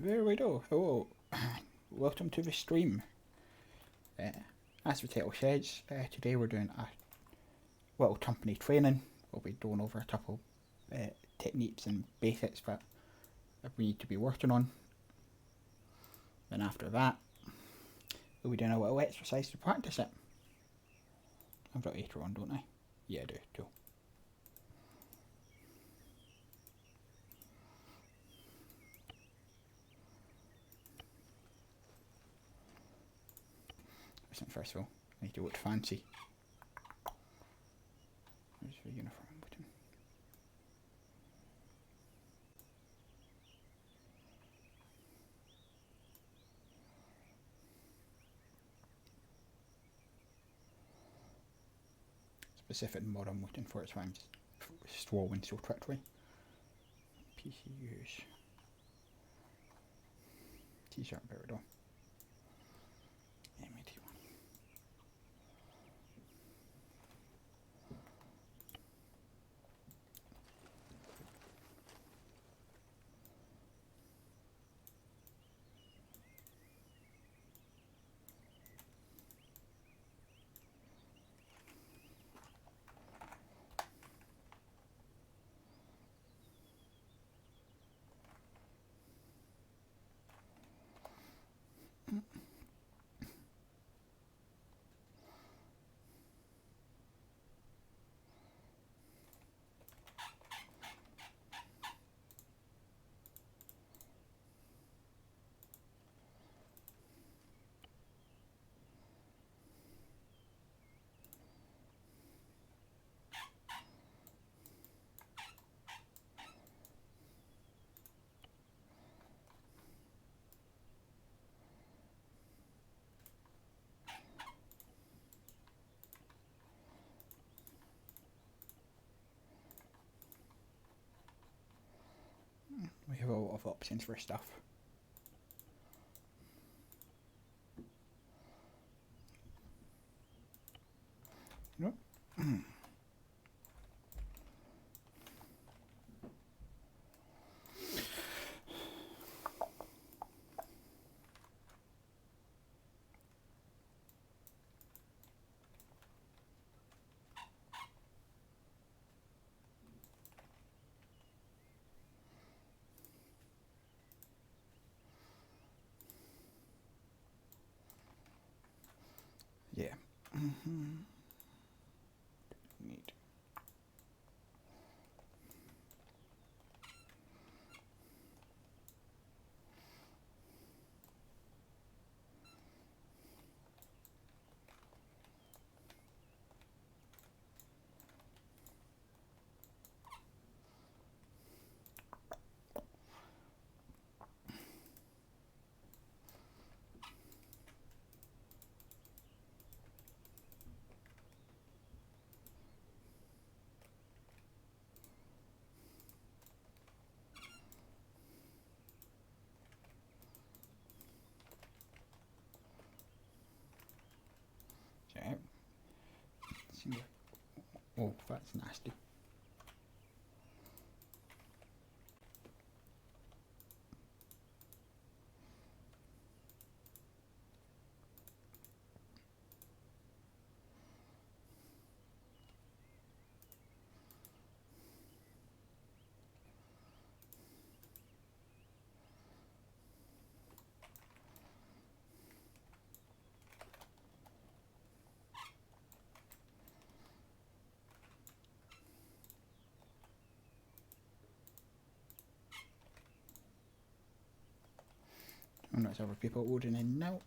There we go. Hello. Welcome to the stream. As the title says, today we're doing a little company training. We'll be going over a couple techniques and basics that we need to be working on. Then after that, we'll be doing a little exercise to practice it. I've got 8 on, don't I? Yeah, I do. Cool. First of all, I need to look fancy. Where's the uniform button? Specific mod I'm looking for, it's why I'm just scrolling so quickly. PCUs. T-shirt, there we go. MAT1. We have a lot of options for stuff. Nope. Yeah. Neat. Okay. Seems like, oh, that's nasty. And that's other people ordering in now.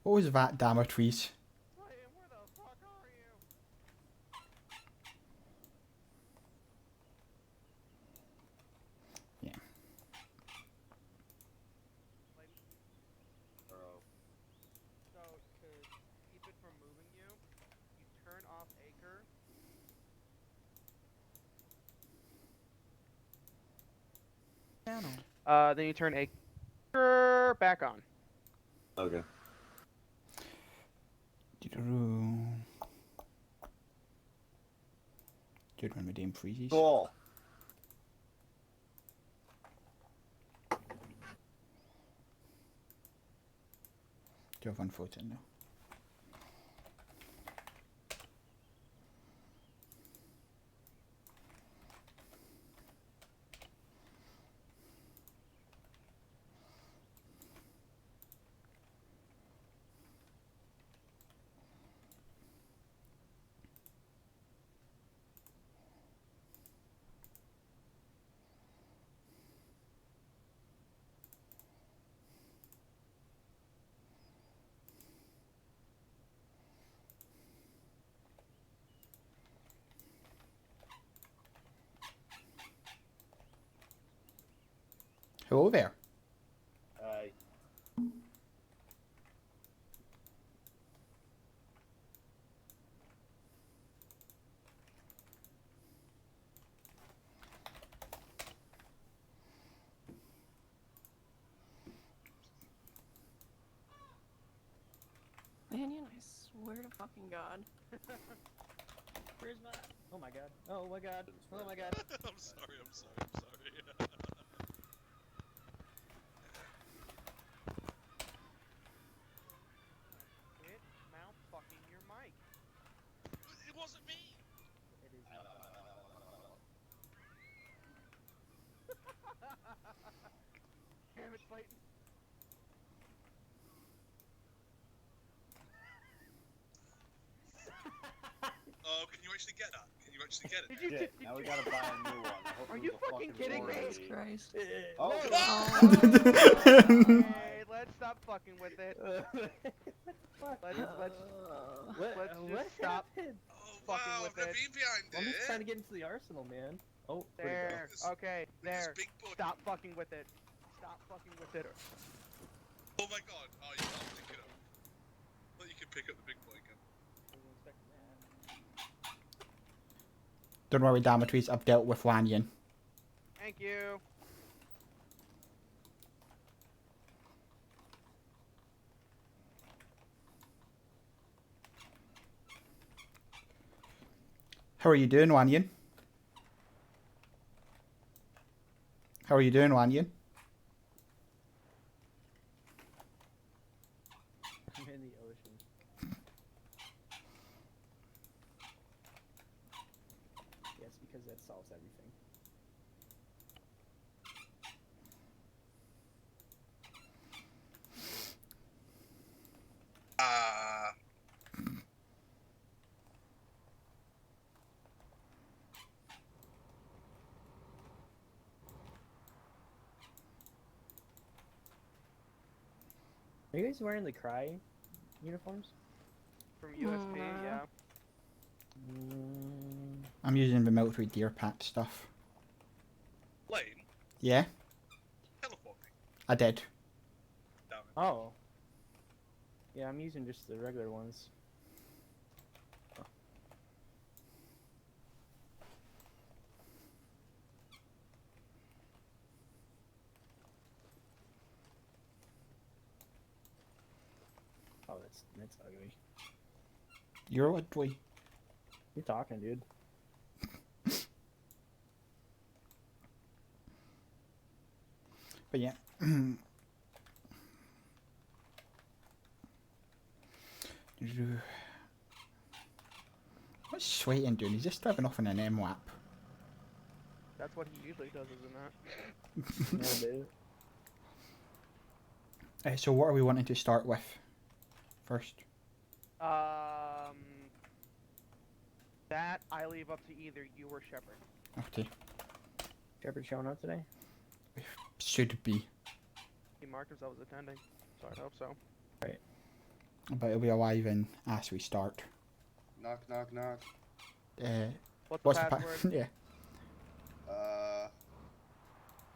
What was that, Damocles? Where the fuck are you? Yeah. So to keep it from moving you, you turn off Acre. Then you turn Acre back on. Okay. Good when the game freezes. Cool. Do you have one photo now? Hello there. Hi. Banyan, I swear to fucking God. Where's my... Oh my god. Oh my god. Oh my god. I'm sorry. Quit mouth fucking your mic. It wasn't me! It is... Damn it, Clayton. Oh, can you actually get that? Can you actually get it? Did you? Shit, now we gotta buy a new one. I hope Are it you was a fucking kidding me? Jesus Christ. Oh, No. Oh. Hey, let's stop fucking with it. Let's just stop happened? Oh, fucking wow, with I've it. been behind I'm just trying to it. get into the arsenal, man. Oh, where'd it there. This- Okay, With this there. big button. Stop fucking with it. Stop fucking with it. Oh my god. Oh, you can't pick it up. Well, you can pick up the big boy again. Don't worry, Damocles, I've dealt with Lanyon. Thank you. How are you doing, Lanyon? How are you doing, Lanyon? I'm in the ocean. Yes, because that solves everything. Ah. Are you guys wearing the Cry uniforms? From USP, Nah. yeah. I'm using the military gear pack stuff. Lane? Yeah, Teleporting. I did. Damn it. Oh. Yeah, I'm using just the regular ones. Oh, that's ugly. You're ugly. You're talking, dude. But yeah. What's Sweating doing? He's just driving off in an M lap. That's what he usually does, isn't it? Yeah, dude. So what are we wanting to start with first? That I leave up to either you or Shepard. Okay, Shepard showing up today? should be, He marked as I was attending, so I hope so. but it'll be alive in as we start. Knock, knock, knock. What's What's the the password? yeah?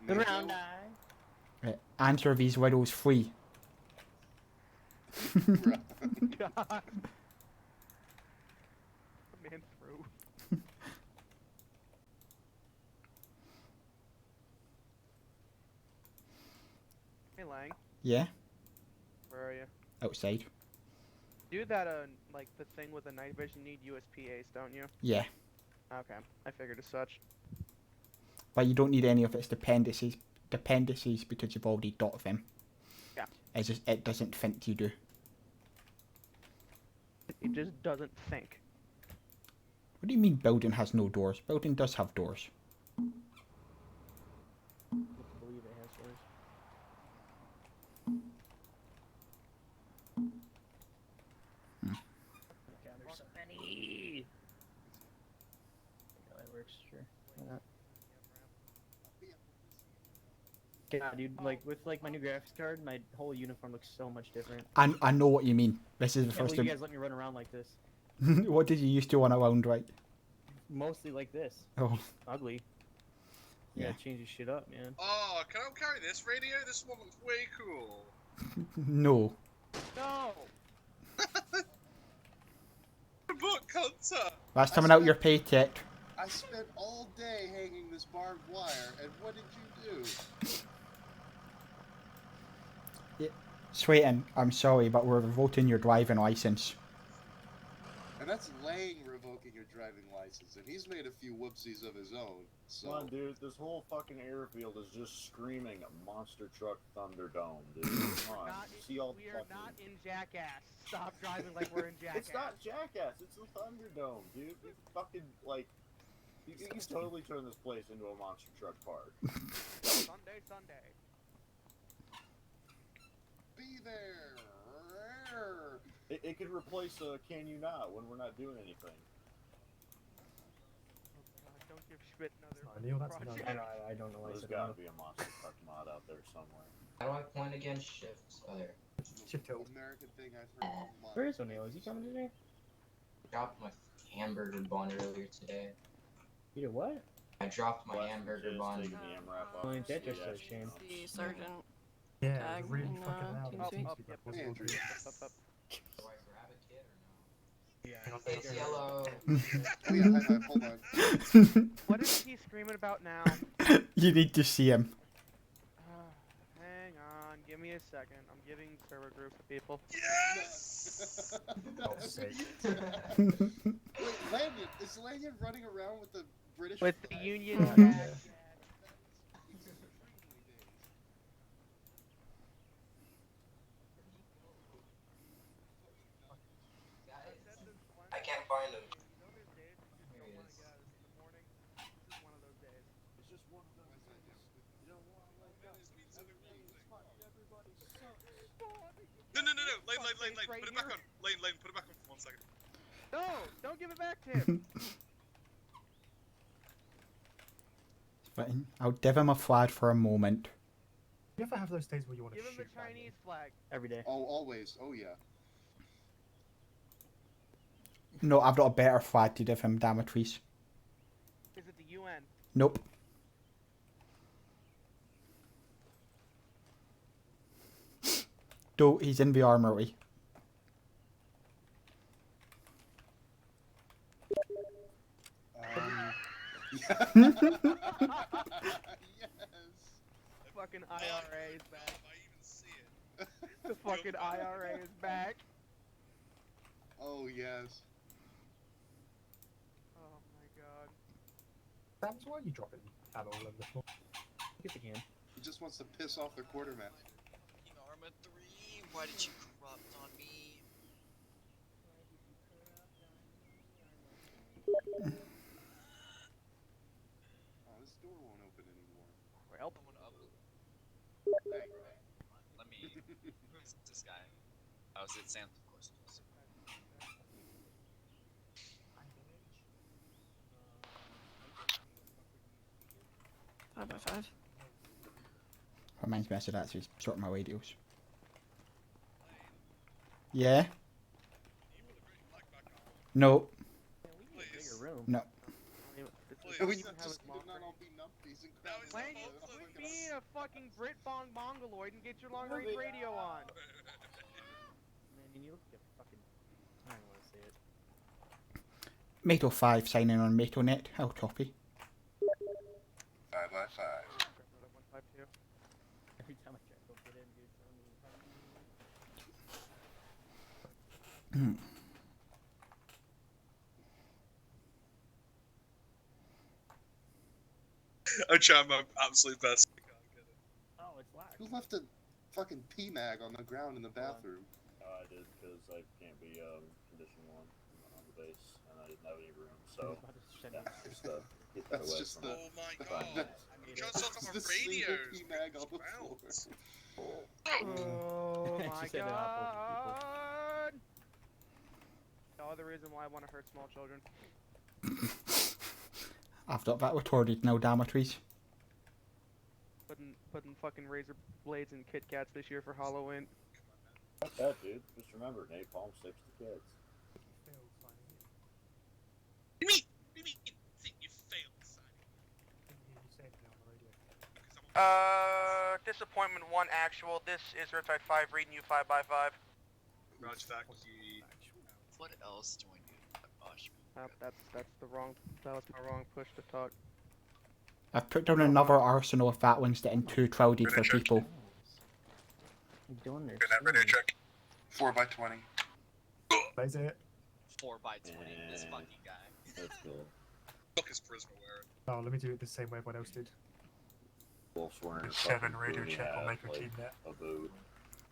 The Menu. round eye. Right. Answer these riddles free. God. The man through. Hey Lang, Yeah, where are you? outside. Do that like the thing with the night vision, you need USP ace, don't you? Yeah, Okay, I figured as such. but you don't need any of its dependencies because you've already got them. Yeah. It's just it doesn't think you do. just doesn't think. What do you mean building has no doors? Building does have doors. I believe it has doors. God, there's so many. Yeah, that works. Sure. Why not? God, dude, like with like my new graphics card, my whole uniform looks so much different. I know what you mean. This is the Can't first believe you time. guys let me run around like this. What did you used to on around, right? Mostly like this. Oh, Ugly. You yeah. gotta change your shit up, man. Oh, can I carry this radio? This one looks way cool. No. No! Book hunter. That's coming out your paycheck. I spent all day hanging this barbed wire, and what did you do? Sweetin, I'm sorry, but we're revoking your driving license. And that's Lang revoking your driving license, and he's made a few whoopsies of his own. So Come on, dude. This whole fucking airfield is just screaming Monster Truck Thunderdome, dude. Come on. See all We are fucking... not in Jackass. Stop driving like we're in Jackass. It's not Jackass. It's the Thunderdome, dude. You fucking, like... You can totally turn this place into a Monster Truck park. Sunday. be there. It could replace Can You Not when we're not doing anything. Don't give Schmidt another Neil, that's project. I know, I don't know why I There's said gotta no. be a Monster Truck mod out there somewhere. How do I point again? Shift. Oh, there. Shift tilt. American thing I've heard all month. Where is O'Neill? Is he coming today? Dropped my hamburger bun earlier today. You did what? I dropped my What? hamburger Just bun. taking the MRAP off Well, and that just see says that, shame. you know. The sergeant Yeah, tag really in fucking loud. Team It Speak. seems to be like Andrew. possible. Do I grab a kid or no? Yeah. Hang on, It's yellow. Oh yeah, high five, hold on. What is he screaming about now? You need to see him. Hang on, give me a second. I'm giving server group to people. Yes. God's sake. Wait, Lanyon, is Lanyon running around with the British With the flag? Union Oh, flag. yeah. Guys, I can't find him. Those days you just don't want to get out of this in the morning. This is one of those days. It's just one of those things. You don't want to wake up. Everybody's fucking, everybody sucks. No. Lane. Right Put it back here. on. Lane. Put it back on for 1 second. No! Don't give it back to him! Fine. I'll give him a flag for a moment. You ever have those days where you want to Give him shoot the Chinese flag. Every day. Oh, always. Oh yeah. No, I've got a better flag to give him, Damocles. Is it the UN? Nope. No, he's in the armory. Yes. Fucking IRA is back. I even see it. The fucking IRA is back. Oh yes. Oh my god. That's why you drop it at all over the floor. I guess I can. He just wants to piss off the quartermaster. Arma 3, why did you corrupt on me? Oh, this door won't open anymore. Well, Someone up. Hey. Let me. Who's this guy? Oh, is it Sam? Of course. It is. 5x5. Reminds me I should actually sort my radios. Yeah? No. We need a bigger room. No. We This just doesn't have could a long not all range. be numpties and Now crowds. he's Lang, Oh, quit look. being a fucking Brit Bong Mongoloid and get your long range radio on. Man, you look like a fucking... I don't want to say it. Mato 5 signing on MatoNet. I'll copy. 5x5. Every time I try to go get in, dude, I'm trying my absolute best. I can't get it. Oh, it's locked. Who left a fucking PMAG on the ground in the bathroom? I did because I can't be condition 1 on the base, and I didn't have any room, so yeah, just get that That's away just from the. Oh my Fine. god! I'm trying to sort out my The single radios. P-mag on the floor. Oh She my said it out loud to people. god! No other reason why I want to hurt small children. I've got that retorted now, Damocles. Putting fucking razor blades and Kit Kats this year for Halloween. Not that, dude. Just remember, napalm sticks to kids. Failed signing in. What do you mean? Think you failed, son? Didn't hear you say anything on the radio. Disappointment 1 actual. This is Riptide 5 reading you 5 by 5. Roger that, you... What else do I need? Gosh, That's the wrong. That was my wrong push to talk. I've put down another arsenal of that one's getting too crowded for people. You're doing their Radio check. 4 by 20. Plays it. 4 by 20. This Yeah. fucking guy. That's cool. Fuck is Prisma wearing? Oh, let me do it the same way everyone else did. Wolf's wearing a 7 fucking radio booty check will hat, make your like, team net. a boot,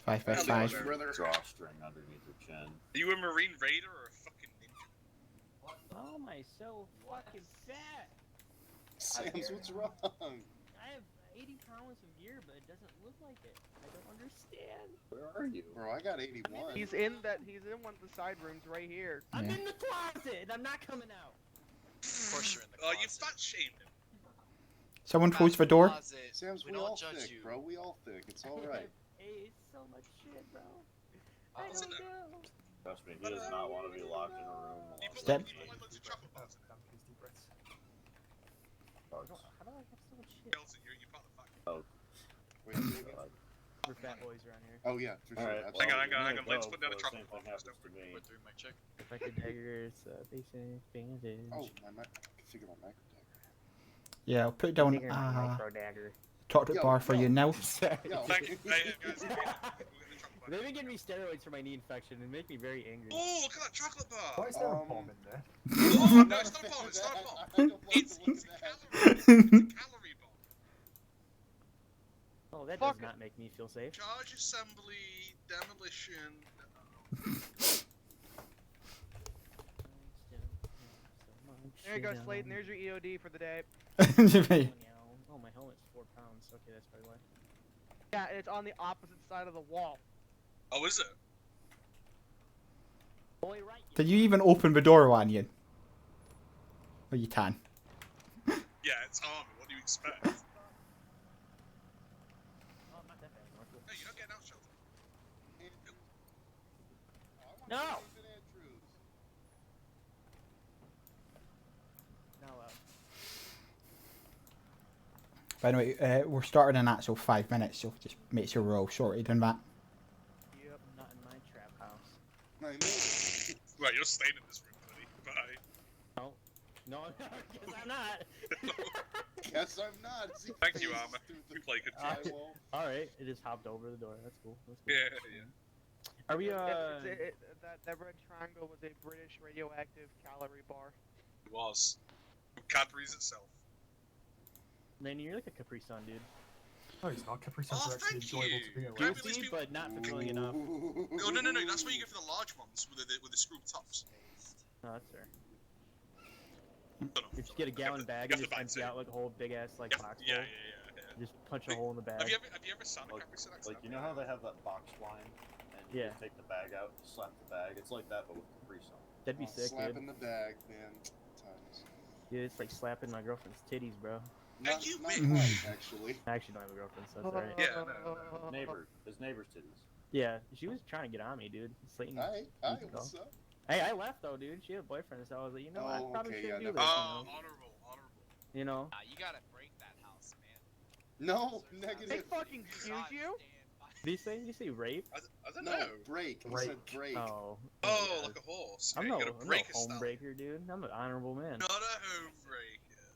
5 by Hell, 5. brother. Brother. drawstring underneath her chin. Are you a Marine Raider or a fucking ninja? Oh my, so fucking fat. Sam's, what's wrong? I have 80 pounds of gear, but it doesn't look like it. I don't understand. Where are you? Bro, I got 81. He's in one of the side rooms right here. I'm Yeah. in the closet and I'm not coming out. Of course you're in the Oh, closet. you fat shamed him. Someone close the door. Closet. Sam's, we don't all judge thick, you. bro. We all thick. It's alright. Hey, it's so much shit, bro. I Oh, don't know. Trust me, he does not want to be locked in a room. You alone. put Step. like, you put like loads of chocolate bars in it. Damn, please deep breaths. How do I have so much shit? Kelton, you're part of the fact. Wait a second. God. We're fat boys around here. Oh, yeah, for sure. Alright, Absolutely. Hang on, hang on. well, Let's put down the so chocolate same thing bars, happens don't to me. Went through my check. Like a dagger, it's basic bandage. Oh, my mic. I can figure my micro dagger. Yeah, I'll put down Bigger micro dagger. chocolate Yo, bar for yo. you now. Yo. Thank you. Hey, guys, we're getting the chocolate They've bar. been giving me steroids for my knee infection and make me very angry. Oh, look at that chocolate bar. Why is there a Um, bomb in there? Oh, no, it's not a bomb. It's not a bomb. I don't like It's the look a of that. calorie. It's a calorie bomb. Oh, that Fuck does not make me feel safe. Charge assembly, demolition. There you go, Slayton. There's your EOD for the day. Oh, my helmet's 4 pounds. Okay, that's probably why. Yeah, it's on the opposite side of the wall. Oh, is it? Boy, right. Did you even open the door, Wanyan? Oh, you can. Yeah, it's armor. What do you expect? Oh, I'm not that bad anymore. Cool. No, you're not getting out, Shelton. No! St. Andrews. Now, By the way, we're starting in actual 5 minutes, so just make sure we're all sorted in that. yep, not in my trap house. I made it. Right, you're staying in this room, buddy. Bye. No. No, because I'm not. Guess I'm not. As he Thank you, phases Armor. through the We play good drywall. Alright, it just hopped over the door. That's cool. That's cool. Yeah, yeah. Are we, That red triangle was a British radioactive calorie bar. It was. Cadbury's itself. Laney, you're like a Capri Sun, dude. No, it's not. Capri Suns Oh, are actually thank enjoyable you. to be around. Can I be Juicy, honest, but not fulfilling enough. Oh, no. That's why you go for the large ones with the screw tops. No, that's fair. Don't know. You just get a gallon bag You and have just to empty buy out like a whole big ass like Yeah, box yeah, full. yeah. Just punch a hole in the bag. Have you ever seen a Like, Cadbury Select? like, you know how they have that box line? And you Yeah. just take the bag out, slap the bag? It's like that, but with Capri Sun. That'd be Oh, sick, slap dude. in the bag, man. Times. Yeah, it's like slapping my girlfriend's titties, bro. Not, you not bitch. quite, actually. I actually don't have a girlfriend, so that's alright. Yeah, no. Neighbor. His neighbor's titties. Yeah, she was trying to get on me, dude. Slayton. Hi, what's up? Hey, I left though, dude. She had a boyfriend, so I was like, you know, I Oh, probably okay, shouldn't yeah, do never this. Oh, honorable. You know? Nah, you gotta break that house, man. No, They negative. fucking excuse you? Did you say rape? I don't No, know. break. He Break. said break. Oh. Oh, like a horse. I'm Yeah, no, you gotta I'm break no a style. homebreaker, dude. I'm an honorable man. Not a home breaker.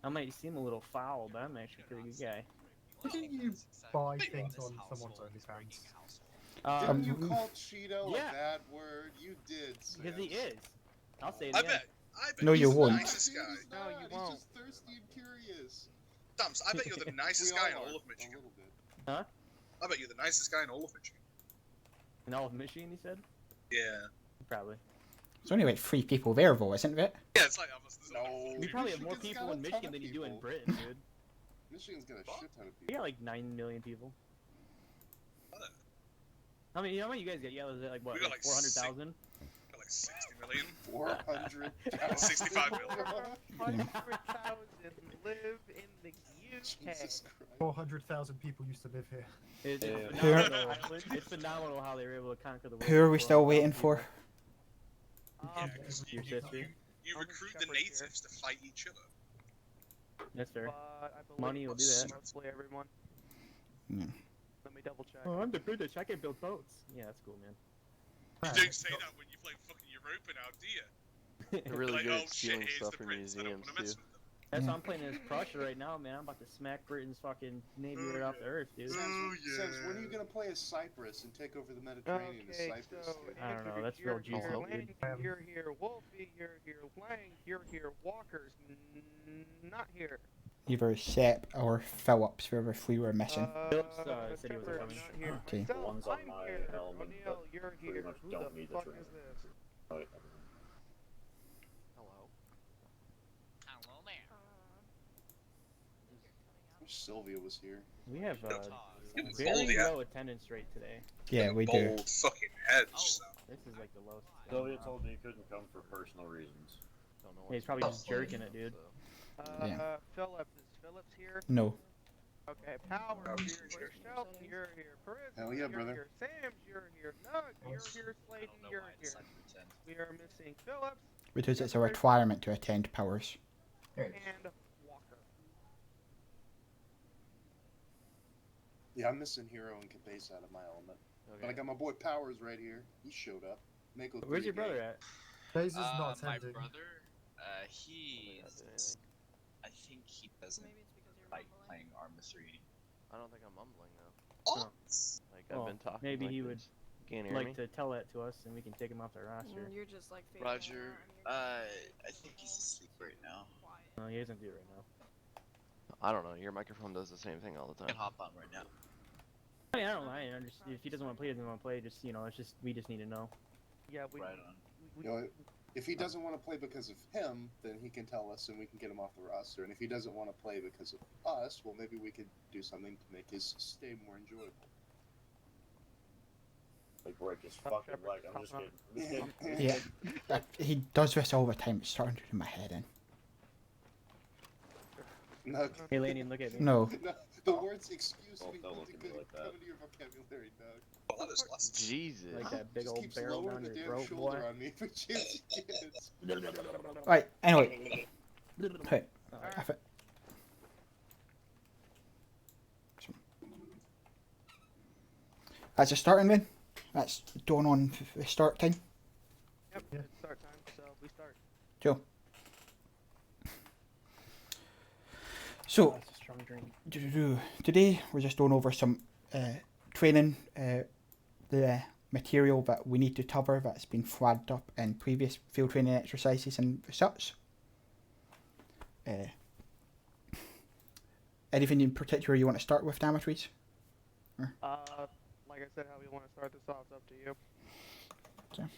I might seem a little foul, but I'm actually a pretty good guy. Didn't you buy things on someone's OnlyFans? Didn't you call Cheeto yeah. a bad word? You did. Because he Sam. is. I'll say it I again. bet. No, you he's the won't. nicest guy. He's No, not. you He's won't. just thirsty and curious. Dams, I bet you're the nicest We guy in all all are, of a Michigan. little bit. Huh? I bet you're the nicest guy in all of Michigan. In all of Michigan, you said? Yeah. Probably. There's only like 3 people there, though, isn't it? Yeah, it's like almost. No. We probably have more Michigan's people got in a ton Michigan of than you do in people. Britain, dude. Michigan's got a shit ton of We people. got like 9 million people. What? How many? How many you guys get? Yeah, was it like what? We got Like like 400,000? Got like 60 million. 400. 65 million. 100,000 live in the UK. Jesus Christ. 400,000 people used to live here. It's Yeah. phenomenal. It's phenomenal how they were able to conquer the world. Who are we with still 400,000 waiting people. for? Yeah, 'cause Your sister. you recruit the natives to fight each other. That's fair. But I believe Money will do that. mostly everyone. Hmm. Let me double check. Oh, I'm the British. I can build boats. Yeah, that's cool, man. You don't say that when you play fucking Europa now, do you? They're really Like, good oh at stealing shit, here's stuff the from Brits. I don't museums want to mess too. with them. That's Yeah. why I'm playing as Prussia right now, man. I'm about to smack Britain's fucking navy right off the earth, dude. Oh, Says, when are you yeah. gonna play as Cyprus and take over the Mediterranean as Okay, Cyprus? so did? I don't know, Andrew, that's real you're juicy, here, dude. Lang, you're here, Wolfie, you're here, Lang, you're here, Walker's not here. Either Sepp or Phillips, whoever 3 were missing. Phillips, said he wasn't Trevor, coming. not here. Okay. Myself, The ones on I'm my here. helmet O'Neill, that you're pretty here. much Who don't the need the fuck training. is this? Right. Hello. Hello there. I wish Sylvia was here. We have Give very Baldy a low attendance rate today. Yeah, we do. bold fucking head. So. This is like the lowest. Sylvia told me you couldn't come for personal reasons. Don't know Yeah, he's probably just jerking it, dude. Yeah. Phillips, is Phillips here? No. Okay, Powers, you're here. Shelton, you're here. Paris, Hell yeah, you're brother. here. Sam's, you're here. Nug, you're here. I Slayton, don't know you're why here. it's like pretend. We are missing Phillips Because it's a requirement to attend Powers. and Walker. Yeah, I'm missing Hero and Cabeza out of my element. But I got my boy Powers right here. He showed up. Mako Where's your 3 brother gang. at? Bezos not My attending. brother, he's. I think he doesn't Maybe it's because you're like mumbling. playing Arma 3. I don't think I'm mumbling though. Oh. Like I've Well, been talking. maybe like he this. would Can't hear me. like to tell that to us, and we can take him off the roster. You're just like fading Roger, out and I think he's asleep right now. you're quiet. No, he doesn't do it right now. I don't know. Your microphone does the same thing all the I time. can hop on right now. I mean, I don't mind. If he doesn't want to play, he doesn't want to play. Just it's just we just need to know. Yeah, we. Right on. You know, if he doesn't want to play because of him, then he can tell us and we can get him off the roster. And if he doesn't want to play because of us, well, maybe we could do something to make his stay more enjoyable. Like break his fucking leg. I'm just kidding. I'm just kidding. Yeah. He does this all the time. It's starting to do my head in. No, Hey, Laney, look at me. No. no, the words excuse Well, me don't look at me couldn't like that. come into your vocabulary, Doug. Well, that is less. Jesus. Like that big Just old keeps barrel lowering down the your damn throat, boy. shoulder on me every chance he gets. Right, anyway. Hey, if it- That's a starting then. That's dawn on the start time. Yep, Yeah. it's start time, so we start. Cool. So, That's a strong drink. today we're just going over some training, the material that we need to cover that's been flagged up in previous field training exercises and such. Anything in particular you want to start with, Damatrice? Like I said, how we want to start this off is up to you. Okay.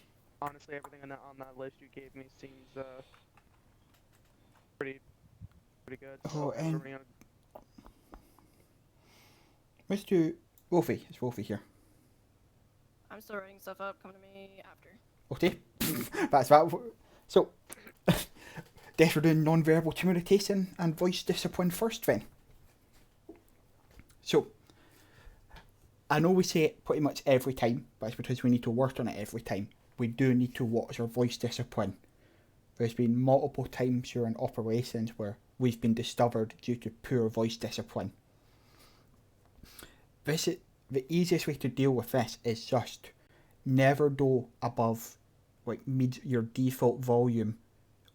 Honestly, everything on that list you gave me seems pretty good. Oh, and we're gonna- let's do Wolfie. It's Wolfie here. I'm still writing stuff up. Come to me after. Okay, that's that. So, guess we're doing non-verbal communication and voice discipline first then. So, I know we say it pretty much every time, but it's because we need to work on it every time. We do need to watch our voice discipline. There's been multiple times during operations where we've been discovered due to poor voice discipline. The easiest way to deal with this is just never go above like your default volume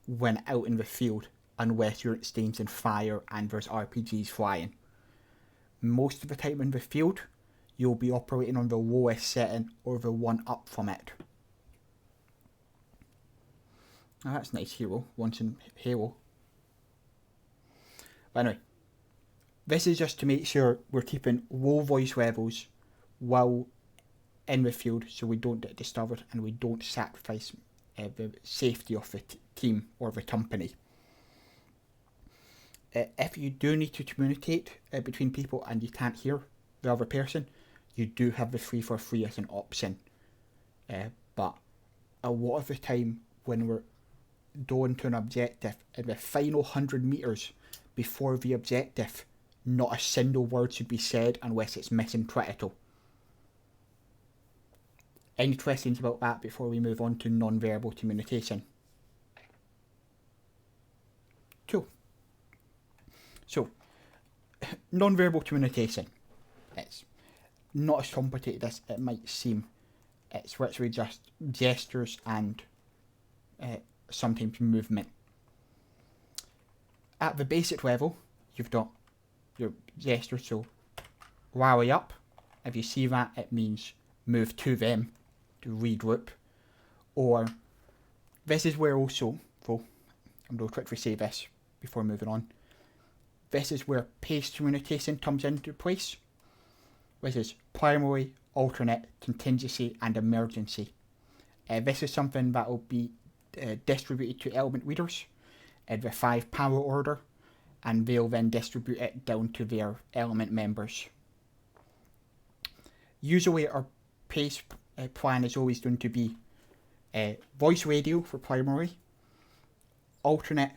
when out in the field unless you're exchanging fire and there's RPGs flying. Most of the time in the field, you'll be operating on the lowest setting or the one up from it. Oh, that's nice, Hero. Once in Halo. But anyway, this is just to make sure we're keeping low voice levels while in the field so we don't get discovered and we don't sacrifice the safety of the team or the company. If you do need to communicate between people and you can't hear the other person, you do have the 3 for 3 as an option. But a lot of the time when we're going to an objective, in the final 100 metres before the objective, not a single word should be said unless it's mission critical. Any questions about that before we move on to non-verbal communication? Cool. So, non-verbal communication. It's not as complicated as it might seem. It's literally just gestures and sometimes movement. At the basic level, you've got your gestures, so rally up. If you see that, it means move to them to regroup. Or this is where also, I'm going to quickly say this before moving on. This is where pace communication comes into place. This is primary, alternate, contingency and emergency. This is something that will be distributed to element leaders in the 5 power order, and they'll then distribute it down to their element members. Usually our pace plan is always going to be voice radio for primary, alternate.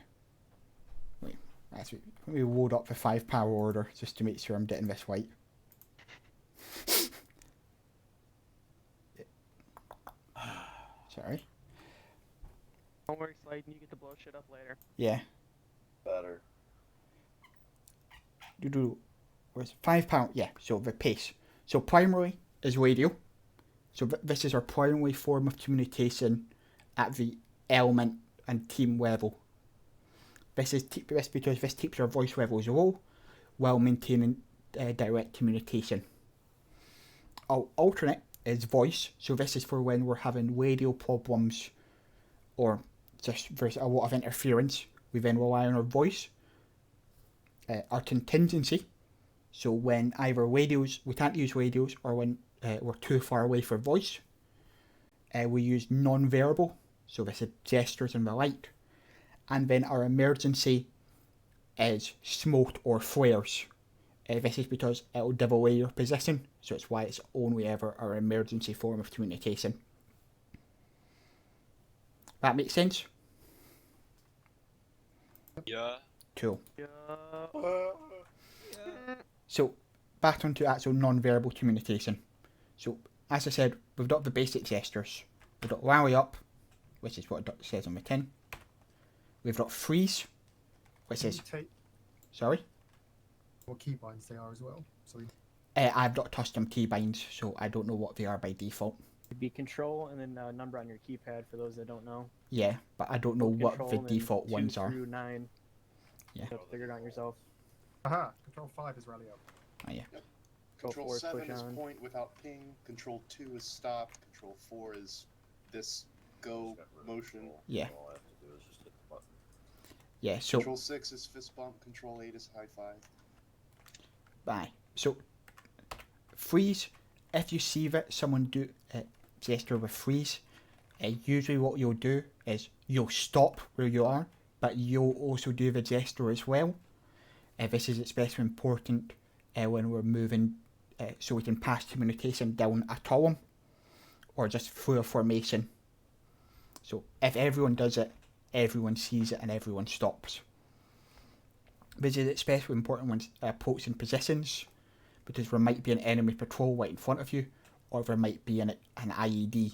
Wait, let me load up the 5 power order just to make sure I'm getting this right. Sorry. Don't worry, Slade, you get to blow shit up later. Yeah. Better. Where's 5 pound? Yeah, so the pace. So primary is radio. So this is our primary form of communication at the element and team level. This because this keeps our voice levels low while maintaining direct communication. Alternate is voice. So this is for when we're having radio problems or just there's a lot of interference. We then rely on our voice. Our contingency. So when either radios, we can't use radios, or when we're too far away for voice, we use non-verbal, so this is gestures and the like. And then our emergency is smoke or flares. This is because it'll give away your position, so it's why it's only ever our emergency form of communication. That makes sense? Yeah. Cool. Yeah. So, back onto actual non-verbal communication. So, as I said, we've got the basic gestures. We've got rally up, which is what it says on the tin. We've got freeze, which is... Sorry? What keybinds they are as well. So I've got custom keybinds, so I don't know what they are by default. It'd be control and then a number on your keypad for those that don't know. Yeah, but I don't know what the Control and default then ones 2 are. through 9. Yeah. You have to figure it out yourself. Aha! Control 5 is rally up. Oh, yeah. Yep. Control Control 4 is 7 push is on. point without ping. Control 2 is stop. Control 4 is this go motion. Yeah. All I have to do is just hit the button. Yeah, so... Control 6 is fist bump. Control 8 is high five. Bye. So, freeze, if you see that someone do a gesture with freeze, usually what you'll do is you'll stop where you are, but you'll also do the gesture as well. This is especially important when we're moving so we can pass communication down a column or just through a formation. So if everyone does it, everyone sees it and everyone stops. This is especially important when approaching positions, because there might be an enemy patrol right in front of you, or there might be an IED.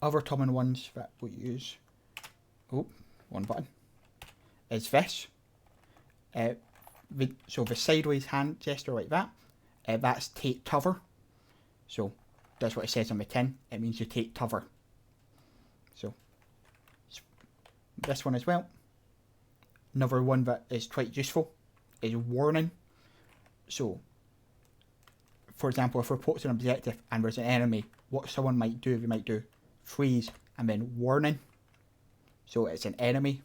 Other common ones that we use, one button, is this. So the sideways hand gesture like that, that's take cover. So that's what it says on the tin, it means you take cover. So this one as well. Another one that is quite useful is warning. So, for example, if we're approaching an objective and there's an enemy, what someone might do, they might do freeze and then warning. So it's an enemy.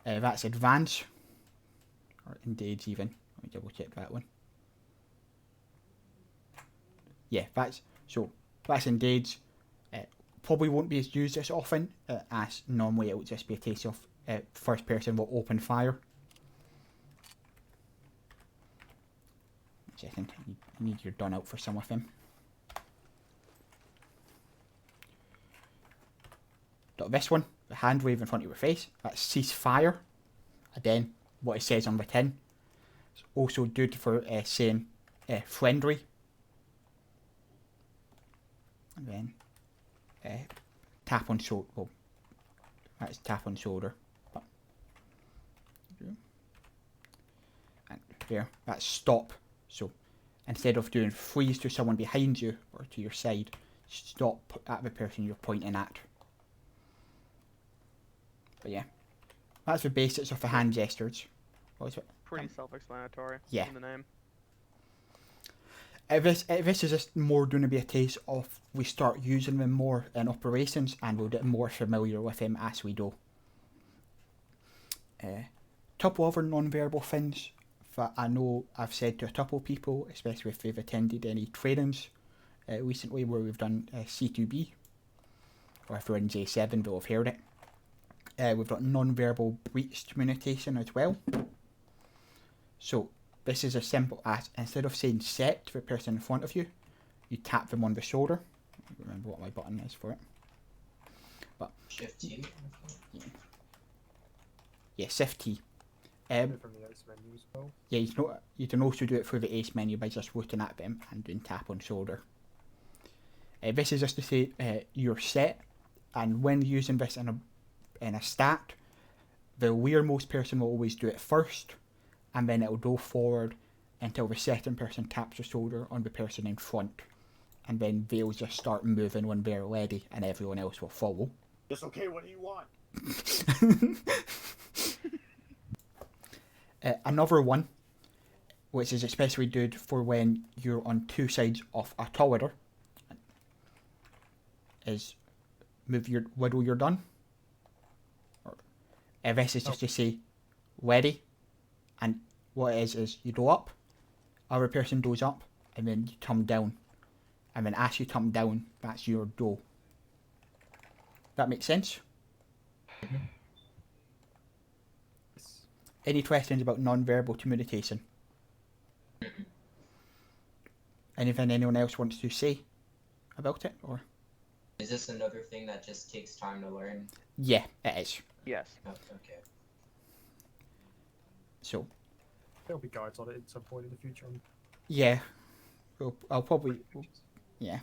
That's advance. or engage even. Let me double check that one. Yeah, that's engage. Probably won't be as used as often as normally it would just be a case of first person will open fire. Which I think you need your done out for some of them. Got this one, the hand wave in front of your face, that's cease fire. Again, what it says on the tin. It's also good for saying friendly. And then tap on shoulder. Well, that's tap on shoulder. And there, that's stop. So instead of doing freeze to someone behind you or to your side, stop at the person you're pointing at. But yeah, that's the basics of the hand gestures. What was it? Pretty self-explanatory. Yeah. In the name. This is just more going to be a case of we start using them more in operations and we'll get more familiar with them as we go. Couple other non-verbal things that I know I've said to a couple of people, especially if they've attended any trainings recently where we've done C2B, or if they're in J7 they'll have heard it. We've got non-verbal breach communication as well. So this is as simple as, instead of saying set to the person in front of you, you tap them on the shoulder. I don't remember what my button is for it. But Shift T. Yeah, Shift T. From the ace menu as well. Yeah, you can also do it through the ace menu by just looking at them and doing tap on shoulder. This is just to say you're set, and when using this in a stat, the rearmost person will always do it first, and then it'll go forward until the second person taps the shoulder on the person in front, and then they'll just start moving when they're ready, and everyone else will follow. It's okay, what do you want? Another one, which is especially good for when you're on two sides of a corridor, is wiggle your done. This is just to say ready, and what it is you go up, other person goes up, and then you come down, and then as you come down, that's your go. That makes sense? Any questions about non-verbal communication? Anything anyone else wants to say about it, or? Is this another thing that just takes time to learn? Yeah, it is. Yes. Oh, okay. So. There'll be guides on it at some point in the future. Yeah. I'll probably. Yeah.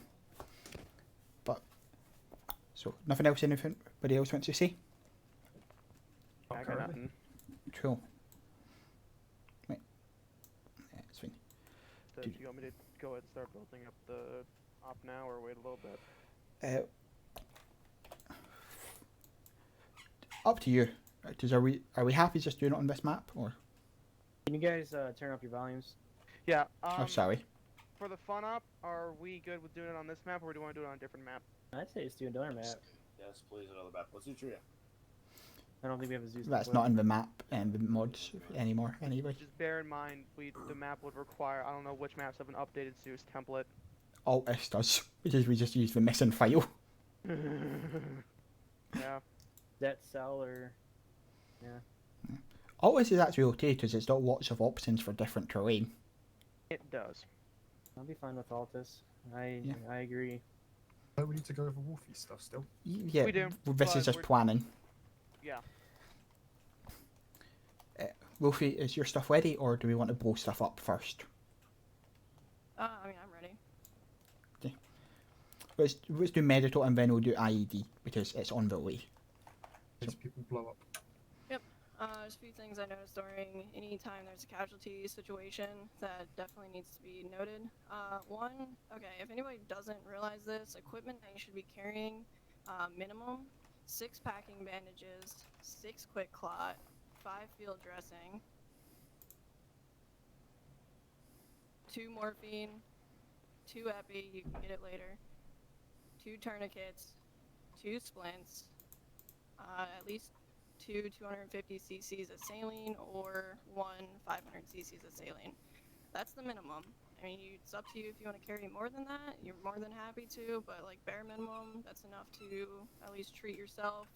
But. So, nothing else anybody else wants to say? I got nothing. Cool. Wait. Yeah, it's fine. Do you want me to go ahead and start building up the op now, or wait a little bit? Up to you. Are we happy just doing it on this map, or? Can you guys turn up your volumes? Yeah. Oh, sorry. For the fun op, are we good with doing it on this map, or do you want to do it on a different map? I'd say it's doing another map. Yes, please, another map. Let's do Tria. I don't think we have a Zeus. That's not in the map and the mods anymore, anyway. Just bear in mind, the map would require, I don't know which maps have an updated Zeus template. Alt S does, which is we just use the missing file. Yeah. That cell or... Yeah. Alt S is actually okay because it's got lots of options for different terrain. It does. I'll be fine with Altus. I agree. Oh, we need to go over Wolfie stuff still. Yeah, We do, this is just planning. Yeah. Wolfie, is your stuff ready, or do we want to blow stuff up first? I mean, I'm ready. Okay. Let's do medical and then we'll do IED because it's on the way. These people blow up. Yep. There's a few things I noticed during any time there's a casualty situation that definitely needs to be noted. One, okay, if anybody doesn't realize this, equipment that you should be carrying, minimum, 6 packing bandages, 6 quick clot, 5 field dressing, 2 morphine, 2 epi, you can get it later, 2 tourniquets, 2 splints, at least 2 250 cc's of saline or 1 500 cc's of saline. That's the minimum. I mean, it's up to you if you want to carry more than that. You're more than happy to, but like bare minimum, that's enough to at least treat yourself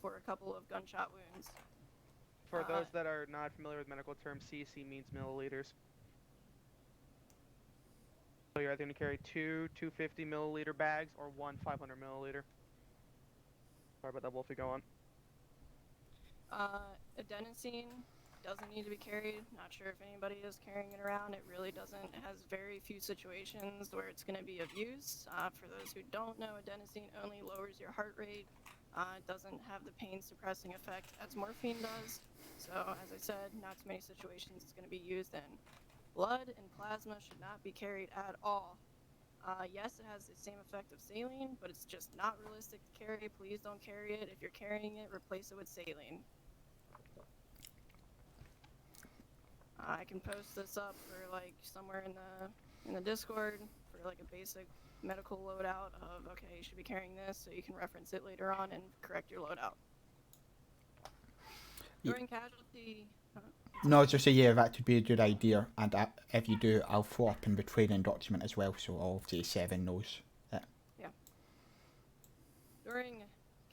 for a couple of gunshot wounds. For those that are not familiar with medical terms, cc means milliliters. So you're either going to carry 2 250 milliliter bags or 1 500 milliliter. Sorry about that, Wolfie, go on. Adenosine doesn't need to be carried. Not sure if anybody is carrying it around. It really doesn't. It has very few situations where it's going to be of use. For those who don't know, adenosine only lowers your heart rate. It doesn't have the pain suppressing effect as morphine does. So, as I said, not too many situations it's going to be used in. Blood and plasma should not be carried at all. Yes, it has the same effect of saline, but it's just not realistic to carry. Please don't carry it. If you're carrying it, replace it with saline. I can post this up for like somewhere in the Discord for like a basic medical loadout of, okay, you should be carrying this, so you can reference it later on and correct your loadout. During casualty. No, I was just saying, yeah, that would be a good idea. And if you do, I'll throw up in the training document as well, so all of J7 knows that. Yeah. During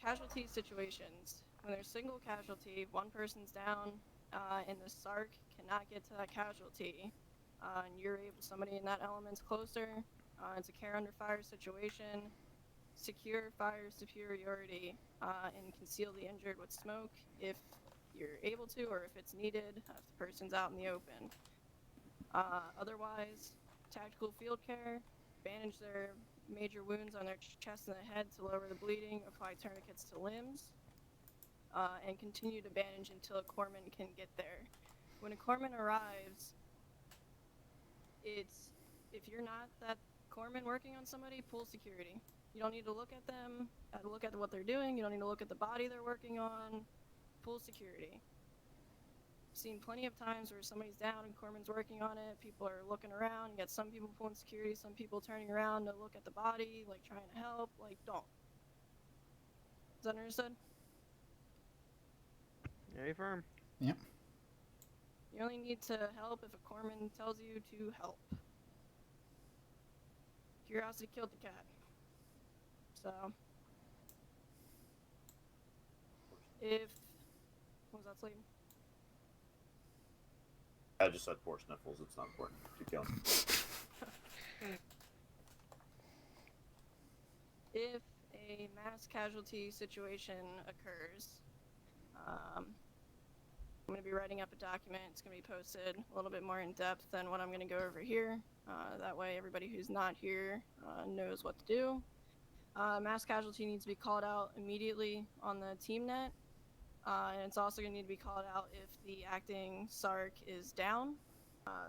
casualty situations, when there's single casualty, one person's down, and the SARC cannot get to that casualty, and somebody in that element's closer, it's a care under fire situation, secure fire superiority, and conceal the injured with smoke if you're able to, or if it's needed, if the person's out in the open. Otherwise, tactical field care, bandage their major wounds on their chest and the head to lower the bleeding, apply tourniquets to limbs, and continue to bandage until a corpsman can get there. When a corpsman arrives, if you're not that corpsman working on somebody, pull security. You don't need to look at them, look at what they're doing, you don't need to look at the body they're working on. Pull security. I've seen plenty of times where somebody's down and corpsman's working on it, people are looking around, you got some people pulling security, some people turning around to look at the body, like trying to help, like don't. Is that understood? Very firm. Yep. You only need to help if a corpsman tells you to help. Curiosity killed the cat. So, what was that, Slayton? I just said poor sniffles. It's not important. Keep going. If a mass casualty situation occurs, I'm going to be writing up a document. It's going to be posted a little bit more in depth than what I'm going to go over here. That way everybody who's not here knows what to do. Mass casualty needs to be called out immediately on the team net. And it's also going to need to be called out if the acting SARC is down.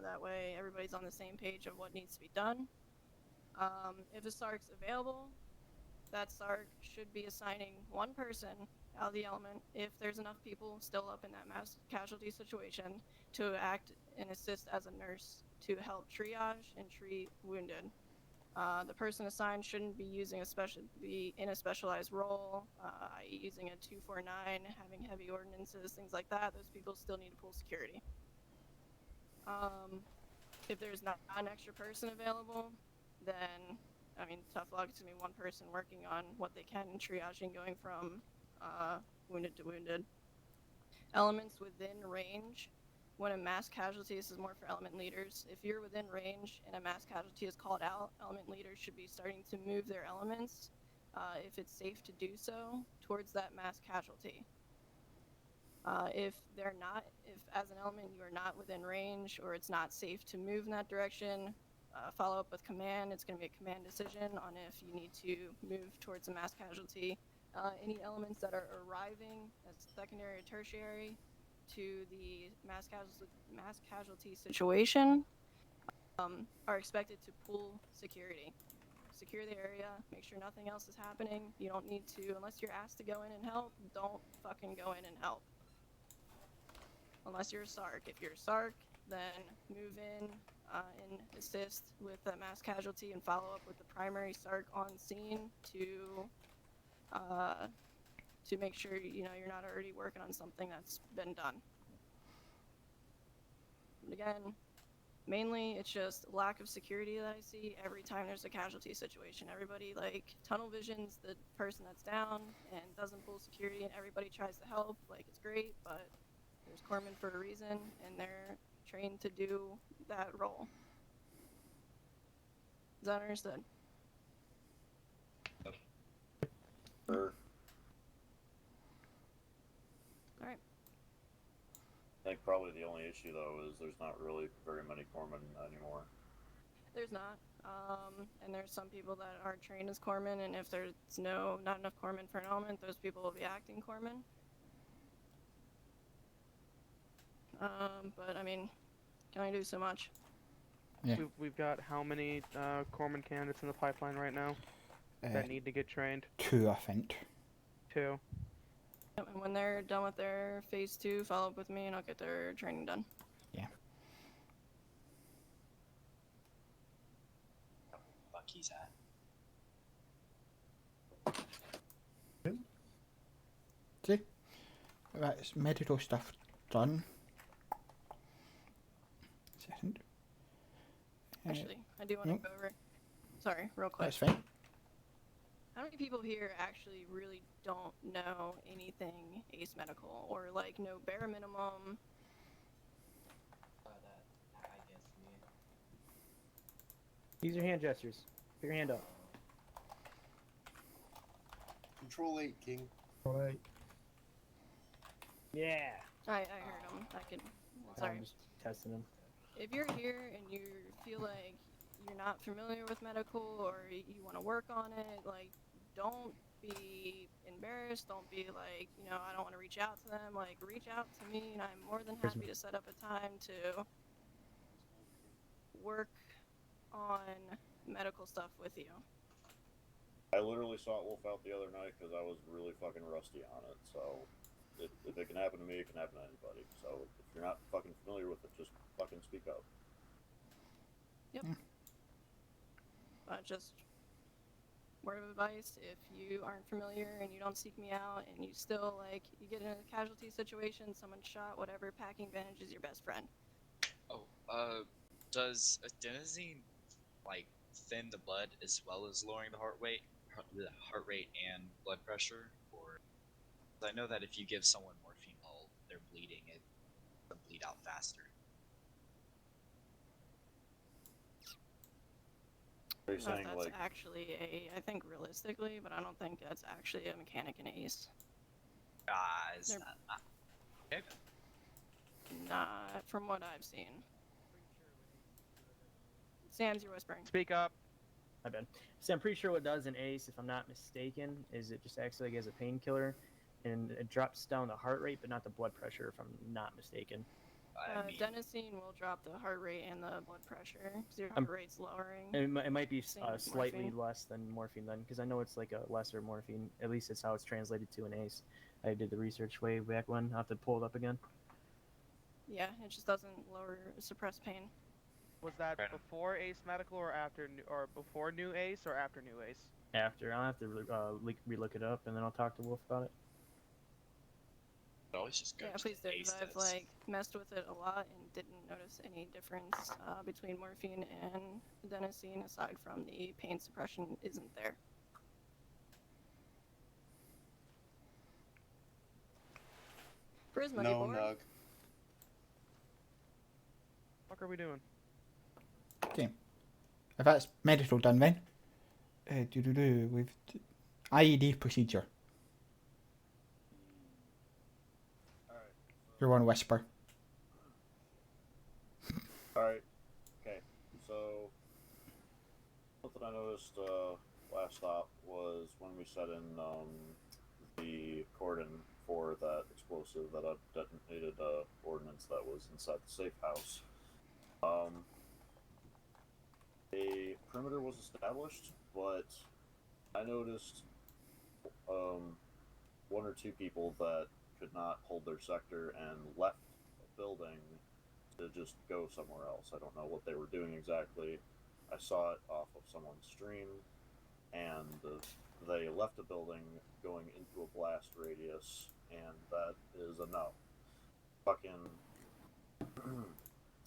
That way everybody's on the same page of what needs to be done. If a SARC's available, that SARC should be assigning one person out of the element, if there's enough people still up in that mass casualty situation, to act and assist as a nurse to help triage and treat wounded. The person assigned shouldn't be using in a specialized role, i.e. using a 249, having heavy ordinances, things like that. Those people still need to pull security. If there's not an extra person available, then, I mean, tough luck. It's going to be one person working on what they can in triaging, going from wounded to wounded. Elements within range. When a mass casualty, this is more for element leaders, if you're within range and a mass casualty is called out, element leaders should be starting to move their elements, if it's safe to do so, towards that mass casualty. If as an element you are not within range or it's not safe to move in that direction, follow up with command. It's going to be a command decision on if you need to move towards a mass casualty. Any elements that are arriving as secondary or tertiary to the mass casualty situation are expected to pull security. Secure the area, make sure nothing else is happening. You don't need to, unless you're asked to go in and help, don't fucking go in and help. Unless you're a SARC. If you're a SARC, then move in and assist with the mass casualty and follow up with the primary SARC on scene to to make sure you're not already working on something that's been done. And again, mainly it's just lack of security that I see every time there's a casualty situation. Everybody tunnel visions the person that's down and doesn't pull security, and everybody tries to help. It's great, but there's corpsmen for a reason, and they're trained to do that role. Is that understood? Sure. Alright. I think probably the only issue though is there's not really very many corpsmen anymore. There's not. And there's some people that are trained as corpsmen, and if there's not enough corpsmen for an element, those people will be acting corpsmen. But I mean, can only do so much. Yeah. We've got how many corpsman candidates in the pipeline right now that need to get trained? 2, I think. 2. Yep, and when they're done with their phase 2, follow up with me and I'll get their training done. Yeah. Fuck, he's at. See? That's medical stuff done. Second. Actually, I do want to go over. Sorry, real quick. That's fine. How many people here actually really don't know anything ACE medical, or know bare minimum? I guess me. Use your hand gestures. Put your hand up. Control 8, King. Control 8. Yeah. I heard him. Sorry. I'm just testing him. If you're here and you feel like you're not familiar with medical, or you want to work on it, don't be embarrassed. Don't be I don't want to reach out to them. Reach out to me, and I'm more than happy to set up a time to work on medical stuff with you. I literally saw Wolf out the other night because I was really fucking rusty on it, so if it can happen to me, it can happen to anybody. So if you're not fucking familiar with it, just fucking speak up. Yep. Just word of advice, if you aren't familiar and you don't seek me out and you still you get in a casualty situation, someone's shot, whatever, packing bandage is your best friend. Oh, does adenosine thin the blood as well as lowering the heart rate and blood pressure? Or I know that if you give someone morphine while they're bleeding, it will bleed out faster. Are you saying That's actually I think realistically, but I don't think that's actually a mechanic in ACE. Is that not? Okay. Not from what I've seen. Sam's, you're whispering. Speak up. My bad. So I'm pretty sure what it does in ACE, if I'm not mistaken, is it just acts as a painkiller, and it drops down the heart rate, but not the blood pressure, if I'm not mistaken. Adenosine will drop the heart rate and the blood pressure, because your heart rate's lowering. It might be slightly morphine. less than morphine then, because I know it's a lesser morphine. At least it's how it's translated to an ACE. I did the research way back when. I'll have to pull it up again. Yeah, it just doesn't suppress pain. Was that before ACE medical or after, or before new ACE or after new ACE? After. I'll have to re-look it up, and then I'll talk to Wolf about it. Always just go Yeah, to please do. ACE I've test. messed with it a lot and didn't notice any difference between morphine and adenosine, aside from the pain suppression isn't there. Prisma, No, you bored? Nug. What are we doing? Okay. If that's medical done then, we've IED procedure. You're on whisper. Alright. Okay. So, something I noticed last stop was when we set in the cordon for that explosive, that detonated ordnance that was inside the safe house. A perimeter was established, but I noticed one or two people that could not hold their sector and left the building to just go somewhere else. I don't know what they were doing exactly. I saw it off of someone's stream, and they left a building going into a blast radius, and that is a no. Fucking.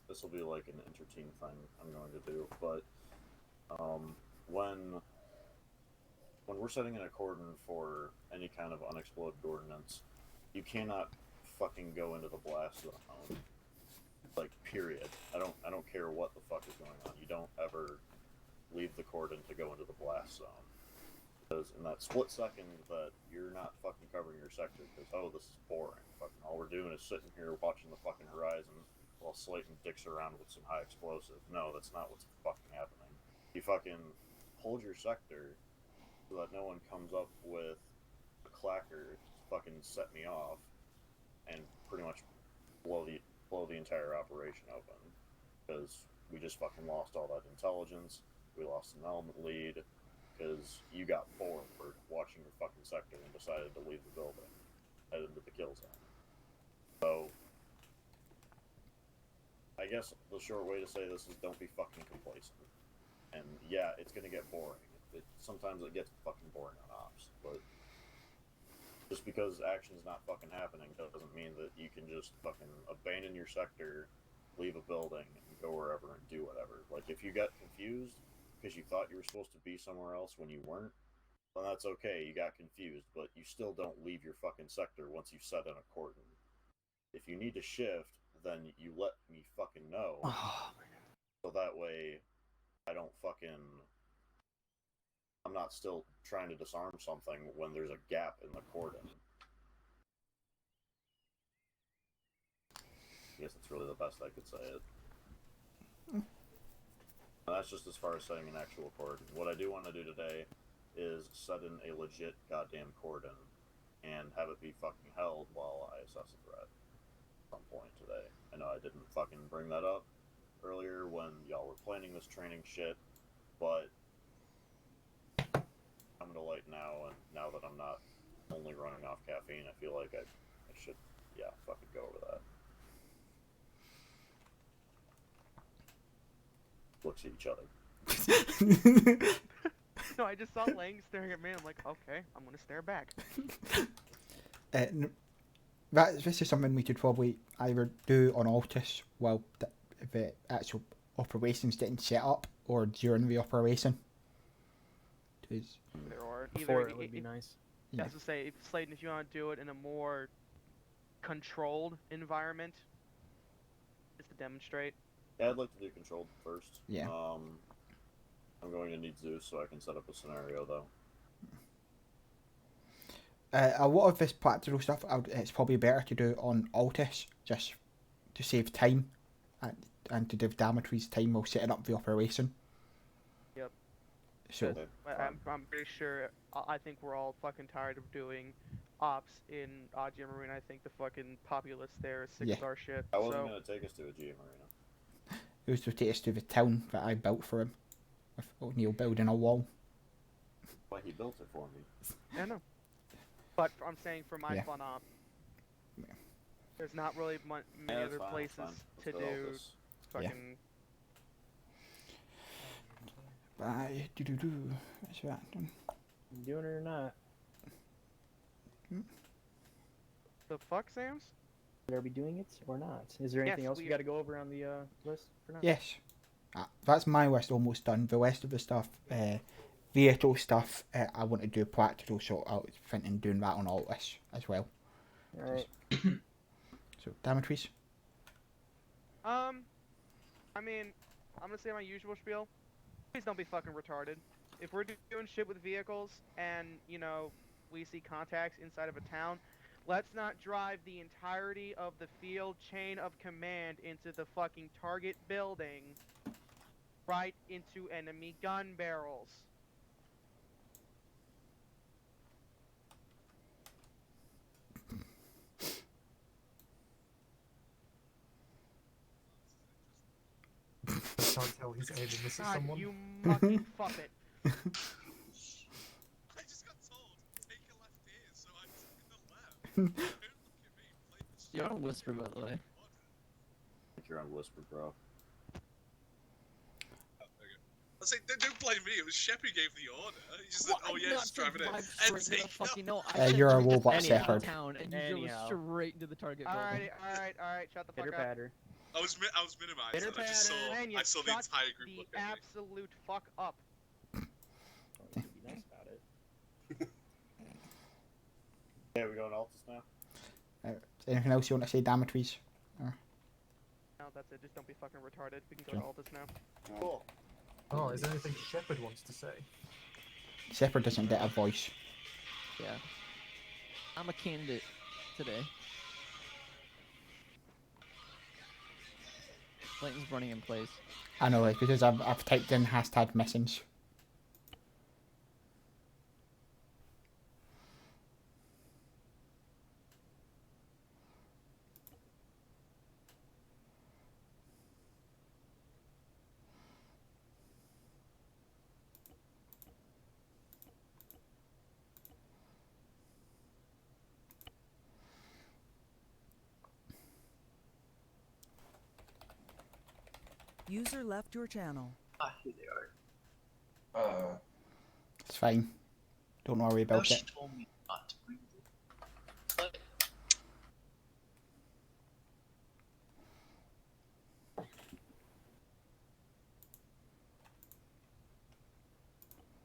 This will be like an inter-team thing I'm going to do, but when we're setting an cordon for any kind of unexploded ordnance, you cannot fucking go into the blast zone. Like, period. I don't care what the fuck is going on. You don't ever leave the cordon to go into the blast zone. Because in that split second that you're not fucking covering your sector, because, oh, this is boring. Fucking all we're doing is sitting here watching the fucking horizon while Slayton dicks around with some high explosive. No, that's not what's fucking happening. You fucking hold your sector so that no one comes up with a clacker to fucking set me off and pretty much blow the entire operation open. Because we just fucking lost all that intelligence. We lost an element lead. Because you got bored watching your fucking sector and decided to leave the building, head into the kill zone. So, I guess the short way to say this is don't be fucking complacent. And yeah, it's gonna get boring. Sometimes it gets fucking boring on ops, but just because action's not fucking happening doesn't mean that you can just fucking abandon your sector, leave a building, and go wherever and do whatever. Like, if you get confused because you thought you were supposed to be somewhere else when you weren't, then that's okay, you got confused, but you still don't leave your fucking sector once you set in a cordon. If you need to shift, then you let me fucking know, so that way I'm not still trying to disarm something when there's a gap in the cordon. I guess that's really the best I could say it. And that's just as far as setting an actual cordon. What I do want to do today is set in a legit goddamn cordon and have it be fucking held while I assess a threat at some point today. I know I didn't fucking bring that up earlier when y'all were planning this training shit, but I'm gonna light now, and now that I'm not only running off caffeine, I feel like I should, yeah, fucking go over that. Looks at each other. No, I just saw Lang staring at me. I'm like, okay, I'm gonna stare back. This is something we could probably either do on Altus while the actual operation's getting set up, or during the operation. Either or. Before it would be nice. Yeah. As to say, Slayton, if you want to do it in a more controlled environment, just to demonstrate. Yeah, I'd like to do controlled first. Yeah. I'm going to need Zeus so I can set up a scenario, though. A lot of this practical stuff, it's probably better to do on Altus, just to save time and to give Damatory's time while setting up the operation. Yep. So I'm pretty sure. I think we're all fucking tired of doing ops in GM Arena. I think the fucking populace there is 6-star shit. I wasn't gonna take us to a GM Arena. It was to take us to the town that I built for him, with O'Neill building a wall. Why, he built it for me. I know. But I'm saying for my fun op, there's not really many other places to do fucking. Bye. What's that? Doing it or not? The fuck, Sams? Are we doing it or not? Is there anything else we got to go over on the list for now? Yes. That's my list almost done. The rest of the stuff, vehicle stuff, I want to do practical, so I was thinking doing that on Altus as well. Alright. So, Damatories? I mean, I'm gonna say my usual spiel. Please don't be fucking retarded. If we're doing shit with vehicles and, you know, we see contacts inside of a town, let's not drive the entirety of the field chain of command into the fucking target building right into enemy gun barrels. I can't tell he's aiming this at God, someone. you mucking fuppet. I just got told, take a left here, so I took the left. Don't look at me, please. You're on Whisper, by the way. I think you're on Whisper, bro. Oh, okay. was like, don't blame me. It was Shep who gave the order. He just said, "Oh yeah, just drive it in and take fucking no. You're a straight robot, to Shepard. town, and you Anyhow. drove straight into the target building. Alright, shut the fuck Pitter up. patter. I was minimized. And I just saw Man, you I saw the shut entire group the look at me. absolute fuck up. Be nice about it. Yeah, we going Altus now? Anything else you want to say, Damocles? No, that's it. Just don't be fucking retarded. We can go to Aldous now. Cool. Oh, is there anything Shepard wants to say? Shepard doesn't get a voice. Yeah. I'm a candidate today. Clayton's running in place. I know, it's because I've typed in hashtag message. User left your channel. Ah, here they are. It's fine. Don't worry No, about she it. told me not to bring them.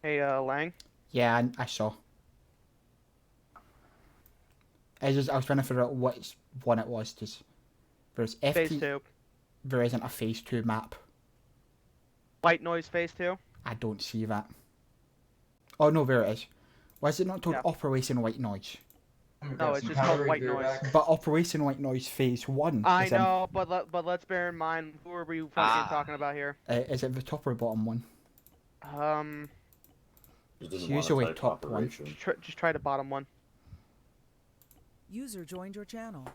Hey, Lang. Yeah, I saw. I was trying to figure out which one it was, because there's Phase FT. 2. There isn't a phase 2 map. White Noise Phase 2. I don't see that. Oh no, there it is. Why is it not called Yeah. Operation White Noise? No, it's just called White Noise. But Operation White Noise Phase 1 I is in... know, but let's bear in mind, who are we fucking talking about here? Is it the top or bottom one? Just It's didn't want to usually type top one. operation. Just try the bottom one. User joined your channel.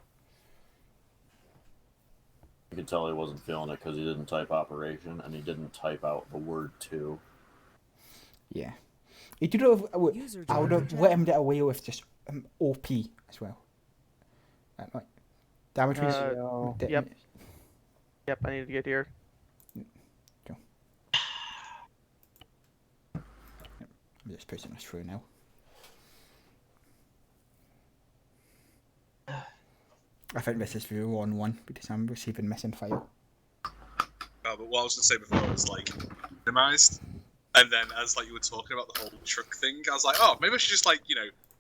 You could tell he wasn't feeling it because he didn't type operation and he didn't type out the word 2. Yeah. He did have, I would User have joined let him get away with just OP as well. Right. Damage Yep. Yep, I need to get here. Go. I'm just pushing us through now. I think this is the wrong one because I'm receiving missing file. But what I was going to say before was like minimized, and then as like you were talking about the whole truck thing, I was like, oh, maybe I should just like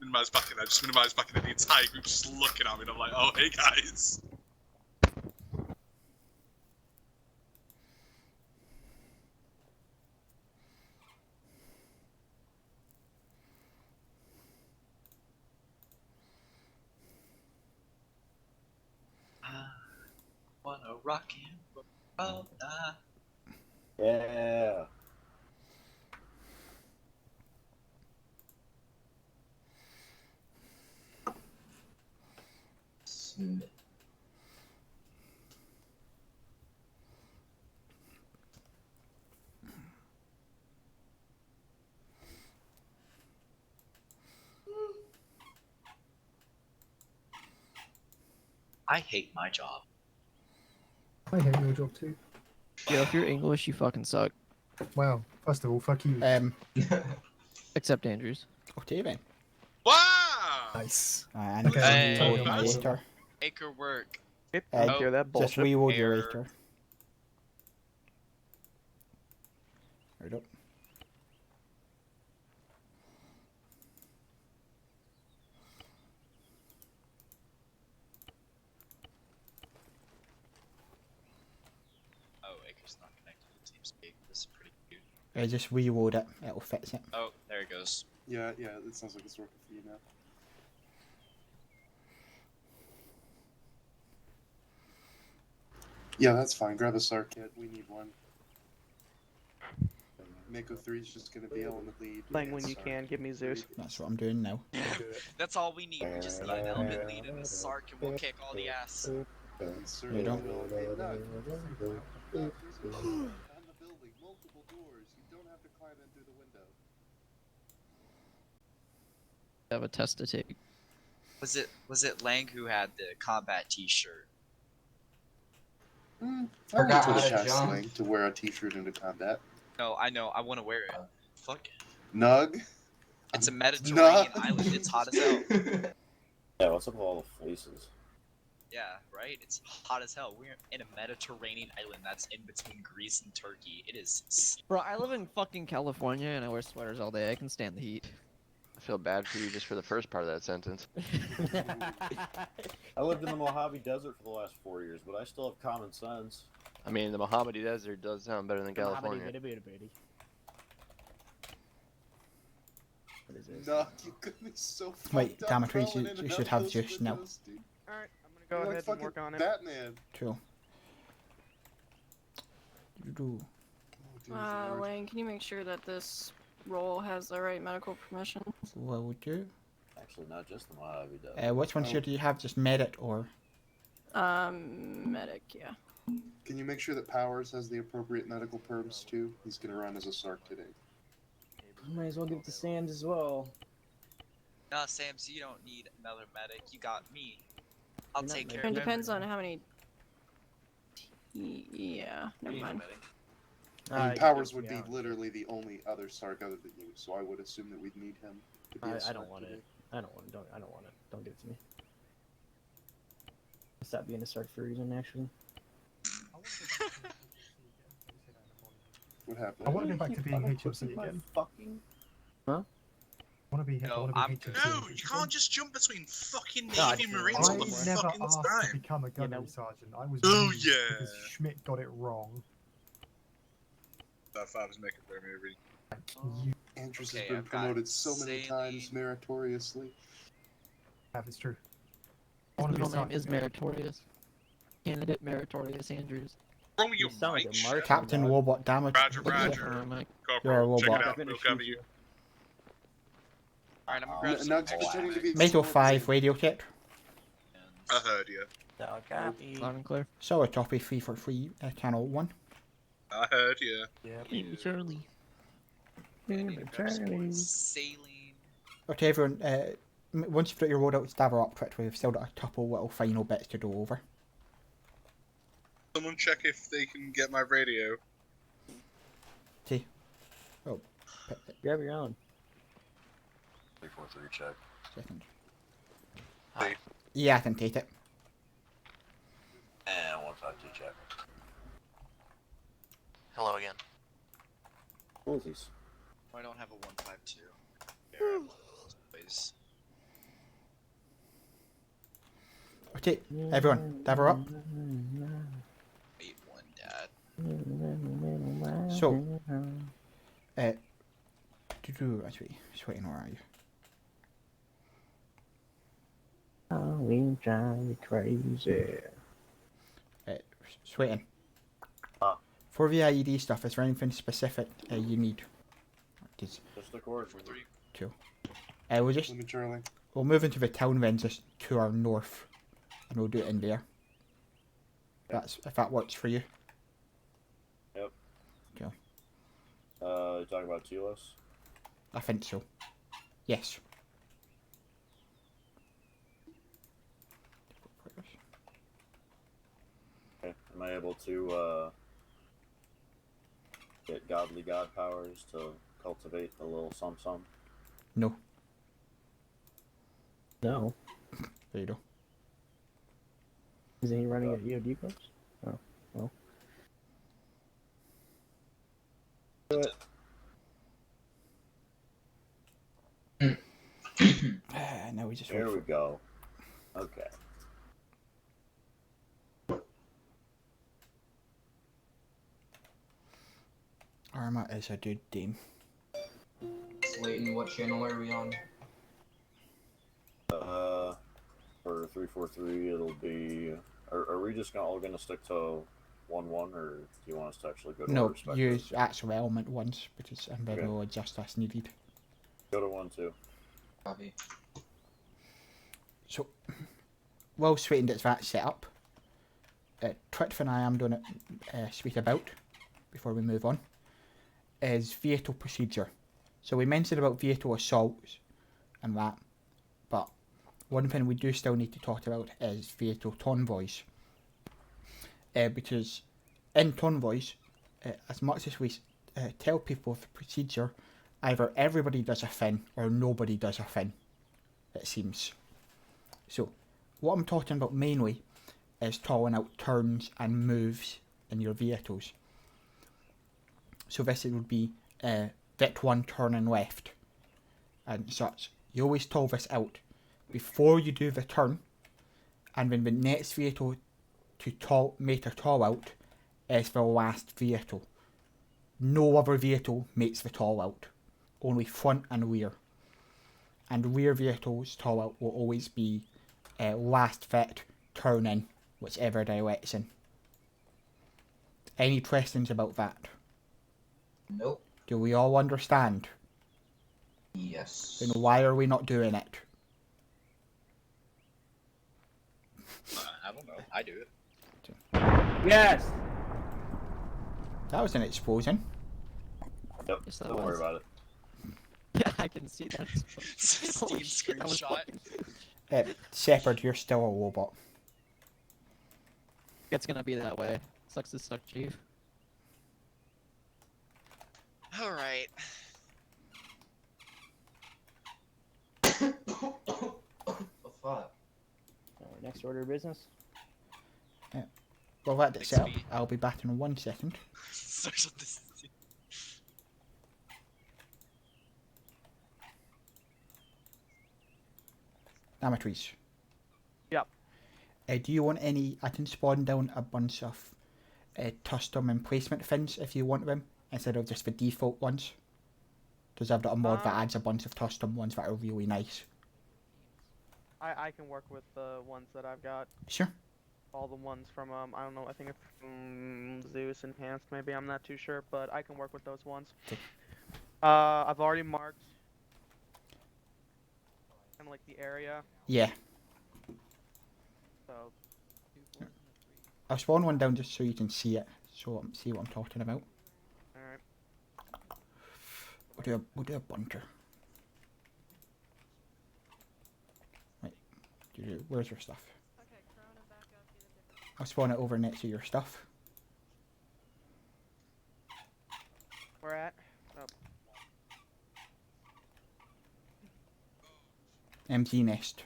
minimize back in there, just minimize back in there. The entire group just looking at me, and I'm like, oh, hey guys. Wanna rock and roll now. Yeah. I hate my job. I hate your job too. Yeah, if you're English, you fucking suck. Wow. First of all, fuck you. Except Andrews. Okay then. Wow! Nice. I need to Hey. reload my later. Acre work. Hear that Just bullshit. reload your Error. later. Right up. Oh, Acre's not connected to TeamSpeak. This is pretty cute. Just reload it. It'll fix it. Oh, there it goes. Yeah, it sounds like it's working for you now. Yeah, that's fine. Grab a SAR kit. We need one. Mako 3's just gonna be able to lead. Lang, when you can, give me Zeus. That's what I'm doing now. That's all we need. We just need an element lead and a Sark, and we'll kick all the ass. You don't. Hey, Nug, on the building, multiple doors. You don't have to climb in through the window. I have a test to take. Was it Lang who had the combat T-shirt? I went Forgot to the how to test jump. link to wear a t-shirt into combat. No, I know. I want to wear it. Fuck. Nug. It's a Mediterranean Nug. island. It's hot as hell. Yeah, what's up with all the fleeces? Yeah, right? It's hot as hell. We're in a Mediterranean island that's in between Greece and Turkey. It is. Bro, I live in fucking California and I wear sweaters all day. I can stand the heat. I feel bad for you just for the first part of that sentence. I lived in the Mojave Desert for the last 4 years, but I still have common sense. I mean, the Mojave Desert does sound better than California. What is this? Nug, you could be so fucked Wait, up damn it, Reese, crawling you in and should out have those Zeus now. windows, dude. Alright, I'm gonna You're go like ahead and fucking work on it. Batman. True. Do. Oh, dear Lord. Lane, can you make sure that this role has the right medical permission? Will do. Actually, not just the Mojave Desert. Which ones here do you have? Just merit or? Medic, yeah. Can you make sure that Powers has the appropriate medical perms too? He's gonna run as a Sark today. Might as well give it to Sam's as well. Nah, Sam's, you don't need another medic. You got me. I'll You're not take medic. care It of depends everyone. on how many. Yeah, never mind. I mean, Powers would be literally the only other Sark other than you, so I would assume that we'd need him to be a I Sark don't want today. it. I don't want it. I don't want it. Don't give it to me. Stop being a Sark for a reason, actually. What happened? I want to go back to being HMC again. Huh? I want to be No, HMC. No, you can't just jump between fucking Navy God, Marines all I the never fucking asked to time. become a gunnery no. sergeant. I was Oh, used yeah. because Schmidt got it wrong. That five was making their movie. You Andrews Okay, has been I've got promoted so many saline. times meritoriously. have, it's true. His I want to be a middle name sergeant is again. Meritorious. Candidate Meritorious Andrews. Wrong with your You sound like mic a shit? Martian. Captain Robot damage. Roger, Look at Roger. that, Mike. You're a Corporal, check it robot. out. We'll cover you. Alright, I'm gonna grab some Nug's pretending to be Metal smart. 5 radio check. I heard you. Loud and clear. Solid copy 343 channel 1. I heard you. Hey, Charlie. I need to grab some more saline. Okay, everyone, once you've got your loadout, stab her up quickly. We've still got a couple little final bits to go over. Someone check if they can get my radio. See? Oh, Grab your own. 343 check. second. Hi. Yeah, I can take it. And 152 check. Hello again. What is these? I don't have a 152. There, please. Okay, everyone, stab her up. Wait, one dad. So, actually, just waiting, where are you? We drive me crazy. Sweating. Ah. For the IED stuff, is there anything specific you need? Just, Just the cord. cool. We'll just Let me, Charlie. we'll move into the town then, just to our north, and we'll do it in there. That's if that works for you. Yep. Cool. You talking about Telos? I think so. Yes. Okay. Am I able to get godly god powers to cultivate a little some? No. No. There you go. Isn't he running at EOD post? Oh, well. Now we just There wait we for go. Okay. Arma is a good team. Leighton, what channel are we on? For 343, it'll be. Are we just all gonna stick to 1-1, or do you want us to actually go to our No, respective? use actual element ones because I'm very Okay. low adjust as needed. Go to 1-2. Copy. So, while Sweetin gets that set up, Twitch and I am going to speak about, before we move on, is vehicle procedure. So we mentioned about vehicle assaults and that, but one thing we do still need to talk about is vehicle convoys. Because in convoys, as much as we tell people the procedure. Either everybody does a fin or nobody does a fin, it seems. So, what I'm talking about mainly is calling out turns and moves in your vehicles. So this would be Vic 1 turning left and such. You always call this out before you do the turn, and when the next vehicle to make a call out is the last vehicle. No other vehicle makes the call out. Only front and rear. And rear vehicles call out will always be last Vic, turn in, whichever direction. Any questions about that? Nope. Do we all understand? Yes. Then why are we not doing it? I don't know. I do it. Yes. That was an explosion. Yep. Yes, that Don't worry was. about it. Yeah, I can see that. Steam shit, that was screenshot. Shepard, you're still a robot. It's gonna be that way. Sucks to suck, Chief. Alright. Oh, fuck. Next order of business. Well, that itself, XP. I'll be back in 1 second. Social distancing. Amatrice. Yep. Do you want any? I can spawn down a bunch of custom emplacement fins if you want them, instead of just the default ones. Because I've got a mod that adds a bunch of custom ones that are really nice. I can work with the ones that I've got. Sure. All the ones from I don't know, I think it's from Zeus Enhanced maybe, I'm not too sure, but I can work with those ones. Okay. I've already marked kind of like the area, Yeah. so I'll spawn one down just so you can see it, so see what I'm talking about. alright. We'll do a bunker. Right. Where's your stuff? Okay, Corona, back up. Get a different. I'll spawn it over next to your stuff. Where at? Oh, MG nest.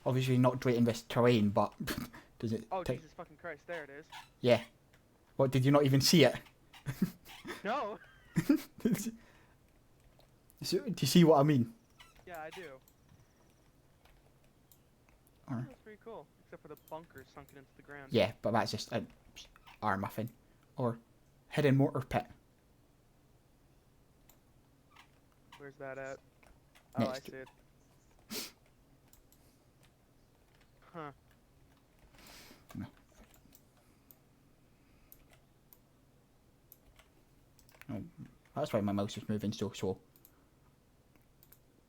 Obviously not great in this terrain, but does it? oh Jesus fucking Christ, there it is. Yeah. What, did you not even see it? No! So, do you see what I mean? Yeah, I do. Alright. That's pretty cool, except for the bunkers sunken into the ground. Yeah, but that's just an R muffin. Or hidden mortar pit. Where's that at? Oh, I Next. see it. Huh. No. Oh, that's why my mouse is moving so slow.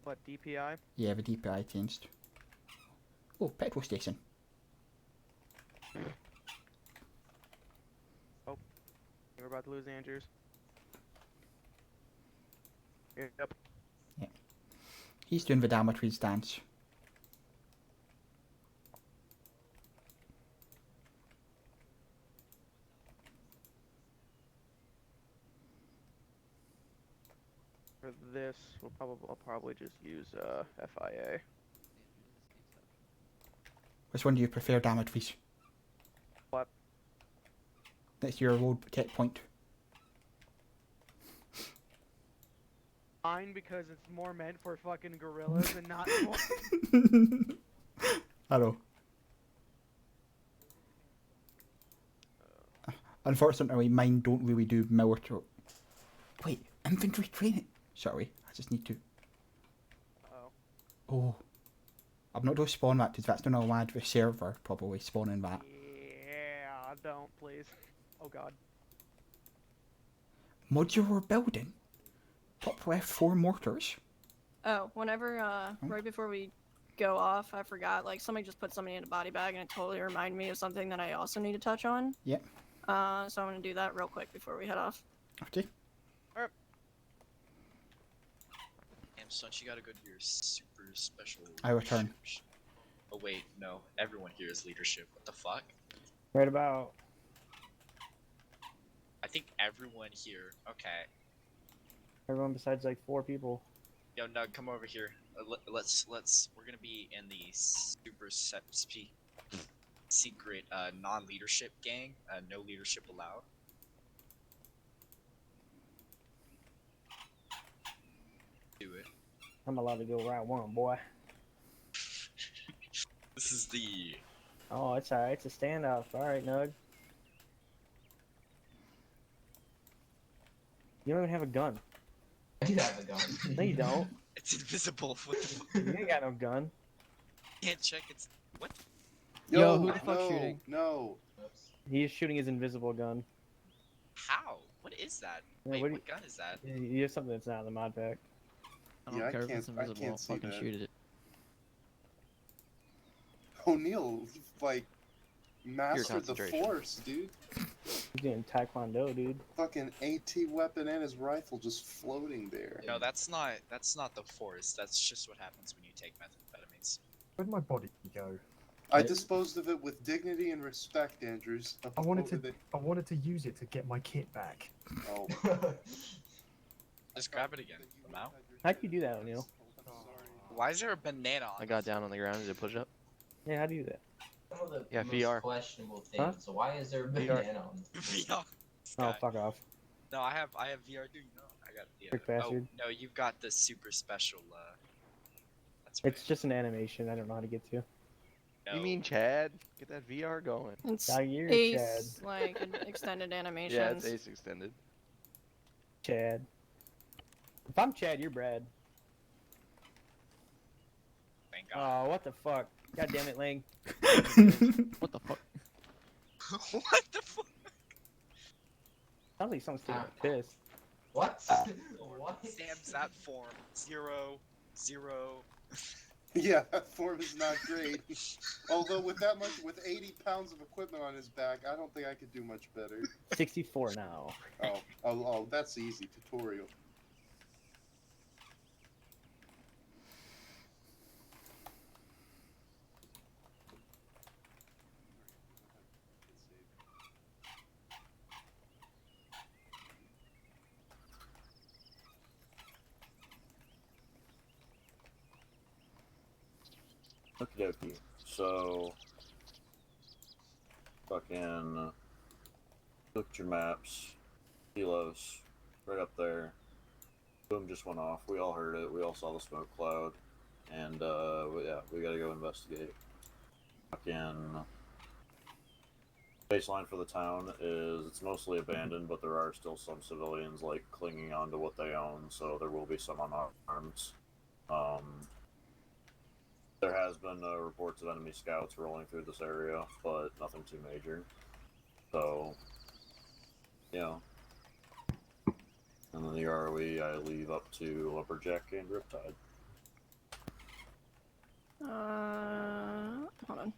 What, DPI? Yeah, the DPI changed. Oh, petrol station. Oh. We're about to lose Andrews. Yep. Yeah. He's doing the Damatri's dance. For this, I'll probably just use FIA. Which one do you prefer, Damatri's? What? That's your road checkpoint. Fine, because it's more meant for fucking gorillas and not for... I know. Unfortunately, mine don't really do military. Wait, infantry training. Sorry, I just need to. Oh. Oh, I'm not going to spawn that because that's going to add the server probably spawning that. Yeah, don't, please. Oh god. Modular building. Top left 4 mortars. Oh, whenever, right before we go off, I forgot, like, somebody just put somebody in a body bag, and it totally reminded me of something that I also need to touch on. Yep. So I'm gonna do that real quick before we head off. Okay. Alright. Damn, son, you gotta go to your super special. I return. Oh wait, no. Everyone here is leadership. What the fuck? Right about. I think everyone here. Okay. Everyone besides like 4 people. Yo, Nug, come over here. Let's. We're gonna be in the super secret non-leadership gang. No leadership allowed. Do it. I'm allowed to go round 1, boy. This is the. Oh, it's alright. It's a standoff. Alright, Nug. You don't even have a gun. I do have a gun. No, you don't. It's invisible. What the fuck? You ain't got no gun. Can't check. It's what? Yo, who the fuck no, shooting? No. He is shooting his invisible gun. How? What is that? Yeah, Wait, what what do gun is that? You have something that's not in the mod pack. I don't Yeah, I care if it's can't- I invisible. can't I'll see fucking that. shoot it. O'Neal, like, mastered the concentration. force, dude. He's doing taekwondo, dude. Fucking AT weapon and his rifle just floating there. No, that's not the force. That's just what happens when you take methamphetamines. Where'd my body go? I disposed of it with dignity and respect, Andrews. I wanted Over to use it to get my kit back. Oh. Just grab it again. Now. How'd you do that, O'Neal? Why is there a banana on? I got down on the ground and did push up. Yeah, how do you do that? Some of the Yeah, most VR. questionable things. Huh? So why is there a VR. banana on the VR. Oh, fuck off. No, I have VR too. No, I got the. Trick bastard. Oh no, you've got the super special. That's It's just an animation. I don't know how to get to. No. You mean Chad? Get that VR going. It's Now you're Ace, like an extended animations. Yeah, it's Ace extended. Chad. If I'm Chad, you're Brad. Thank God. Oh, what the fuck? God damn it, Lang. What the fuck? What the fuck? Sounds like someone's taking a piss. What? What? Sam's that form 0, 0. Yeah, that form is not great. Although with 80 pounds of equipment on his back, I don't think I could do much better. 64 now. Oh, that's easy. Tutorial. Okie dokie. So, fucking look at your maps, kilos, right up there. Boom just went off. We all heard it. We all saw the smoke cloud, and yeah, we gotta go investigate. Fucking baseline for the town is it's mostly abandoned, but there are still some civilians like clinging on to what they own, so there will be some unarmed. There has been reports of enemy scouts rolling through this area, but nothing too major. So, yeah. And then the ROE I leave up to Lumberjack and Riptide. Hold on.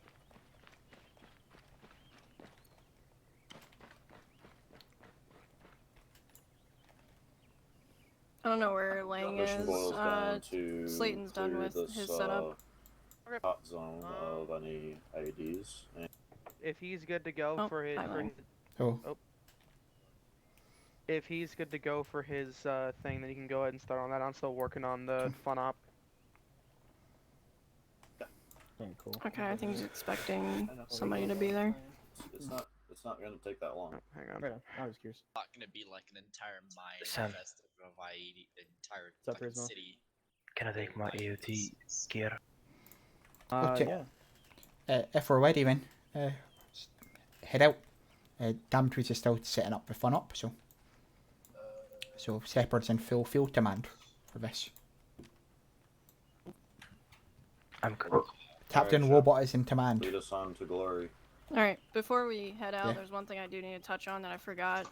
I don't know where Lang Mission is. boils down to Slayton's done clear with this, his setup. Hot zone of any IEDs. And If he's good to go Oh, for his, hi, Lang. Oh. If he's good to go for his thing, then you can go ahead and start on that. I'm still working on the fun op. Cool. Okay, I think he's expecting somebody to be there. It's not gonna take that long. Hang on. Right on. I was curious. Not gonna be like an entire mine Sam. infested of IED, entire What's up, fucking Rizmo? city. Can I take my AOT gear? Okay. Yeah. If we're ready, then head out. Damtrees is still setting up the fun up, so Shepard's in full field command for this. I'm good. Captain Alright, Robot is in command. Lead us on to glory. Alright, before we head out, Yeah. there's one thing I do need to touch on that I forgot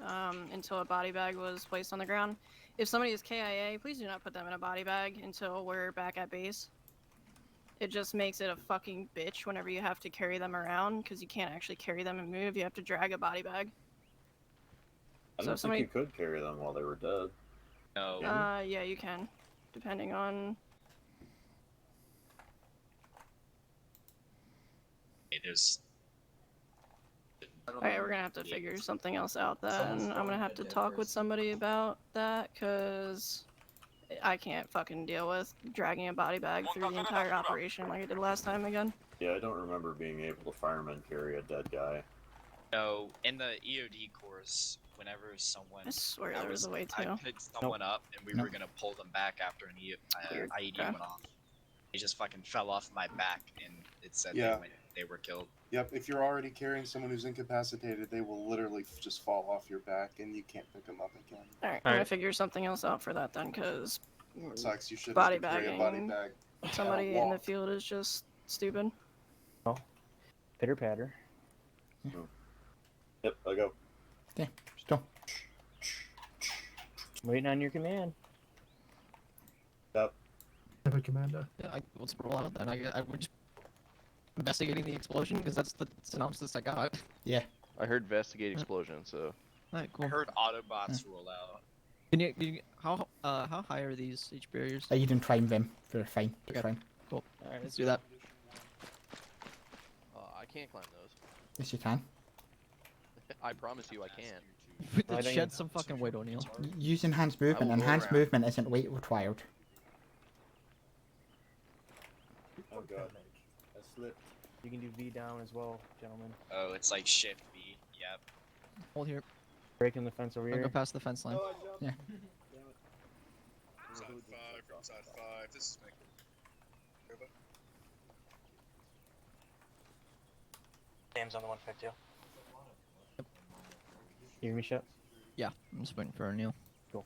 until a body bag was placed on the ground. If somebody is KIA, please do not put them in a body bag until we're back at base. It just makes it a fucking bitch whenever you have to carry them around, because you can't actually carry them and move, you have to drag a body bag. I So don't somebody- think you could carry them while they were dead. No. Yeah, you can, depending on... Hey, there's Alright, we're gonna have to figure something else out then. I'm gonna have to talk with somebody about that, cause I can't fucking deal with dragging a body bag through the entire operation like I did last time again. Yeah, I don't remember being able to fireman carry a dead guy. No, in the EOD course, whenever someone, I swear there was a way I to. picked someone up and we were gonna pull them back after an Weird. IED Okay. went off. He just fucking fell off my back and it said Yeah. they were killed. Yep, if you're already carrying someone who's incapacitated, they will literally just fall off your back and you can't pick them up again. Alright, I'm gonna figure something else out for that then, cause Sucks, you should body carry a bagging body bag. somebody in the field is just stupid. Oh, pitter patter. Yep, I go. Okay, still. Waiting on your command. Yep. Never, Commander. Yeah, let's roll out then. I would just investigating the explosion because that's the synopsis I got. Yeah. I heard investigate explosion, so. Alright, I cool. heard Autobots roll out. Can you how high are these H barriers? You can climb them. They're fine. They're fine. Cool. Alright, let's do that. I can't climb those. Yes, you can. I promise you I can't. Put the shed some fucking weight, O'Neill. Use enhanced movement. will go Enhanced around. movement isn't weight required. Oh god. I slipped. You can do V down as well, gentlemen. Oh, it's like Shift V. Yep. Hold here. Breaking the fence over I'll here. go past the fence line. Yeah. Side 5 from side 5. This is making. Over. Name's on the 152. You hear me, Shep? Yeah, I'm just waiting for O'Neill. Cool.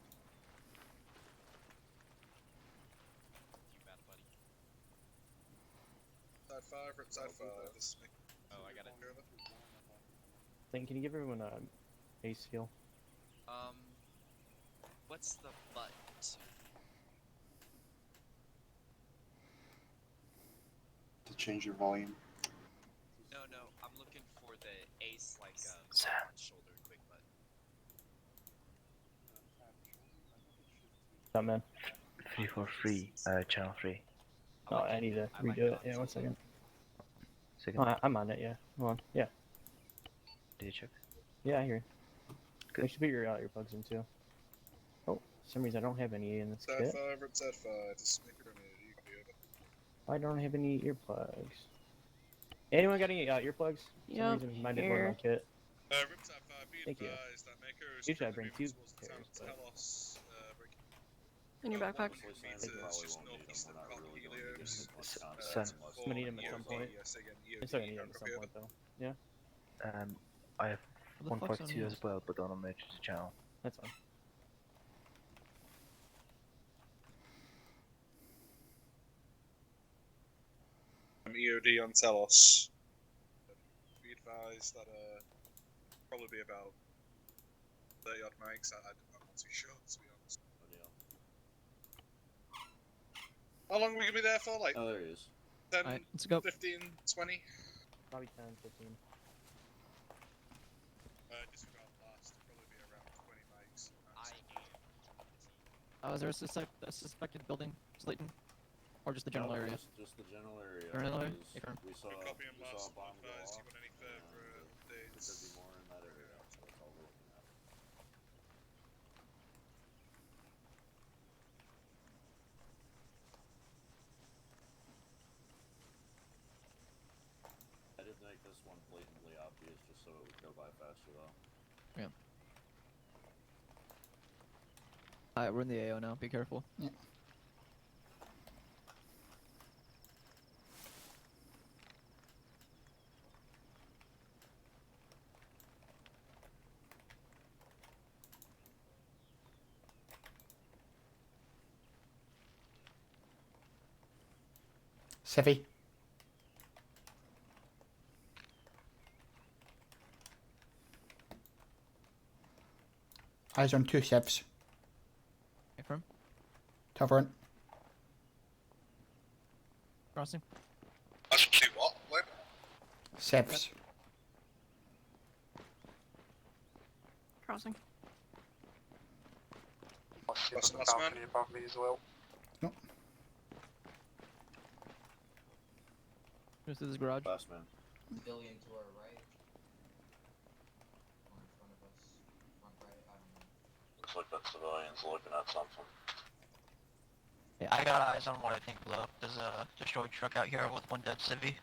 Side 5 from side 5. This is making. Oh, I got it. Think, can you give everyone a ace heal? What's the button? To change your volume. No, I'm looking for the ace, like Sam. shoulder quick button. What's up, man? 343, channel 3. Oh, I need to redo it. Yeah, 1 second. Second. Oh, I'm on it, yeah. Hold on. Yeah. Did you check? Yeah, I hear you. You should put your earplugs in too. Oh, for some reason I don't have any in this Side kit. 5 from side 5. This is making. You can be over. I don't have any earplugs. Anyone got any earplugs? For Yep, some reason mine didn't work in my kit. Rip side 5. Be Thank you. advised that Mako is Usually I bring currently 2 moving towards the town pairs, of but... Telos, In your backpack. meters just northeast of Helios. Sam. I'm gonna need them at some point. I'm still gonna need them at some point though. Yeah, I have What the fuck's 142 on as well, but on emergency channel. that's fine. EOD on Telos. Be advised that probably be about 30 odd mics. I'm not too sure, to be honest. How long are we gonna be there for? Like, Oh, there he is. 10, Alright, let's go. 15, 20? Probably 10, 15. Disregard last. It'll probably be around 20 mics. Is there a suspected building, Slayton? Or just the general No, area? Just the general area. General area? because Okay. We saw, Copy and we saw last a bomb go if off. you want any further There could be updates. more in that area. So that's all we're looking at. I did make this one blatantly obvious just so it would go by faster though. Yeah. Alright, we're in the AO now. Be careful. Yeah. Civvy. Eyes on 2 civs. Confirm. Tavern. Crossing. That's 2 what? What? Civs. Crossing. That's the last man. Above me as well. No. Who's to this garage? Last man. Civilian to our right. like that civilian's looking at something. Yeah, I got eyes on what I think below. There's a destroyed truck out here with one dead civvy.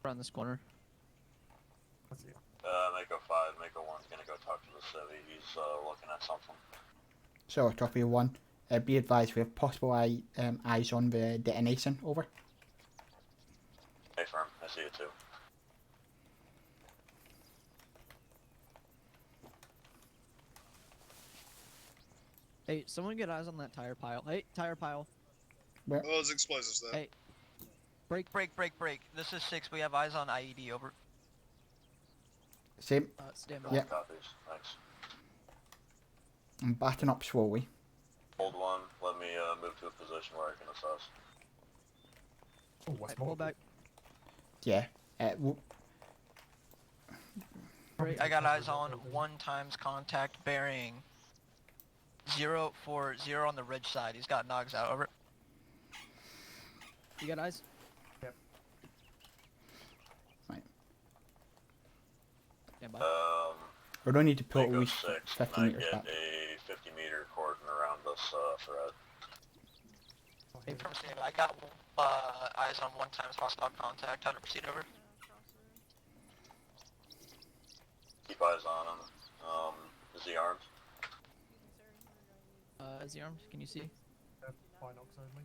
Around this corner. Mako 5, Mako 1's gonna go talk to the civvy. He's looking at something. So, copy 1. Be advised, we have possible eyes on the detonation. Over. Hey, firm. I see it too. Hey, someone get eyes on that tire pile. Hey, tire pile. Where? Oh, there's explosives there. Hey. Break. This is 6. We have eyes on IED. Over. Same. Stand by. Yep. Copies. Thanks. I'm batting up slowly. Hold 1. Let me move to a position where I can assess. Oh, what's Pull more? back. Yeah. I got eyes on 1 times contact bearing 040 on the ridge side. He's got nogs out. Over. You got eyes? Yep. Right. Stand by. We don't need to pull at Mako least 6, 50 can I meters get back. a 50-meter cordon around this thread? Hey, from stand by. I got eyes on 1 times hostile contact. How to proceed. Over. Keep eyes on him. Is he armed? Is he armed? Can you see? Binocs only.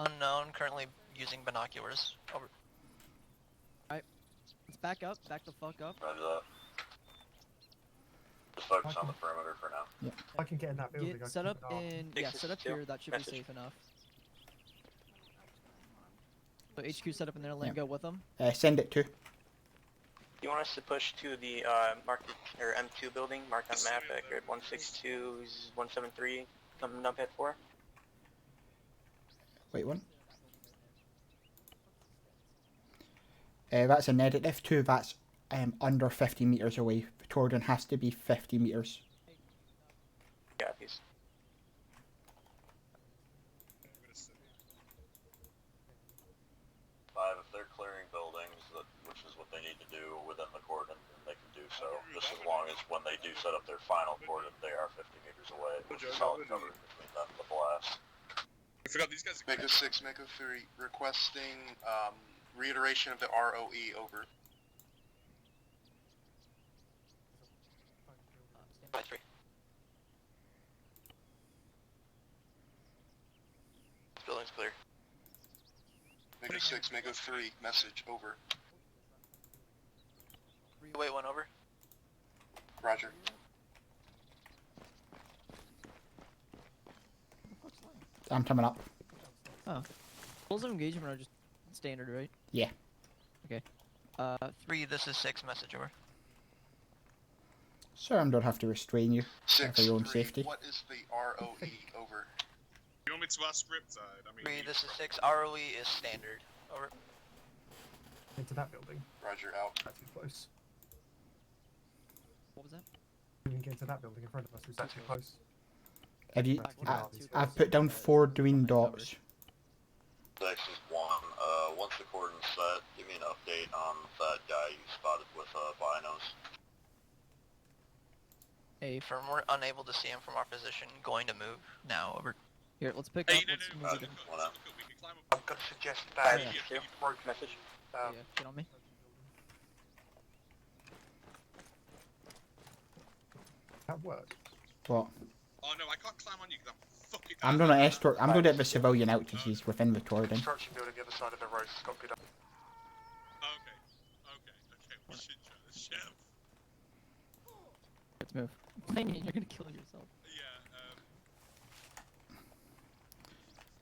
Unknown. Currently using binoculars. Over. Alright. Let's back up. Back the fuck up. Roger that. Just focus on the perimeter for now. Yeah. I can get in that building. I Get can set keep up an eye on in. them. Yeah, set up here. That should be safe enough. So HQ set up in there. Go with them. Send it to. You want us to push to the market or M2 building, marked on map at grid 162, 173, coming up at 4? Wait one. That's a negative 2. That's under 50 meters away. Torden has to be 50 meters. Yeah, peace. If they're clearing buildings, which is what they need to do within the cordon, then they can do so. Just as long as when they do set up their final cordon, they are 50 meters away, which is solid cover between them and the blast. I forgot these guys are Mako 6, Mako 3, requesting reiteration of the ROE. Over. By 3. Building's clear. Mako 6, Mako 3, message. Over. Wait, 1 over. Roger. I'm coming up. Oh. Rules of engagement are just standard, right? Yeah. Okay. 3, this is 6, message over. Sir, I don't have to restrain you 6, for your own 3, safety. what is the ROE? Over. You want me to ask Riptide? I mean, 3, this is 6, ROE is standard. Over. Into that building. Roger, out. That's too close. What was that? We can get into that building in front of us. Is that too close? Have you, Right, I've put down 4 green dots. Section 1, once the cordon's set, give me an update on that guy you spotted with binos. Hey, firm, we're unable to see him from our position. Going to move now. Over. Here, let's pick up. Let's move it. I'm gonna suggest that. Yeah. Word message. Yeah, get on me. That worked. What? Oh no, I can't climb on you because I'm fucking. I'm gonna escort. I'm gonna get the civilian out because he's within the Torden. Construction building the other side of the road. Copy that. Okay, we should try this shit. Let's move. You're gonna kill yourself.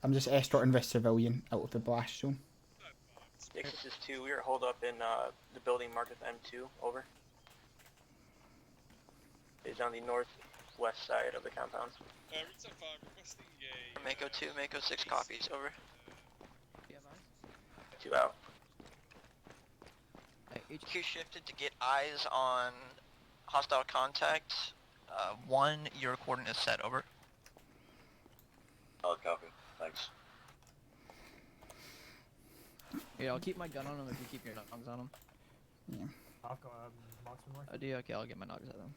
I'm just escorting the civilian out of the blast zone. 6, this is 2. We are holed up in the building marked with M2. Over. It's on the northwest side of the compound. Riptide 5 requesting a. Mako 2, Mako 6 copies. Over. 2 out. HQ shifted to get eyes on hostile contact. 1, your coordinates set. Over. Solid copy. Thanks. Yeah, Okay, I'll keep my gun on him if you keep your nogs on him. Yeah. I've got marksman rifle. Oh, do you? Okay, I'll get my nogs at them.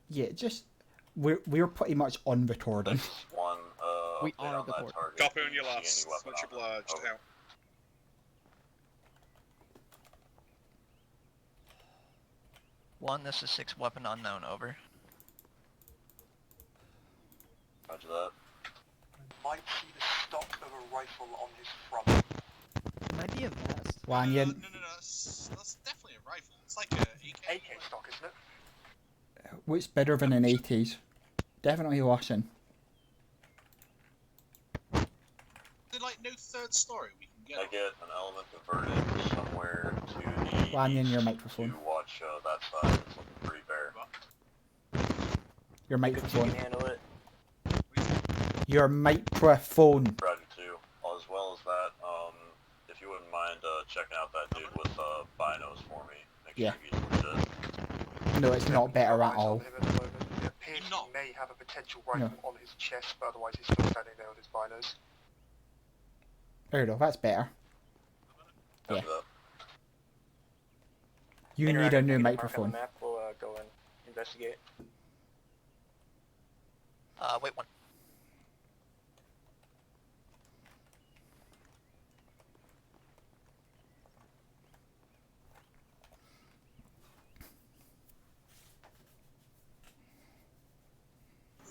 Yeah, just we're pretty much on the Torden. One, We update are on the that port. target. Copy Do on you your see any last. weapon Much on them? obliged. Over. Out. One, this is 6, weapon unknown, over. Roger that. Might see the stock of a rifle on his front. It might be a vest. Wanyan. No, that's definitely a rifle. It's like a AK. AK stock, isn't it? What's better than an 80s? Definitely Lawson. Is there like no third story we can get? I get an element converted somewhere to the Wanyan, east your microphone. to watch that side. It's looking pretty bare. Your You microphone. can handle it. Your microphone. Roger 2. As well as that, if you wouldn't mind checking out that dude with binos for me. Make Yeah. sure he's legit. No, it's not better at all. It appears he may have a potential rifle on his chest, but otherwise he's still standing there with his binos. There you go, that's better. Yeah. You need Interact a with new the mark on the microphone. map, we'll go and investigate. Wait one.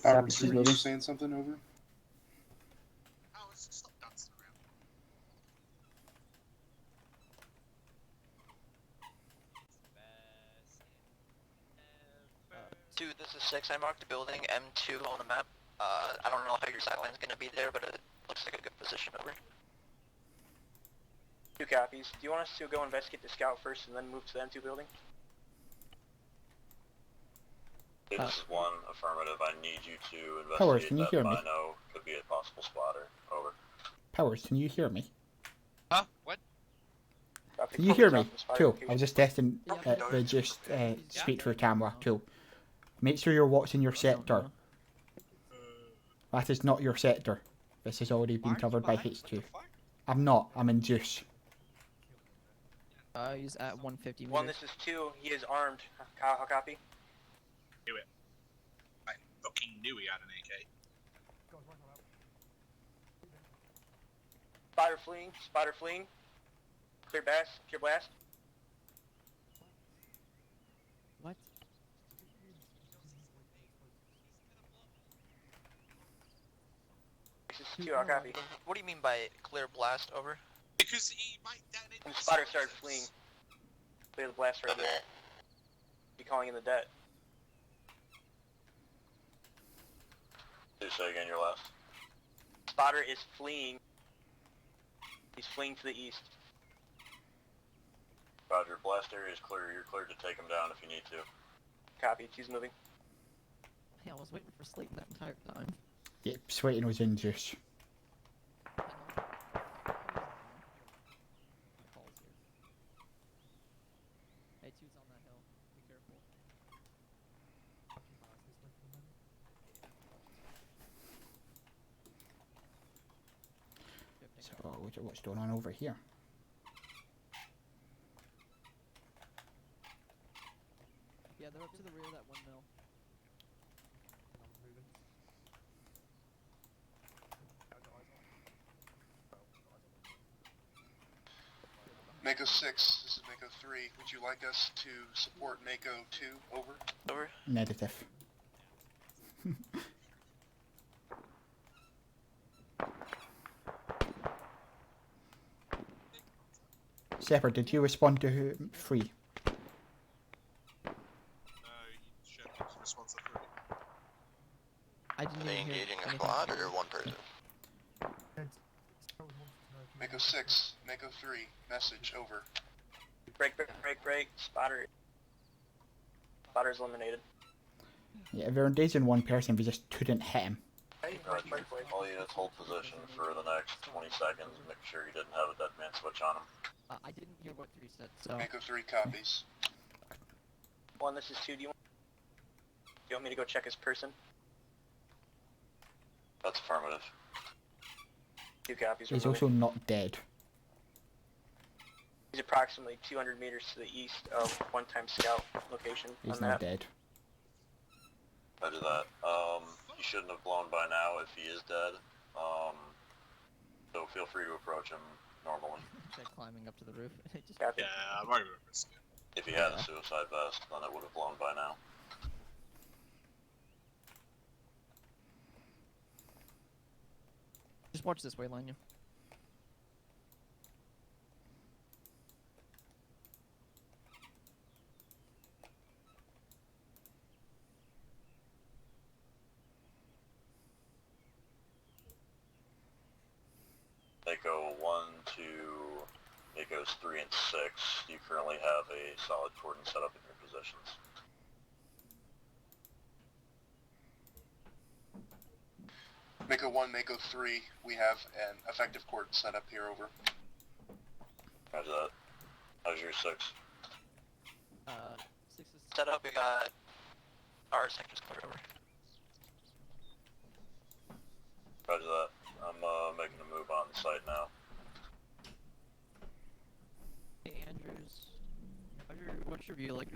Albert, were you saying something over? Oh, stop dancing around. 2, this is 6. I marked the building M2 on the map. I don't know how your sightline's gonna be there, but it looks like a good position, over. 2 copies. Do you want us to go investigate the scout first and then move to the M2 building? This is 1, affirmative. I need you to Powers, investigate can you that hear me? bino. Could be a possible spotter. Over. Powers, can you hear me? Huh? What? Can you hear me? Cool. I was just testing the just speak through camera. Cool. Make sure you're watching your sector. That is not your sector. This has already been covered by H2. I'm not. I'm in juice. He's at 150 meters. 1, this is 2. He is armed. How copy? Knew it. I fucking knew he had an AK. Spotter fleeing. Spotter fleeing. Clear blast. Clear blast. What? This is 2. How copy? What do you mean by clear blast, over? Because he might detonate. And spotter started fleeing. Clear the blast right there. Be calling in the debt. Do say again your last. Spotter is fleeing. He's fleeing to the east. Roger. Blast area is clear. You're cleared to take him down if you need to. Copy. 2's moving. Yeah, I was waiting for sleep that entire time. Yeah, sweating was in juice. Hey, 2's on that hill. Be careful. So, what's going on over here? Yeah, they're up to the rear of that 1 mil. Mako 6, this is Mako 3. Would you like us to support Mako 2? Over. Over. Negative. Shepard, did you respond to 3? You should response to 3. I didn't Are they even hear engaging a anything. squad or one person? Mako 6, Mako 3, message, over. Break, break, break, break. Spotter. Spotter's eliminated. Yeah, if we're engaging one person, we just couldn't hit him. Roger. All units hold position for the next 20 seconds. Make sure he didn't have a dead man switch on him. I didn't hear what 3 said, so... Mako 3 copies. 1, this is 2. Do you want me to go check his person? That's affirmative. 2 copies. He's removed. also not dead. He's approximately 200 meters to the east of one-time scout location He's on not map. dead. Roger that. He shouldn't have blown by now if he is dead. So feel free to approach him normally. Tried climbing up to the roof. It just Yeah, I'm not gonna risk it. If he had a suicide vest, then it would have blown by now. Just watch this way, Lanya. Mako 1, 2, Makos 3 and 6. You currently have a solid cordon set up in your positions. Mako 1, Mako 3, we have an effective cordon set up here, over. Roger that. How's your 6? 6 is Set up, we got our sector's clear, over. Roger that. I'm making a move on site now. Hey, Andrews. What's your view like?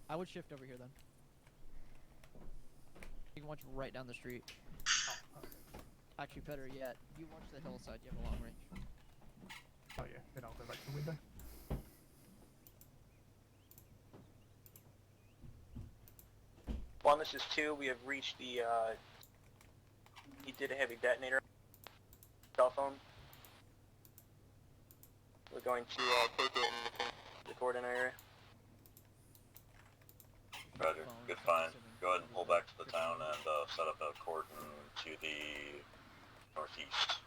I would shift over here then. You can watch right down the street. Actually, better yet, you watch the hillside. You have a long range. Oh yeah, then I'll go back to the window. One, this is 2. We have reached the, he did a heavy detonator. Cell phone. We're going to, take it in the coordinate area. Roger. Good find. Go ahead and pull back to the town and set up a cordon to the northeast.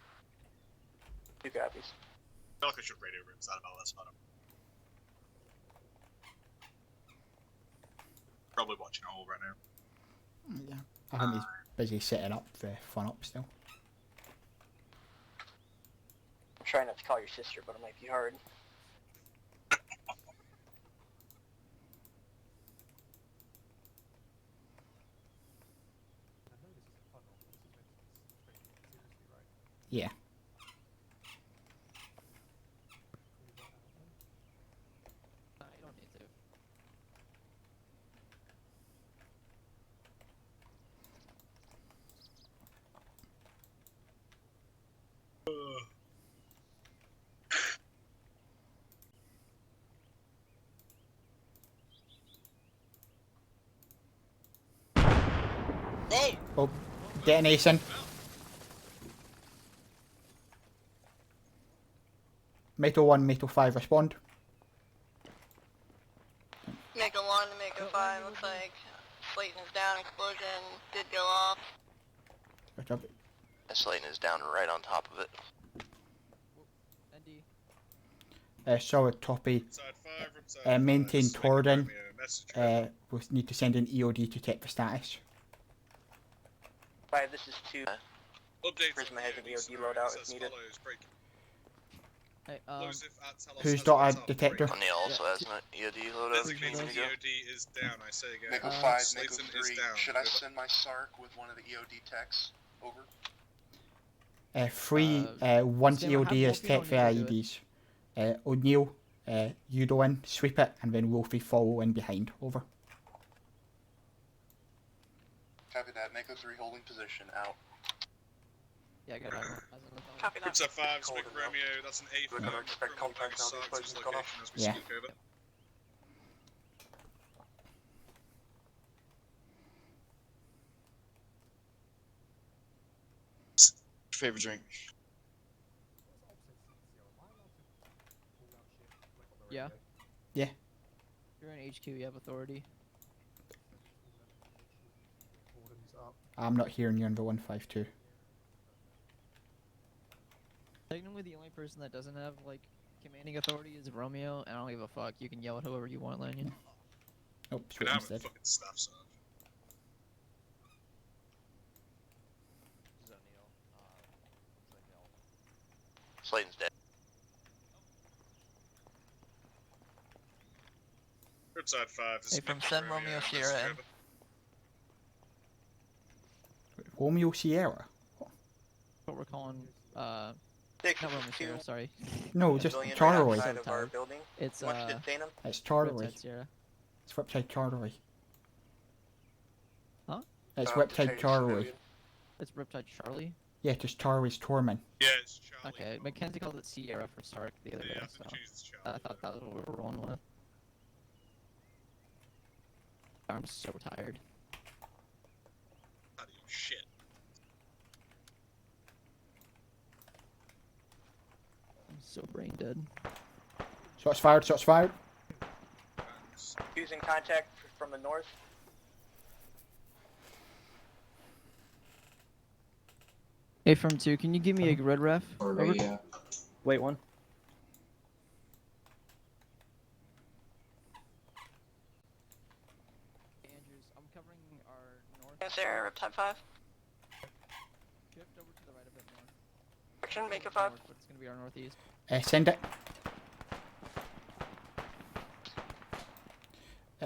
2 copies. I feel like I should radio rooms out about this, but I'm probably watching it all right now. Yeah, I think he's busy setting up the fun up still. I'm trying not to call your sister, but it might be hard. Yeah. You don't need to. Oh, detonation. Metal 1, Metal 5, respond. Mako 1 to Mako 5, looks like Slayton is down, explosion did go off. Good job. Slayton is down right on top of it. ND. Solid Toppy. Side 5, Maintain Mike Torden. Romeo, message We need to send an EOD to check the status. 5, this is 2. Update Prisma has an EOD scenario loadout says if needed. follows, break. Hey, Explosive at Talos Who's has got lit a up, detector? break. O'Neill also has an EOD loadout. Designated Ready to go. EOD is down, I say again. Mako 5, Mako Slayton is 3, down. should I Over. send my SARC with one of the EOD techs, over? 3, once Sam, I have EOD is morphine, checked for I'll need to do IEDs. O'Neill, you go in, sweep it, and then Wolfie follow in behind. Over. Copy that, Mako 3 holding position, out. Yeah, I got it. Copy that. Groups at 5, Mike Romeo, that's an A We're firm. gonna expect Criminal contact now, the August explosion's Sargent's gone off. location as we Yeah. speak, over. Favorite drink? Yeah. Yeah. You're in HQ, you have authority. I'm not hearing you on the 152. Technically, the only person that doesn't have, like, commanding authority is Romeo, and I don't give a fuck. You can yell at whoever you want, Lanyon. Oh, Could sweet have a instead. fucking staff serve. This is O'Neill. Looks like they'll... Slayton's dead. Group side 5, this Hey, is from Mike San Romeo Sierra message in. over. Romeo Sierra. What we're calling, Not Romeo Sierra, sorry. No, just Battalion right Charleroi. outside of our building. It's Much did Thanem? It's Charleroi. Riptide Sierra. It's Riptide Charleroi. Huh? It's Riptide Charleroi. It's Riptide Charlie? Yeah, just Charleroi Torment. Yeah, it's Charlie. Okay, Mackenzie called it Sierra for Sark the other day, so I thought that was what we were rolling with. I'm so tired. Shit. I'm so brain dead. Shots fired, shots fired. Using contact from the north. Hey, from 2, can you give me a grid ref? Or Over? radio. Wait, 1. Andrews, I'm covering our north. Yes, sir, Riptide 5. Shift over to the right a bit more. Action, make a 5. North, but it's gonna be our northeast. Send it.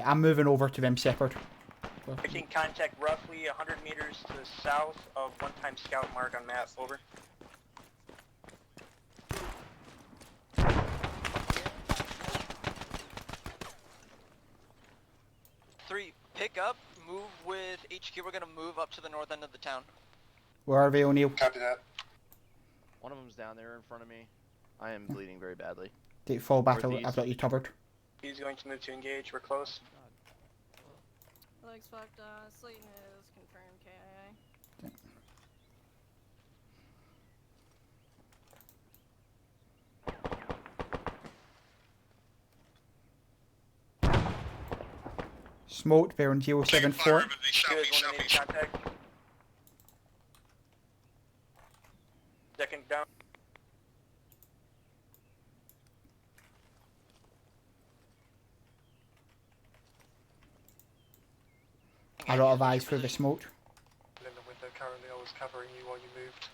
I'm moving over to them, Shepherd. Making contact roughly 100 meters to the south of one-time scout mark on map. Over. Three, pick up, move with HQ. We're gonna move up to the north end of the town. Where are they, O'Neill? Copy that. One of them's down there in front of me. I am bleeding very badly. Take fall back, Northeast. I've got you covered. He's going to move to engage. We're close. Legs fucked, Slayton is confirmed KIA. Smoked, Baron 074. Contact. Second down. A lot of eyes through the smoke. In the window currently, I was covering you while you moved.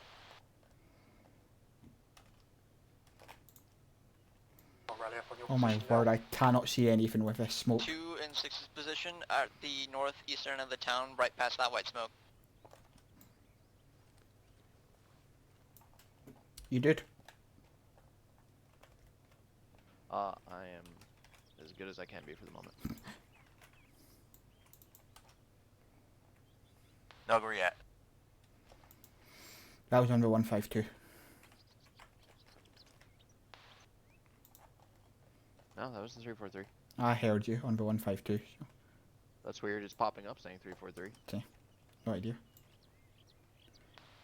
I'll rally up on your Oh my position now. word, I cannot see anything with this smoke. 2 in 6's position at the northeastern end of the town, right past that white smoke. You did? I am as good as I can be for the moment. Not where yet. That was under 152. No, that was in 343. I heard you, under 152. So. That's weird. It's popping up saying 343. Okay. No idea.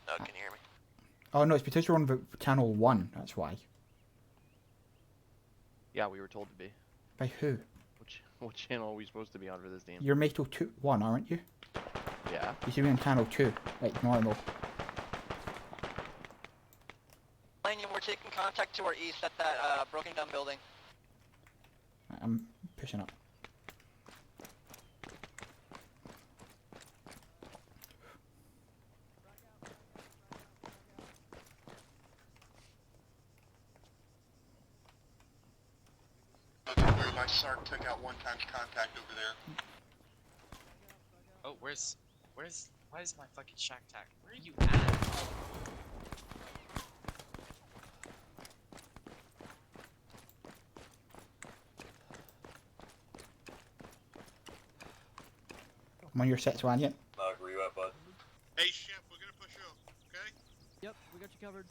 No, can you hear me? Oh no, it's because you're on the channel 1, that's why. Yeah, we were told to be. By who? What channel are we supposed to be on for this game? You're Metal 1, aren't you? Yeah. You should be on channel 2, like normal. Battalion, we're taking contact to our east at that broken down building. I'm pushing up. Where my SARC took out one-time contact over there. Oh, why is my fucking shack tack? Where are you at? I'm on your set, Swan, yet? Knock, where you at, bud? Hey, Chef, we're gonna push up, okay? Yep, we got you covered.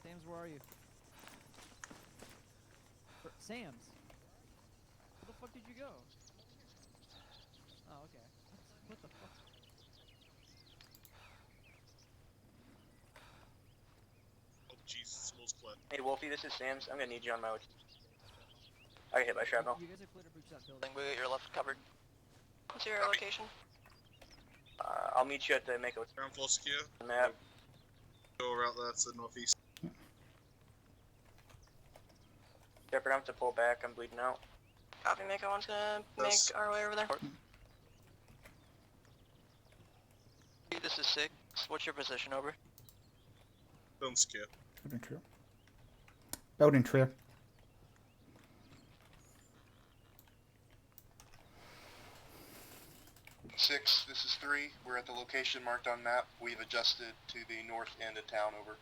Sam's, where are you? Sam's? Where the fuck did you go? Oh, okay. What the fuck? Oh, Jesus, smoke's clear. Hey, Wolfie, this is Sam's. I'm gonna need you on my way. I got hit by shrapnel. You guys are clear to breach that building. We got your left covered. What's your location? I'll meet you at the Mako Ground floor secure. map. Door out there to the northeast. Shepard, I'm to pull back. I'm bleeding out. Copy, Mako. I'm gonna make our way over there. This is 6. What's your position, over? Building secure. Building clear. Building clear. Six, this is 3. We're at the location marked on map. We've adjusted to the north end of town, over.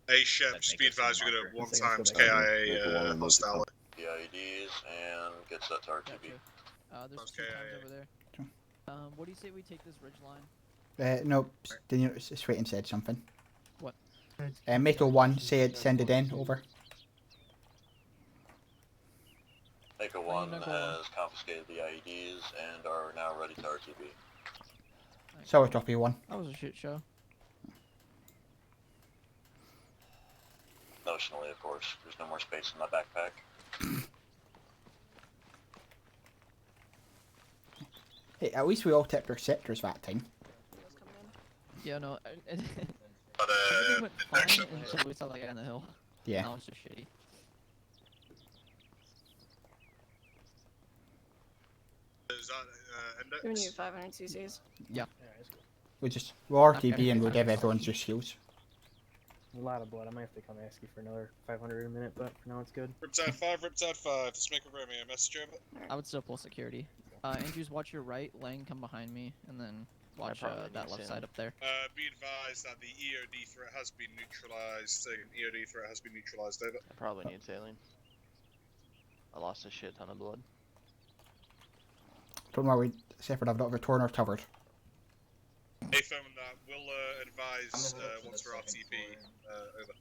Hey, Shep, speed advise, we're gonna 1 times KIA hostile. The IEDs and get set to RTB. Gotcha. There's 2 times over there. What do you say we take this ridge line? No, Daniel, it's waiting said something. What? Metal 1, say it, send it in, over. Mako 1 has confiscated the IEDs and are now ready to RTB. Sorry, Toppy 1. That was a shit show. Notionally, of course. There's no more space in my backpack. Hey, at least we all tipped our sectors that time. Yeah, no. But, everything went fine until we saw that guy on the hill. Yeah. That was just shitty. Is that, index? We need 500 cc's. Yeah. We'll RTB and we'll give everyone just shields. A lot of blood. I might have to come ask you for another 500 in a minute, but for now it's good. Riptide 5, Riptide 5. Let's make a Romeo message over. I would still pull security. Andrews, watch your right. Lang, come behind me, and then watch that left side up there. Be advised that the EOD threat has been neutralized. EOD threat has been neutralized, over. I probably need saline. I lost a shit ton of blood. Don't worry, Sephard, I've not returned or covered. Hey, phone that. We'll advise once we're RTB. Over.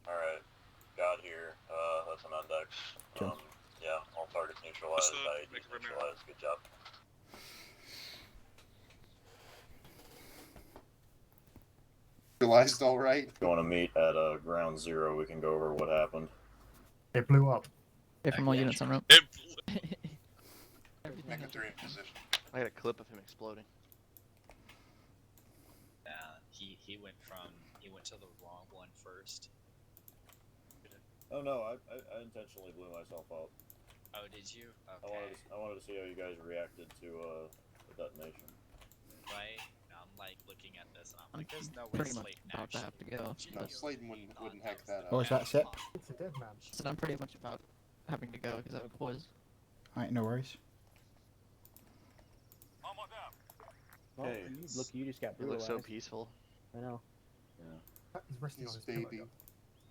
Alright. Got here. That's an index. Cool. Yeah, all targets neutralized, IEDs neutralized. Good job. Neutralized all right? If you want to meet at ground zero, we can go over what happened. It blew up. If from all units on route. Mega 3 in position. I got a clip of him exploding. He went to the wrong one first. Oh no, I intentionally blew myself up. Oh, did you? Okay. I wanted to see how you guys reacted to the detonation. Right? I'm like looking at this and I'm like, there's no way Pretty much Slayton about to have to go. No, Slayton wouldn't hack that up. Oh, is that Sip? It's a dead man. So I'm pretty much about having to go because I have a quiz. Alright, no worries. Well, Hey. look, you just got It looks brutalized. so peaceful. I know. Yeah. He's resting on His his pillow. baby.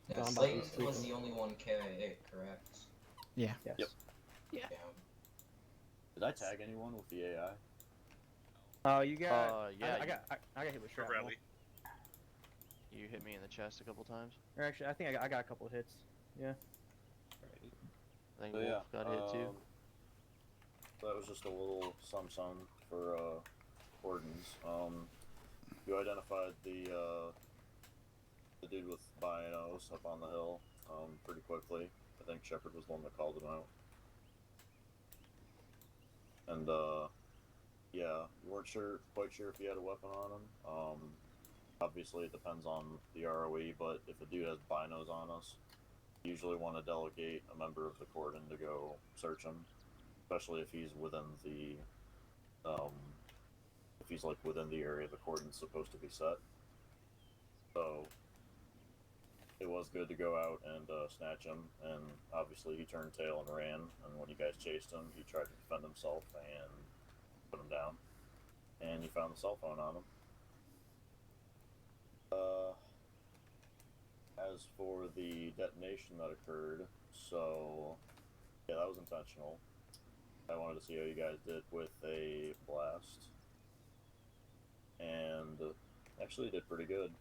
Yeah, Gone by Slayton sleeping. was the only one KIA, correct? Yeah. Yes. Yep. Yeah. Did I tag anyone with the AI? Oh, you got. Yeah. I got hit with shrapnel. Rally. You hit me in the chest a couple times. Or actually, I think I got a couple of hits. Yeah. I think So, Wolf got hit too. That was just a little sum for Gordon's. You identified the dude with binos up on the hill pretty quickly. I think Shepard was the one that called him out. And yeah, you weren't quite sure if he had a weapon on him. Obviously it depends on the ROE, but if a dude has binos on us, you usually want to delegate a member of the cordon to go search him, especially if he's within the like within the area the cordon's supposed to be set. So it was good to go out and snatch him, and obviously he turned tail and ran, and when you guys chased him, he tried to defend himself and put him down, and you found the cell phone on him. As for the detonation that occurred, so yeah, that was intentional. I wanted to see how you guys did with a blast, and actually did pretty good.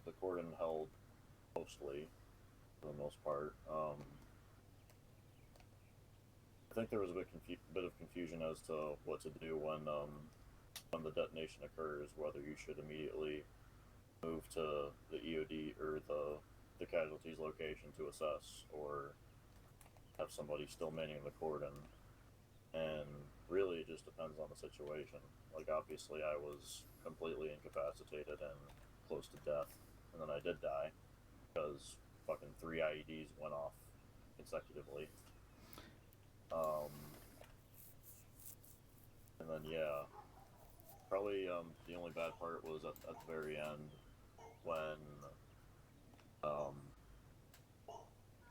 The cordon held mostly, for the most part. I think there was a bit of confusion as to what to do when the detonation occurs, whether you should immediately move to the EOD or the casualties location to assess, or have somebody still manning the cordon. And really it just depends on the situation. Like, obviously I was completely incapacitated and close to death, and then I did die because fucking 3 IEDs went off consecutively. And then yeah, probably the only bad part was at the very end when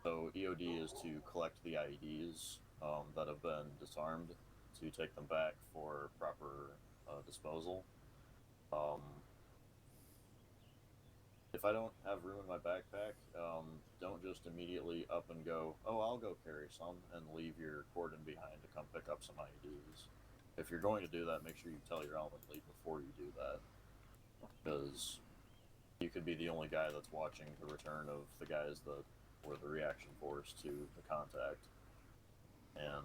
so EOD is to collect the IEDs that have been disarmed, to take them back for proper disposal. I don't have room in my backpack, don't just immediately up and go, oh, I'll go carry some, and leave your cordon behind to come pick up some IEDs. If you're going to do that, make sure you tell your element lead before you do that. Because you could be the only guy that's watching the return of the guys that were the reaction force to the contact. And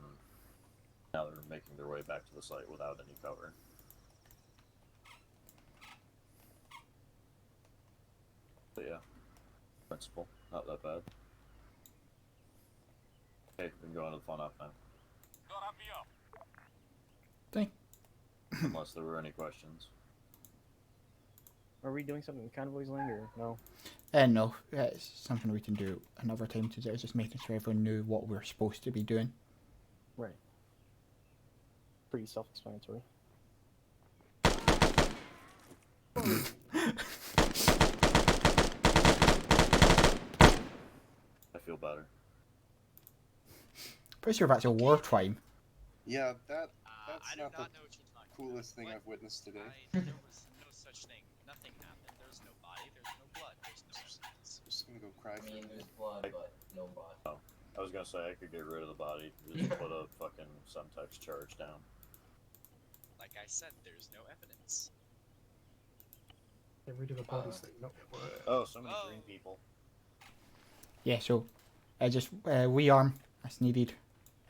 now they're making their way back to the site without any cover. But yeah, principle, not that bad. Okay, we can go on to the fun off now. Thank. Unless there were any questions. Are we doing something in Convoy's Land or no? No, it's something we can do another time today. Just making sure everyone knew what we're supposed to be doing. Right. Pretty self-explanatory. I feel better. Pretty sure that's a war crime. Yeah, that's I do not the not know what you're talking coolest thing I've witnessed today. There was no such thing. Nothing happened. There's no body. There's no blood. There's no evidence. Just gonna go cry for a minute. There's blood, but no body. Oh, I was gonna say I could get rid of the body. Just put a fucking Semtex charge down. Like I said, there's no evidence. Get rid of the bodies thing, not work. Oh, so many green people. Yeah, so just rearm as needed,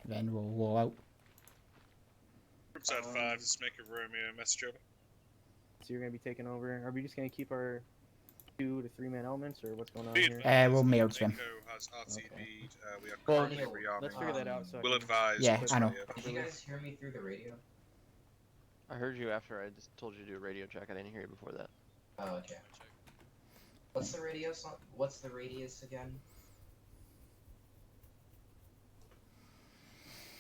and then we'll roll out. Group side 5, just make a Romeo message over. So you're gonna be taking over. Are we just gonna keep our 2 to 3 man elements, or what's going on Be here? advised, we'll merge them. Mako has RTB'd, we are Well, currently rearming. let's figure that out. So I We'll can- advise. Yeah, once I know. we, Did you guys hear me through the radio? I heard you after I just told you to do a radio check. I didn't hear you before that. Oh, okay. What's the radio song? What's the radius again?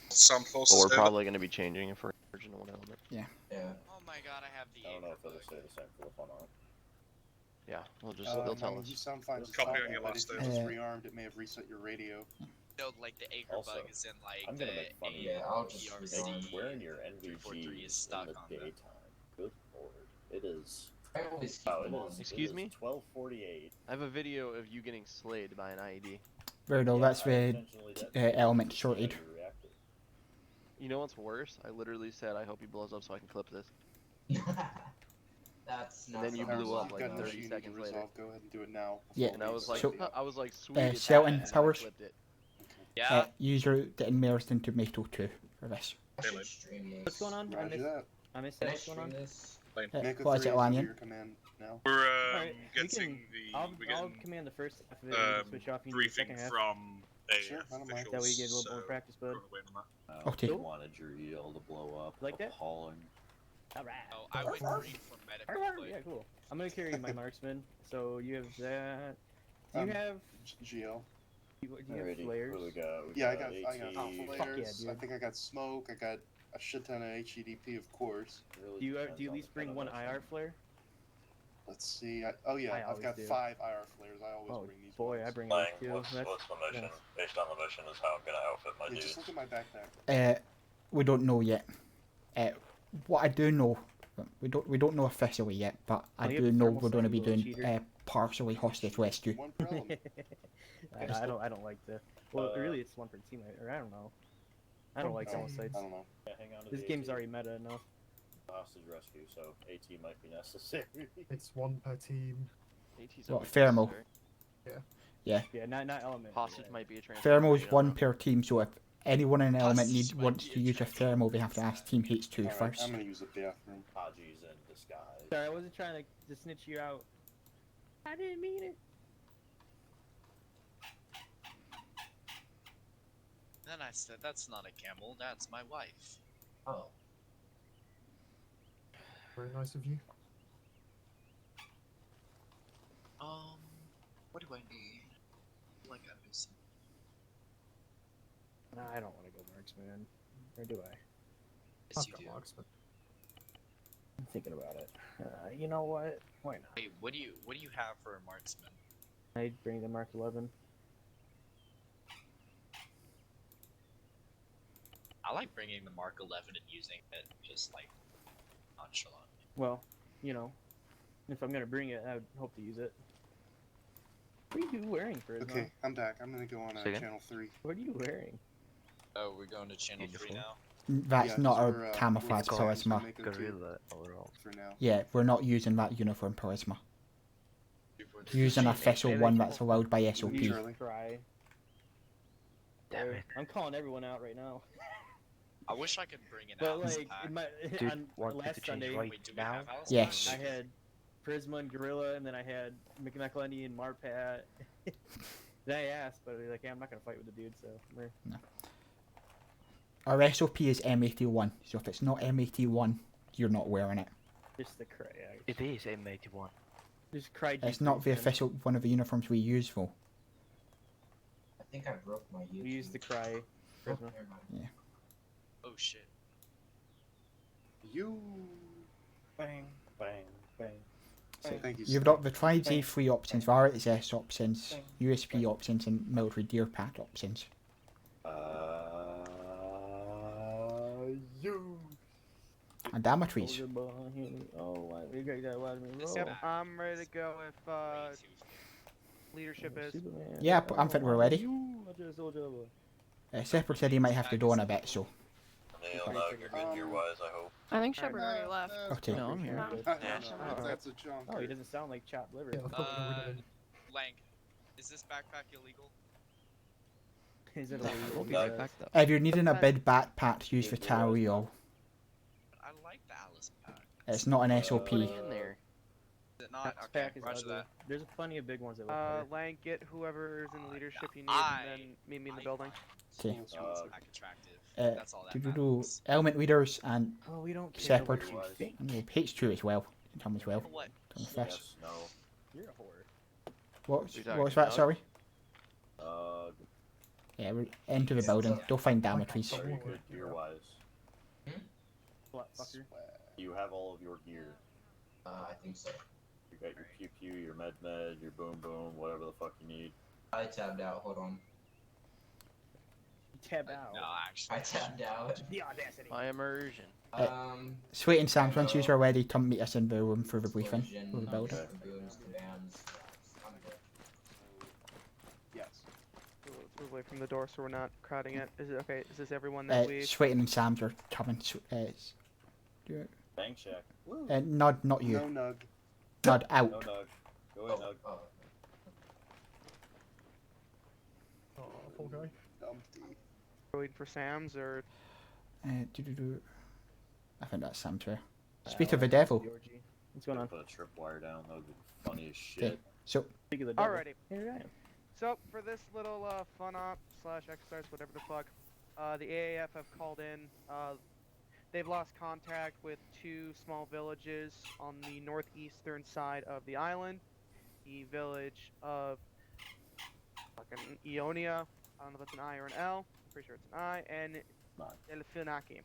Some forces But we're over. probably going to be changing if we're merging one element. Yeah. Yeah. Oh my god, I have the. I don't know if it'll stay the same for the fun off. Yeah, we'll just they'll tell us. You sound fine. to Copy talk, on your but last if day. you just rearmed, it may have reset your radio. No, like the acre Also, bug is in like I'm the gonna make fun of you. Yeah, I'll just ERC. rearm. Wearing your 343 NVG is stuck in the on the- daytime. Good lord. It is. I always keep Oh, them it on. is. Excuse me? 12:48. I have a video of you getting slayed by an IED. Bruno, Yeah, that's I the intentionally did. element See how sorted. you reacted. You know what's worse? I literally said I hope he blows up so I can clip this. That's And not then you something blew I'm up You've like got an 30 issue you need seconds to later. resolve. Go ahead and do it now. Yeah, before we And start so- the, I was like, sweet. it's Selton happened, and I Towers? clipped it. Yeah. User getting merged into Metal 2 for this. I should stream this. What's going on? I Roger missed. that. I missed Can that. I What's going on? stream this? Mako What is 3 it, is under Lanyon? your command now. We're Alright, we getting can. the I'll we're getting command the first half of it. and switch off into the briefing second half. from AF Sure, I don't mind. officials. That way you get a little so more practice, bud. we're on the way on that. Okay. You wanted your EL to blow up. Like that? Appalling. All right. Oh, I went green for medical. but Yeah, cool. I'm gonna carry my marksman. So you have that. Do you have? GL. Do you have Alrighty, flares? what do we got? We Yeah, I got got AT. Oh, fuck yeah, flares. I dude. think I got smoke. I got a shit ton of HEDP, of course. Really Do you depends at on least the bring one kind of IR flare? Let's see. Oh yeah, I I've always got do. 5 IR flares. I always Oh bring these. boy, ones. I bring those too. what's That's the mission? nice. Based on the mission is how I'm gonna outfit my Yeah, dudes. just look at my backpack. We don't know yet. What I do know, we don't know officially yet, but I Oh, you have do a know thermal we're going to sight, be you little doing cheater. partially hostage rescue. One per element. I don't like the. Well, really, it's one per team, or I don't know. I don't like thermal sights. I don't know. Yeah, hang on to This the game's AT. already meta enough. Hostage rescue, so AT might be necessary. It's 1 per team. AT's What, always thermal? necessary. Yeah. Yeah, not element. Hostage yeah. might be a transfer. Thermal's you don't one know. per team, so if anyone in an element Hostage might wants be to a use a thermal, they have to ask Team H2 Alright, first. I'm gonna use the bathroom. Haji's in disguise. Sorry, I wasn't trying to snitch you out. I didn't mean it. then I said, "That's not a camel. That's my wife." Oh. Very nice of you. What do I need? Like I do some. Nah, I don't want to go marksman. Or do I? Yes, I've you got do. marksman. I'm thinking about it. You know what? Why not? Hey, what do you have for a marksman? I'd bring the Mark 11. I like bringing the Mark 11 and using it just like nonchalant. Well, you know, if I'm gonna bring it, I would hope to use it. What are you wearing, Prisma? Okay, I'm back. I'm gonna go on Say again? channel 3. What are you wearing? Oh, we're going to channel 3 Uniform? now? That's Yeah, not 'cause our we're camouflage Battalion, so charisma. Mako 2 Gorilla overall. for now. Yeah, we're not using that uniform charisma. People Use an Hey, official maybe one they that's allowed by You, SOP. Charlie. Try. Damn it. I'm calling everyone out right now. I wish I could bring an But Alice like, pack. in my, Dude, on want me last to change Sunday, right Wait, do we now? have Alice Yes. I packs? had Prisma and Gorilla, and then I had McNucklendy and Marpat. Then I asked, but like, yeah, I'm not gonna fight with the dude, so. No. Our SOP is M81, so if it's not M81, you're not wearing it. Just the cry. Yeah, It is M81. just cry. It's not the official one of the uniforms we use, though. I think I broke my YouTube. We use the cry. Oh, Prisma. never mind. Yeah. Oh shit. You. Bang, bang, bang. So Thank you. you've got the Tri-G free options, RXS options, USP options, and military deer pack options. You. And Damocles. Oh, we got that. Why did we roll? Yep, I'm ready to go if leadership is. Superman. Yeah, I'm thinking we're ready. You, I just told you. Separate said he might have to go in a bit, so. Neil, no, you're good gear-wise, I hope. I think Shepard already left. Okay. No, I'm here. That's a junk. Oh, he doesn't sound like chopped liver. Lank, is this backpack illegal? Is it We'll be illegal? right back though. If you're needing a bid backpack, use the Tariel. I like the Alice pack. It's not an SOP. Put it in there. Is it not? That Okay, pack is roger ugly. that. There's plenty of big ones that look better. Lang, get whoever is in leadership you need, I- and then meet me in the building. Okay. It's pack attractive. Uh, That's all that do matters. element leaders and Oh, we don't care Separate. what you think. And we'll H2 as well. Come as well. What? Come with this. Yes, no. You're a whore. What You're was talking that? Sorry. Uh, Yeah, we're into the building. Don't find Damocles. very good gear-wise. What, fucker? You have all of your gear. I think so. You got your pew-pew, your med-med, your boom-boom, whatever the fuck you need. I tabbed out. Hold on. Tab out. No, actually. I tabbed out. The audacity. My immersion. Sweet and Sam, once you're ready, come meet us in the room for the briefing. For the building. Booms, kabams. I'm good. Yes. Let's move away from the door so we're not crowding it. Is it okay? Is this everyone that we? Sweet and Sam's are coming. Bang shack. Woo. Nod, not you. No nug. Nod out. No nug. Go ahead, nug. Oh, poor guy. Dumpty. Waiting for Sam's or? I think that's Sam too. Speak of the devil. What's going on? Put a tripwire down. That would be funny as Okay. shit. So. Speak of the devil. Alrighty. Here I am. So for this little fun op / exercise, whatever the fuck, the AAF have called in. They've lost contact with 2 small villages on the northeastern side of the island. The village of fucking Ionia. I don't know if it's an I or an L. I'm pretty sure it's an I. And El Finaki.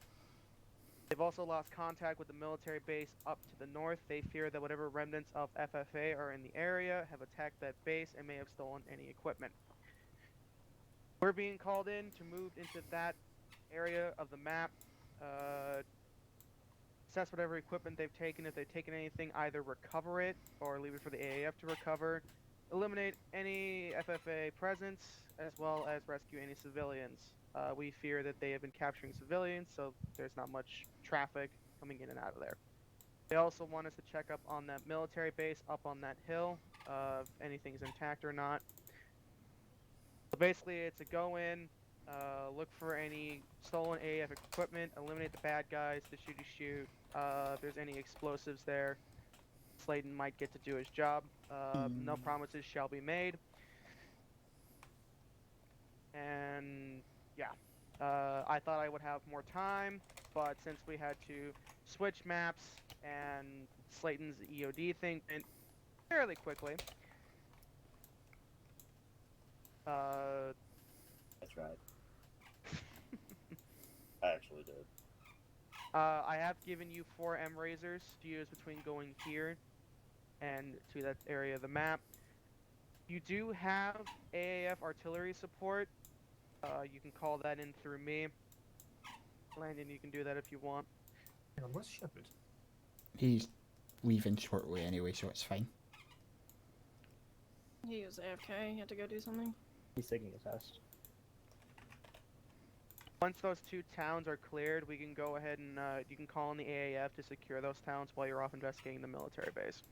They've also lost contact with the military base up to the north. They fear that whatever remnants of FFA are in the area have attacked that base and may have stolen any equipment. We're being called in to move into that area of the map. Assess whatever equipment they've taken. If they've taken anything, either recover it or leave it for the AAF to recover. Eliminate any FFA presence, as well as rescue any civilians. We fear that they have been capturing civilians, so there's not much traffic coming in and out of there. They also want us to check up on that military base up on that hill, if anything's intact or not. So basically, it's a go in, look for any stolen AF equipment, eliminate the bad guys, the shooty shoot. If there's any explosives there, Slayton might get to do his job. No promises shall be made. And yeah, I thought I would have more time, but since we had to switch maps and Slayton's EOD thing went fairly quickly. That's right. I actually did. I have given you 4 M razors to use between going here and to that area of the map. You do have AAF artillery support. You can call that in through me. Landon, you can do that if you want. Hang on, where's Shepard? He's leaving shortly anyway, so it's fine. He was AFK. He had to go do something. He's taking a test. Once those 2 towns are cleared, we can go ahead and you can call in the AAF to secure those towns while you're off investigating the military base.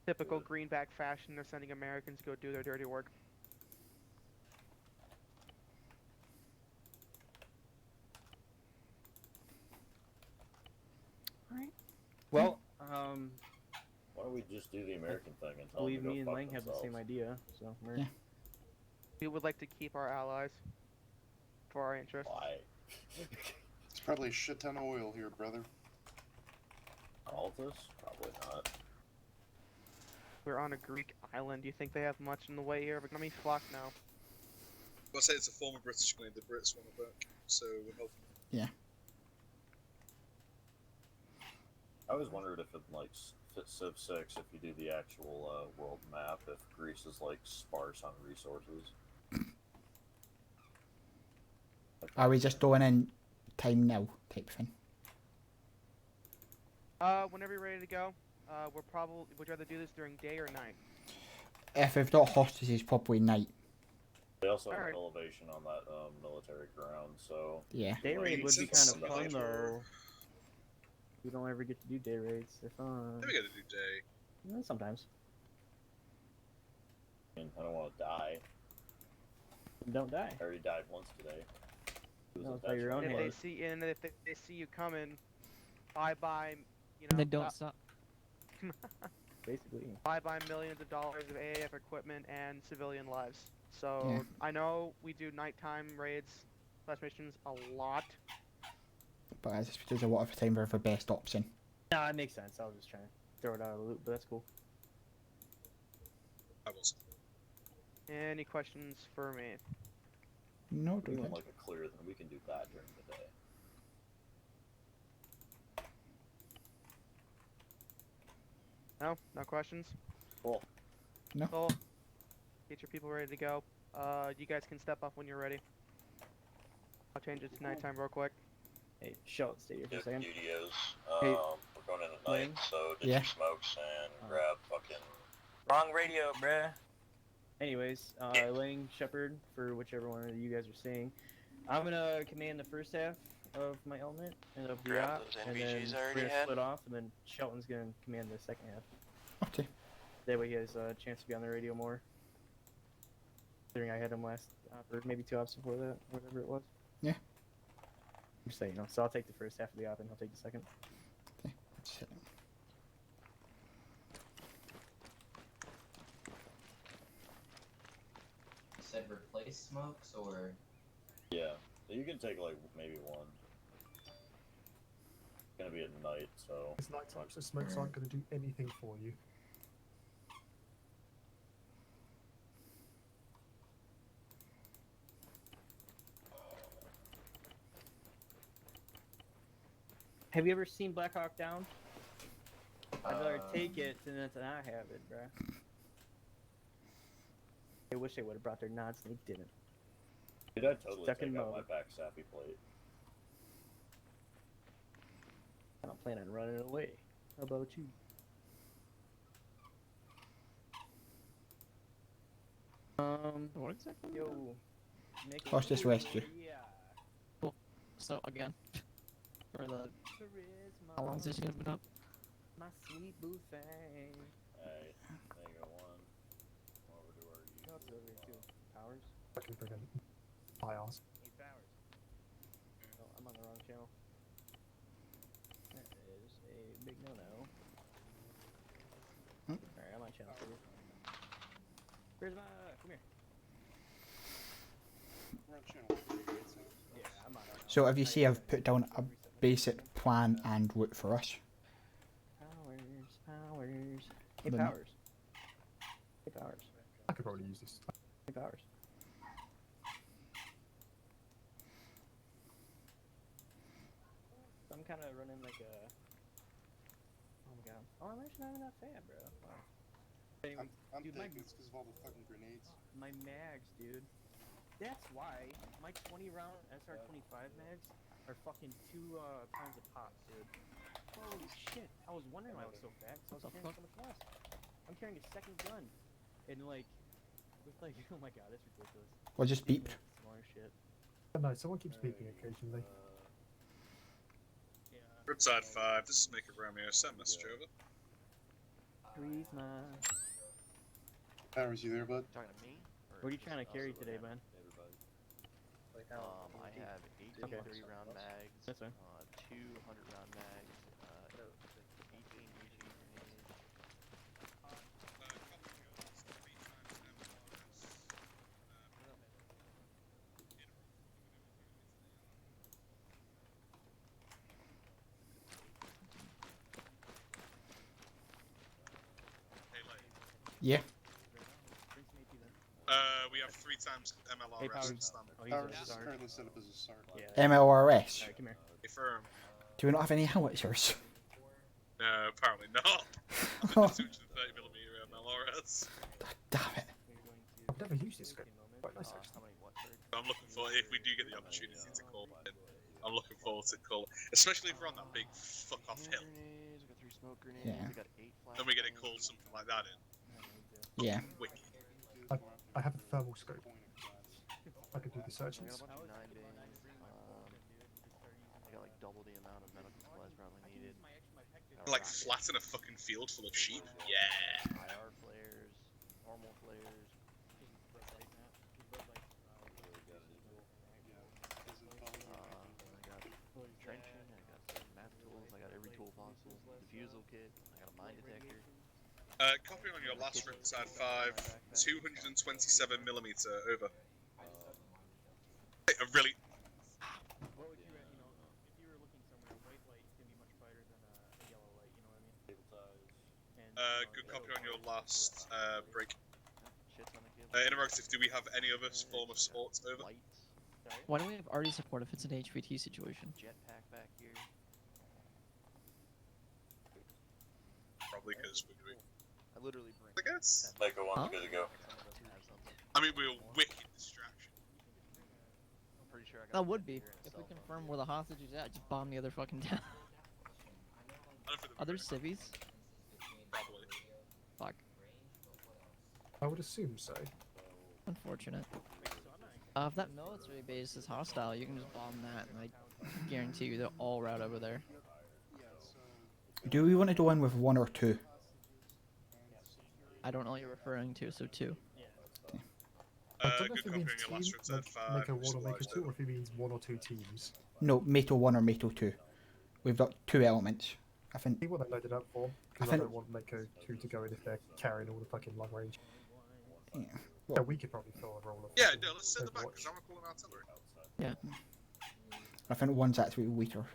Typical greenback fashion, they're sending Americans to go do their dirty work. Alright. Well, why don't we just do the American thing and I tell them believe to go me and fuck Lang have the themselves? same idea, so we're... Yeah. We would like to keep our allies for our interests. Why? It's probably a shit ton of oil here, brother. Altus? Probably not. We're on a Greek island. Do you think they have much in the way here of economy? Fuck no. I'll say it's a former British colony. The Brits want it back, so we're helping. Yeah. I always wondered if it like Civ 6, if you do the actual world map, if Greece is like sparse on resources. Are we just going in time now type thing? Whenever you're ready to go, would you rather do this during day or night? If we've got hostages, probably night. They also have Alright. elevation on that military ground, so Yeah. Day raid would be kind of fun Night. though. We don't ever get to do day raids. They're fun. Then we gotta do day. Yeah, sometimes. I don't want to die. Don't die. I already died once today. It was No, a it's by your veteran. own If they see you coming, bye, you know. And they don't stop. Basically. Bye millions of dollars of AAF equipment and civilian lives. So Yeah. I know we do nighttime raids, slash missions a lot. But I just there's a lot of time for the best option. Nah, it makes sense. I was just trying to throw it out of the loop, but that's cool. I was. Any questions for me? No, If we don't want think. like a clear, then we can do that during the day. No? No questions? Cool. No. Cool. Get your people ready to go. You guys can step up when you're ready. I'll change it to nighttime real quick. Hey, Shell, stay here for a second. Studios. Hey. We're going in at night, Lane? so get Yeah. your smokes and grab fucking. Wrong radio, bruh. Anyways, Lang, Shepard, for whichever one of you guys are seeing, I'm gonna command the first half of my element and of the Grab op, those and then NVGs I we're already gonna had. split off, and then Shelton's gonna command the second half. Okay. That way he has a chance to be on the radio more. Considering I had him last op, or maybe 2 ops before that, whatever it was. Yeah. Just so you know. So I'll take the first half of the op, and he'll take the second. Okay. That's it. You said replace smokes or Yeah. So you can take like maybe one. It's gonna be at night, so. It's night time, so smokes aren't going to do anything for you. Have you ever seen Black Hawk Down? I'd rather take it than not have it, bruh. I wish they would have brought their nods, and they didn't. Dude, I'd totally Stuck take in out my mode. back sappy plate. I don't plan on running away. How about you? What exactly? Yo. Make it Hostage cool, rescue. Yeah. Cool. So again, for the Charisma. how long is this gonna been up? My sweet boo thing. Hey, there you go, one. Over to our No, it's over here too. Powers? I can bring in IRs. 8 powers. Oh, I'm on the wrong channel. That is a big no-no. Alright, I'm on channel 2. Charisma, come here. We're on channel 3, right? So Yeah, I'm on it now. So if you see, I've put down a basic plan and route for us. Powers. 8 The- powers. 8 powers. I could probably use this. 8 powers. I'm kind of running like a. Oh my god. Oh, I'm actually not enough fat, bro. Wow. Anyway, I'm dude, thinking it's because of all the fucking grenades. my mags, dude. That's why my 20 round SR25 mags are fucking 2 pounds of pop, dude. Holy shit! I was wondering why I was so fat. 'Cause I was carrying so much less. I'm carrying a second gun, and like, with like, oh my god, that's ridiculous. Well, just beeped. Smaller shit. But no, someone keeps beeping occasionally. Riptide 5, this is Make It Romeo, send message over. Breathe, my. Powers, you there, bud? Talking to me? What are you trying to carry today, man? I have 18 Okay. 3-round mags, That's fine. 200 round mags, 18 HE grenades. Yeah. We have 3 times MLRS Hey, Powers. and standard. Powers is currently set up as a SART. Yeah. MLRS. Alright, come here. Affirm. Do we not have any howitzers? No, apparently not. I think the 230mm MLRS. Damn it. I've never used this script. Quite nice actually. I'm looking for if we do get the opportunity to call it. I'm looking forward to call it, especially if we're on that big fuck off hill. Grenades, I got 3 smoke grenades, Yeah. I got 8 flash. Then we get to call something like that in. Yeah. Wicked. I have a thermal scope. I can do the I got searches. a bunch of 9 bins. I got like double the amount of medical supplies probably needed. Like flat in a fucking field full of sheep. Yeah. IR flares, normal flares. I got trenching, I got some map tools, I got every tool possible. Diffusal kit, I got a mine detector. Copy on your last Riptide 5, 227mm, over. Really? What would you, if you were looking somewhere, a white light is gonna be much brighter than a yellow light. You know what I mean? Good copy on your last break. Shit's on the cable. Interactive, do we have any other form of support? Over. Why don't we have RD support if it's an HVT situation? Jetpack back here. Probably because we're doing. I literally bring. I guess. Mako 1's Huh? good to go. I mean, we're a wicked distraction. I'm pretty sure I got That would be. If we confirm where the hostage is at, just bomb the other fucking town. Are there civvies? Probably. Fuck. I would assume so. Unfortunate. If that military base is hostile, you can just bomb that, and I guarantee you they'll all route over there. Do we want to go in with 1 or 2? I don't know what you're referring to, so 2. I don't know Good if he copy means on your last team, Riptide like 5. Mako 1 or Mako supplies 2, over. or if he means 1 or 2 teams. No, Mato 1 or Mato 2. We've got 2 elements. I think. See what they loaded up for, because I don't want Mako 2 to go in if they're carrying all the fucking long range. Yeah. Yeah, we could probably fill a role of Yeah, fucking no, let's set the back Overwatch. because I'm calling artillery. Yeah. I think 1's actually weaker.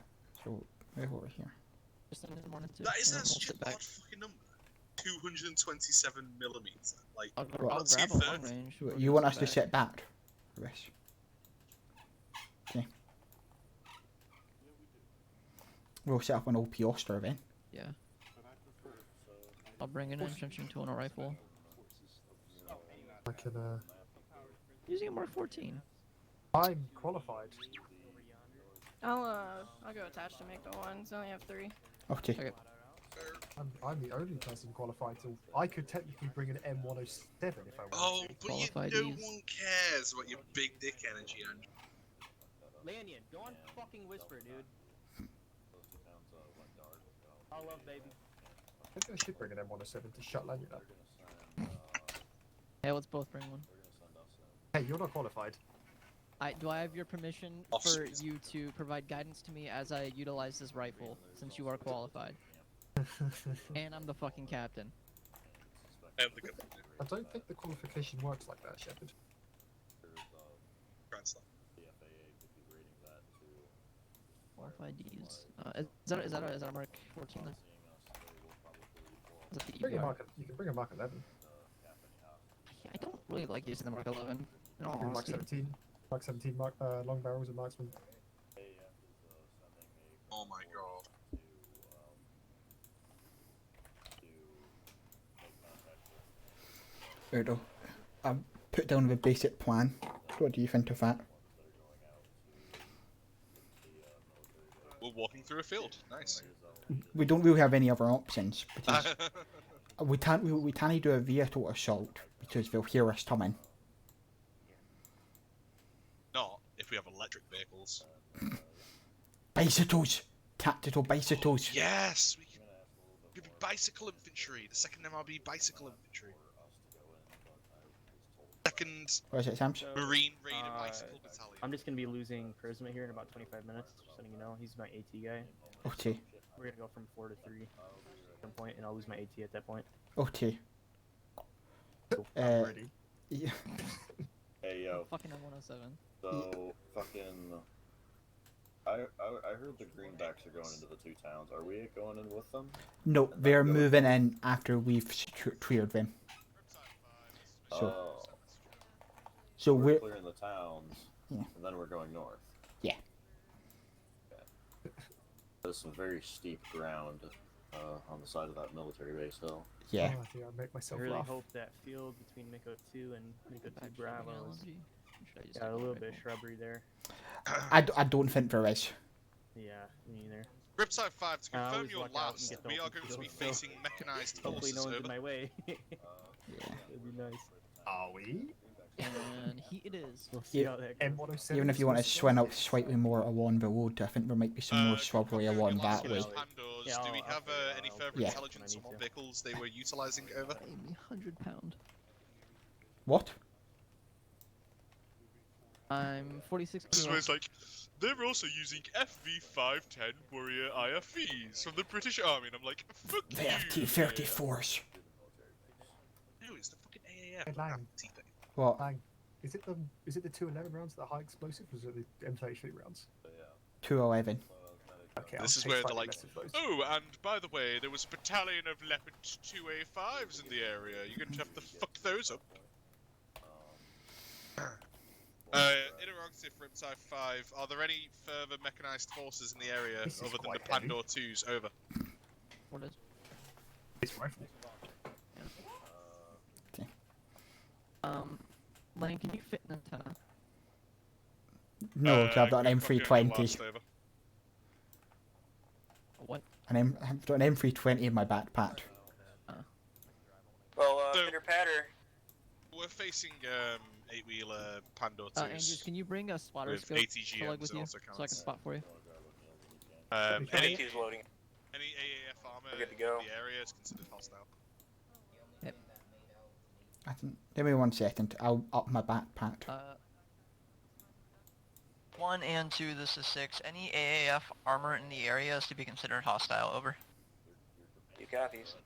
So, move over here. Just send them 1 and 2. That is and then such we'll an sit back. odd fucking number. 227mm. Like, I'll what's grab a 230? long range. So or you just want sit us to back. sit back for this? Okay. We'll set up an OP Oster then. Yeah. I'll bring an entrenching tool and a rifle. I can, Using a Mark 14. I'm qualified. I'll go attach to make the ones. I only have 3. Okay. Okay. I'm the only person qualified to. I could technically bring an M107 if I wanted Oh, to. but Qualified no ease. one cares about your big dick energy, Andrew. Lanyon, go on fucking whisper, dude. I love baby. I think I should bring an M107 to shut Lanyon up. Hey, let's both bring one. Hey, you're not qualified. Do I have your permission for you to provide guidance to me as I utilize this rifle, since you are qualified? And I'm the fucking captain. I am the captain. I don't think the qualification works like that, Shepard. Translate. Qualified Ds. Is that a Mark 14 then? Is that the Bring a EBR? you can bring a Mark 11. I don't really like using the Mark 11. In all Mark honesty. 17. Mark 17 long barrels and marksman. Oh my god. Erdo, I've put down the basic plan. What do you think of that? We're walking through further afield. Nice. We don't really have any other options because we can't do a vehicle assault because they'll hear us coming. Not if we have electric vehicles. Bicycles, tactical bicycles. Yes, we could be bicycle infantry. The second MRB bicycle infantry. Second What is it, Sam? Marine Raider bicycle battalion. I'm just gonna be losing charisma here in about 25 minutes. Just letting you know, he's my AT guy. Okay. We're gonna go from 4 to 3 at some point, and I'll lose my AT at that point. Okay. I'm ready. Yeah. Hey yo. Fucking M107. So fucking. I heard the greenbacks are going into the 2 towns. Are we going in with them? No, they're moving in after we've cleared them. So we're we're clearing the towns, Yeah. and then we're going north. Yeah. Okay. There's some very steep ground on the side of that military base hill. Yeah. Oh, dear, I make I myself really laugh. hope that field between Mako 2 and Mako 2 Bravo is Should I just got a take little my bit of rifle? shrubbery there. I don't think there is. Yeah, me neither. Riptide 5, to I confirm always your luck out and last, get the we are open going to be field, so facing mechanized hopefully forces no one's in over. my way. Yeah. That'd be nice. Are we? And he it is. We'll see Yeah. how that goes. M107. Even if you want to swing out slightly more along the road, I think there might be some more shrubbery along that way. Pandos, Yeah, do we I'll have figure it any out. further Yeah. intelligence on what vehicles they were utilising over? Pay me £100. What? I'm 46 This is where kilo. it's like, they're also using FV-510 Warrior IFVs from the British Army, and I'm like, fuck They you! have T-34s. No, it's the fucking Hey, AAF. Lang. What? Lang, is it the 211 rounds that are high explosive, or is it the M33 rounds? 211. Okay, This is I'll take where they're slightly like, less of those. oh, and by the way, there was a battalion of Leopard 2A5s in the area. You're going to have to fuck those up. Interrogative for Riptide 5. Are there any further mechanized forces in the area This is other than the quite heavy. Pandor 2s? Over. What is? It's rifle. Lane, can you fit an antenna? No, 'cause I've got an good fucking M320. last over. What? I've got an M320 in my backpack. Well, So- pitter patter. We're facing 8-wheeler Pandor 2s. Andrews, can you bring a spotter with scope to ATGMs leg with and you also so I can counts. spot for you? Any AT's loading. AAF armor We're good to in go. the area is considered hostile. Give me 1 second. I'll up my backpack. 1 and 2, this is 6. Any AAF armor in the area is to be considered hostile, over. You copies.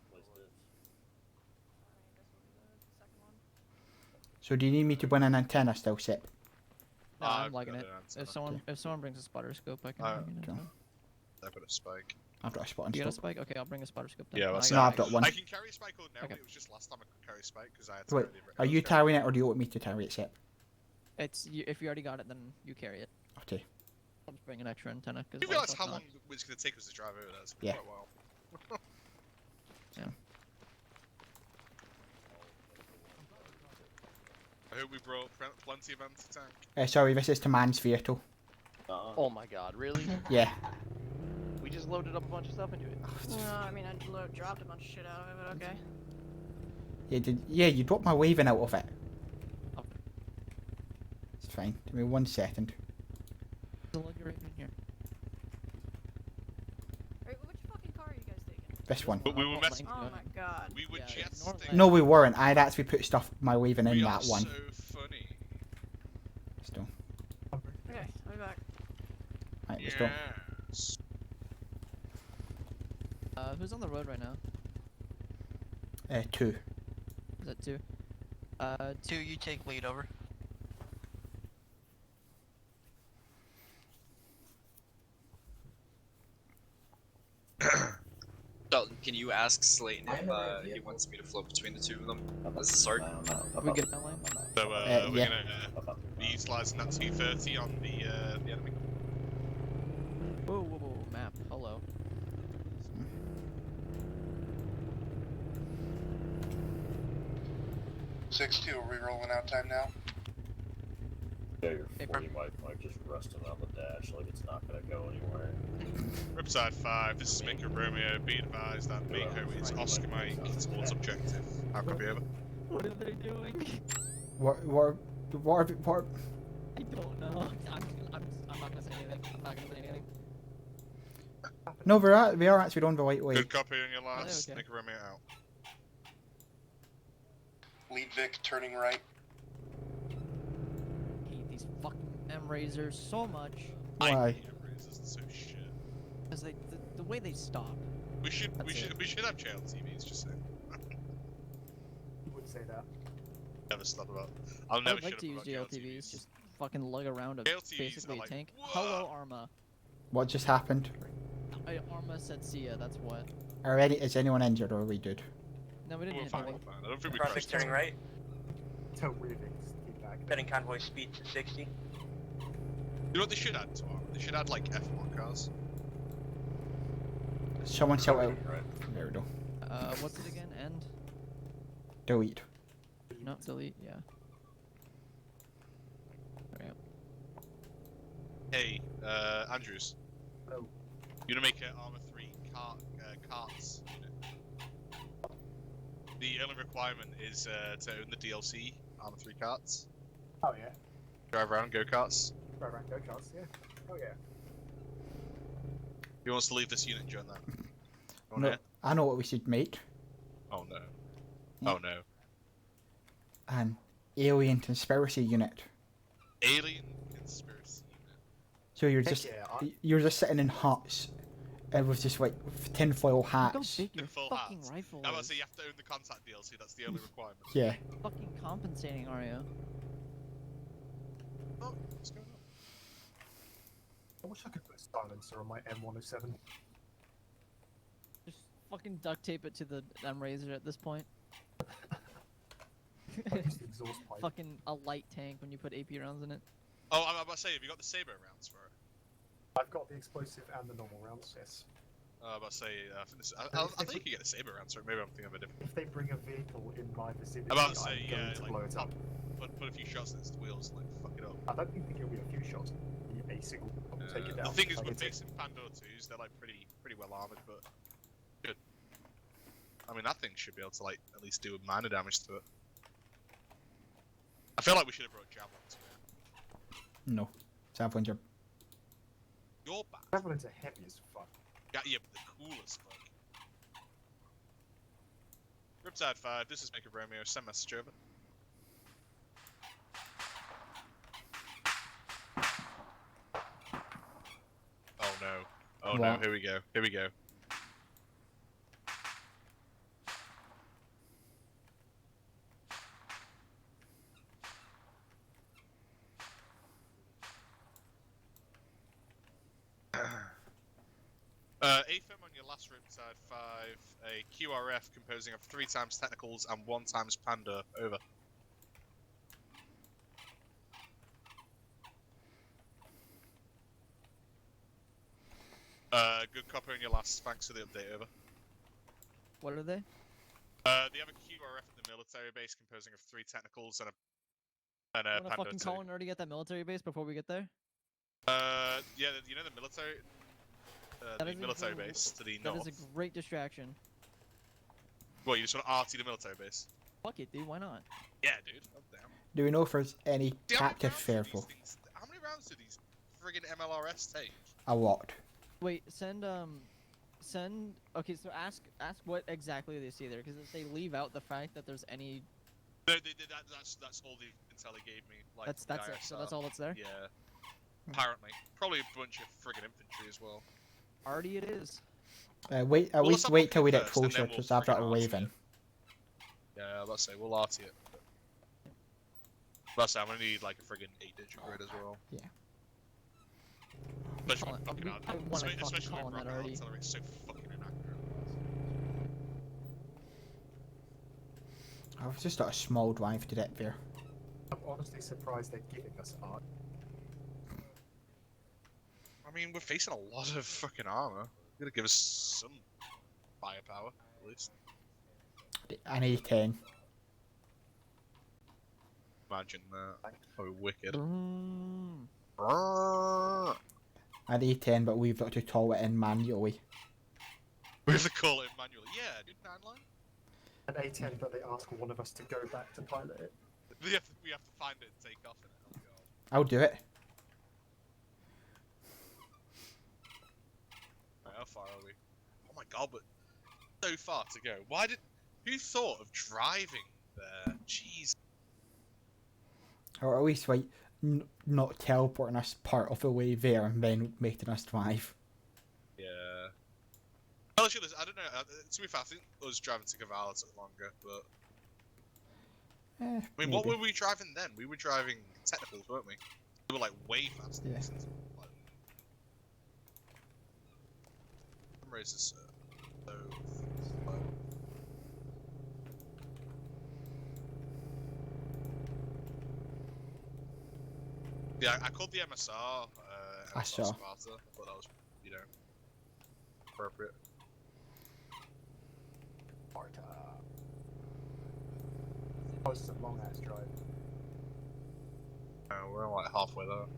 So do you need me to win an antenna still, Sip? No, I'm liking got it. an antenna. If someone brings a spotter scope, I can. bring it in. I've got a spike. I've got a spot and You got a stuff. spike? Okay, I'll bring a spotter scope then. Yeah, that's No, I've got one. I can carry spike ordinarily. Okay. It was just last time I could carry spike because I had to Wait, carry the are you carrying it or do you want me to carry it, Sip? If you already got it, then you carry it. Okay. I'll just bring an extra antenna. Do you realise how long it's going to take us to drive over there? It's Yeah. quite a while. Yeah. I hope we brought plenty of anti-tank. Sorry, this is to man's vehicle. Oh my god, really? Yeah. We just loaded up a bunch of stuff into it. No, I mean, I dropped a bunch of shit out of it, but okay. Yeah, you dropped my waving out of it. It's fine. Give me 1 second. Look right in here. Wait, which fucking car are you guys taking? This one. But we were messing. Oh my god. We were just. No, we weren't. I'd actually put my waving in We that are one. so funny. Still. Okay, I'll be back. Right, let's go. Yes. Who's on the road right now? 2. Is that 2? 2, you take lead, over. Dalton, can you ask Slayton if he wants me to float between the two of them as a start? We get that line? So we're yeah. gonna be utilising that 230 on the enemy. Whoa, map. Hello. Six two. Are we rolling out time now? Yeah, your 40 mic just resting on the dash like it's not gonna go anywhere. Ripside 5, this is Mako Romeo. Be advised that Mako is Oscar Mike towards objective. How copy over? What are they doing? What? I don't know. I'm not gonna say anything. I'm not gonna say anything. No, we are actually on the right way. Good copy on your last. okay. Mako Romeo out. Lead Vic turning right. I hate these fucking M-Razors so much. Why? I hate M-Razors, they're so shit. Because the way they stop. We should have jail TVs, just saying. You would say that. Never stop about. I'll I never would like shut to up use about JLTVs, just fucking lug around a JLTVs basically are a like, tank. "Whoa." Hello, Arma. What just happened? Arma said see ya, that's what. Already, is anyone injured or are we good? No, we didn't hit anyone. I don't think we Traffic turning right. Don't really keep back. Setting convoy speed to 60. You know what they should add to Arma? They should add like F1 cars. Someone shout out. There we go. What's it again? End? Delete. No, delete, yeah. There we go. Hey, Andrews. Oh. You wanna make an Arma 3 carts unit? The only requirement is to own the DLC Arma 3 carts. Oh yeah. Drive around go karts. Drive around go-karts, yeah. Oh yeah. Who wants to leave this unit and join that? Go on No, here. I know what we should make. Oh no. Oh no. An alien conspiracy unit. Alien conspiracy unit. So you're Heck just yeah, you're just sitting in huts, with just like tinfoil Look how hats. big your Full fucking hats. rifle I'm about to is. say you have to own the contact DLC, that's the only requirement. Yeah. Fucking compensating, are you? Oh, what's going on? I wish I could put a silencer on my M107. Just fucking duct tape it to the M-Razor at this point. I use the exhaust pipe. Fucking a light tank when you put AP rounds in it. Oh, I'm about to say, have you got the saber rounds for it? I've got the explosive and the normal rounds, yes. I'm about to say, I think you can get the saber rounds for it. Maybe I'm thinking of a different. If they bring a vehicle in my vicinity, I'm about to say, I'm going yeah, to like, blow it up. Put a few shots in its wheels and like fuck it up. I don't think it'll be a few shots. It'll be a single. Take it down. The thing is, Like, with it's basic Pandora 2s, they're like pretty well armored, but good. I mean, that thing should be able to like at least do minor damage to it. I feel like we should have brought javelins. No. Javelins are. You're bad. Javelins are heavy as fuck. Yeah, but the coolest fuck. Ripside 5, this is Mako Romeo. Send message over. Oh no. Oh no, What? here we go. Here we go. AFM on your last Ripside 5, a QRF composing of 3 times technicals and 1 times panda, over. Good copy on your last, thanks for the update, over. What are they? They have a QRF at the military base composing of 3 technicals and a Wanna panda fucking 2. call and already get that military base before we get there? Yeah, you know the military, That the is a military gr- base to the That north. is a great distraction. What, you just want to RT the military base? Fuck it, dude, why not? Yeah, dude, I'm down. Do we know if there's any See, how many captive rounds do these fearful? things- How many rounds do these friggin' MLRS take? A lot. Wait, send okay, so ask what exactly they see there, because if they leave out the fact that there's any No, that's all the intel they gave me. Like, that's from it. the So ISR. that's all that's there? Yeah. Apparently. Probably a bunch of friggin' infantry as well. Already it is. Wait, at Well, let's least have a wait look till we at it get first, and closer then we'll to have that friggin' waving. Yeah, let's say we'll RT it. Let's say I'm gonna need like a friggin' 8-digit grid as well. Yeah. Especially with fucking I wanna fucking especially call on with that rocket already. artillery, it's so fucking inaccurate. I've just got a small drive to get there. I'm honestly surprised they're giving us art. I mean, we're facing a lot of fucking armor. You gotta give us some firepower, at least. An A10. Imagine that. Oh, wicked. An A10, but we've got to toll it in manually. We have to call it manually. Yeah, dude, 9 line. An A10, but they ask one of us to go back to pilot it. We have to find it and take off in it. Oh god. I'll do it. Right, how far are we? Oh my god, but so far to go. Who thought of driving there? Jeez. Or at least, like, not teleporting us part of the way there and then making us drive. Yeah. Well, actually, I don't know. To be fair, I think us driving to Cavallo took longer, but... I mean, what maybe. were we driving then? We were driving technicals, weren't we? We were, like, way faster. Yeah. Some races so slow. Yeah, I called the MSR. I MSR saw. Sparta. I thought that was, appropriate. Sparta. Oh, it's a long ass drive. We're like halfway there. I don't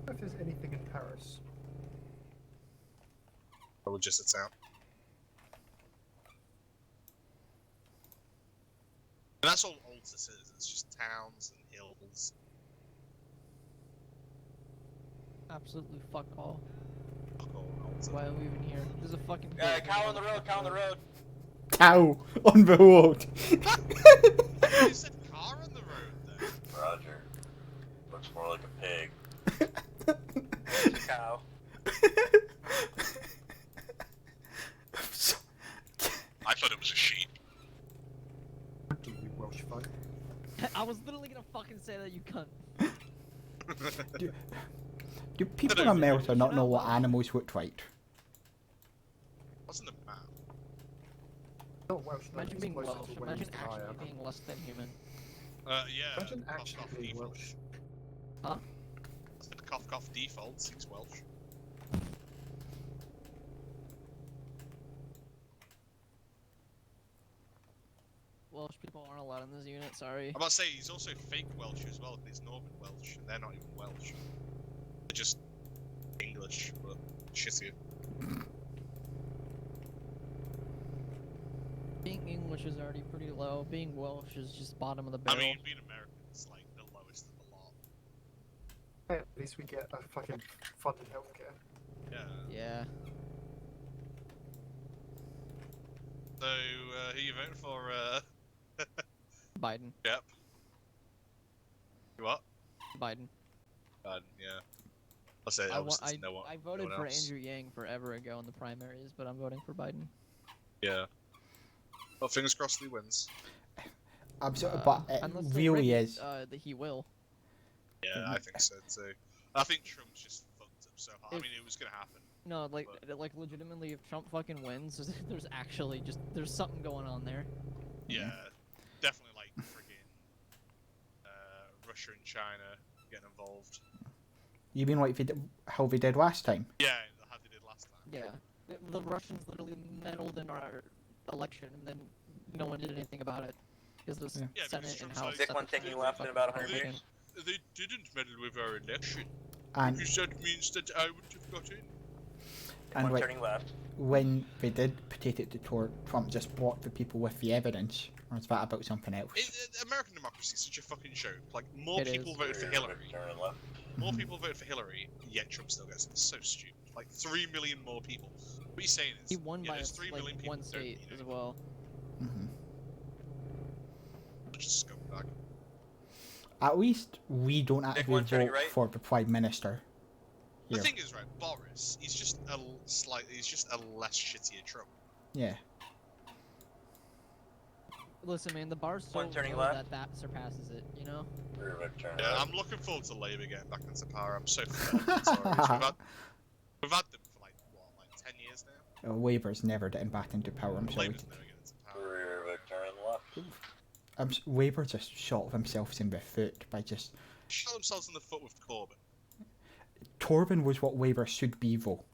know if there's anything in Paris. Probably just a town. And that's all Altus is. It's just towns and hills. Absolutely fuck all. Fuck all Altus. Why are we even here? There's a fucking. Cow on the road, cow on the road. Cow on the road. You said car on the road then. Roger. Looks more like a pig. There's a cow. I thought it was a sheep. You Welsh fuck. I was literally gonna fucking say that, you cunt. Do people in America not know what animals look like? What's in the map? Not Welsh, no, Imagine he's being closer Welsh. to Wales Imagine than I actually am. being less than human. Yeah. Imagine Cough, actually cough, being default. Welsh. Huh? I said cough, cough, default. He's Welsh. Welsh people aren't allowed in this unit, sorry. I'm about to say, he's also fake Welsh as well, because he's Northern Welsh, and they're not even Welsh. They're just English, but shittier. Being English is already pretty low. Being Welsh is just bottom of the barrel. I mean, being American is like the lowest of the lot. Hey, at least we get a fucking funded healthcare. Yeah. Yeah. So, who you voting for, Biden. Yep. You what? Biden. Biden, yeah. I'll say, I obviously, no one. I voted no for one else. Andrew Yang forever ago in the primaries, but I'm voting for Biden. Yeah. Well, fingers crossed he wins. Absolutely, but it Unless they really rig it, is. That he will. Yeah, I think so too. I think Trump's just fucked up so hard. I mean, it was gonna happen. No, like legitimately, if Trump fucking wins, there's actually there's something going on there. Yeah, definitely like friggin' Russia and China getting involved. You mean like how they did last time? Yeah, how they did last time. Yeah, the Russians literally meddled in our election, and then no one did anything about it because the Yeah, Senate because and Trump's House. like, Dick one taking left in about 100 meters. They didn't meddle with our election. And Because that means that I would have got in. and One like, turning left. when they did potato to Trump just blocked the people with the evidence, or is that about something else? American democracy is such a fucking joke. Like, more It people is. voted for Hillary. Turn left. More people voted for Hillary, yet Trump still gets it. It's so stupid. Like, 3 million more people. What you're saying is, He won by there's 3 like million people one state don't, as well. Just go back. At least we don't actually one turning vote right. for the Prime Minister. The Here. thing is, right, Boris, he's just he's just a less shittier Trump. Yeah. Listen, man, the bar's so One turning low left. that surpasses it. You know. Turn Yeah, right. I'm looking forward to Labour getting back into power. I'm so fed up with the Tories. We've had them for like, what, like 10 years now? Labour's never getting back into power, I'm sorry. Labour's never getting into power. Rear Vic, turn left. Labour just shot themselves in the foot by just... Shot themselves in the foot with Corbyn. Corbyn was what Labour should be, though.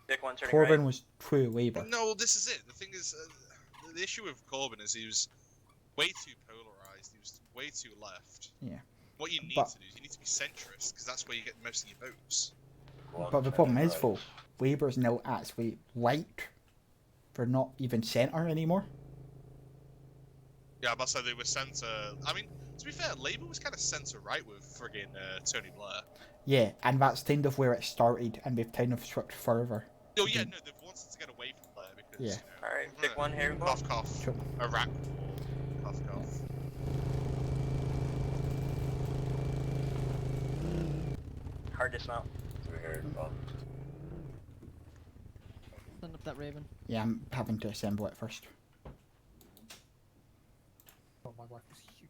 Dick one turning Corbyn right. was true Labour. No, well, this is it. The thing is, the issue with Corbyn is he was way too polarised. He was way too left. Yeah. What you need But- to do is you need to be centrist, because that's where you get most of your votes. But the problem is, though, Labour's now actually right. They're not even centre anymore. Yeah, I must say they were centre. I mean, to be fair, Labour was kind of centre right with friggin' Tony Blair. Yeah, and that's kind of where it started, and they've kind of swept further. Oh yeah, no, they've wanted to get away from Blair because Yeah. you know. Alright, pick one, here we go. Cough cough. Sure. Iraq war. Cough cough. Hard dismount. Send up that Raven. Yeah, I'm having to assemble it first. Oh, my wife is huge.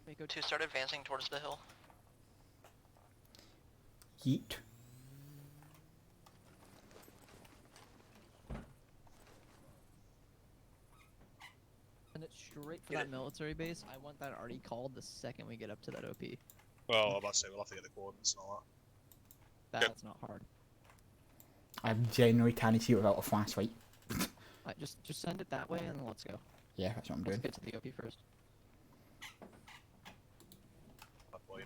Mako 2, start advancing towards the hill. Yeet. Send it straight for that military base. I want that already called the second we get up to that OP. Well, I'm about to say we'll have to get the coordinates and all that. That's not hard. I genuinely can't see it without a flashlight. Just send it that way and let's go. Yeah, that's what I'm Let's doing. get to the OP first. That boy.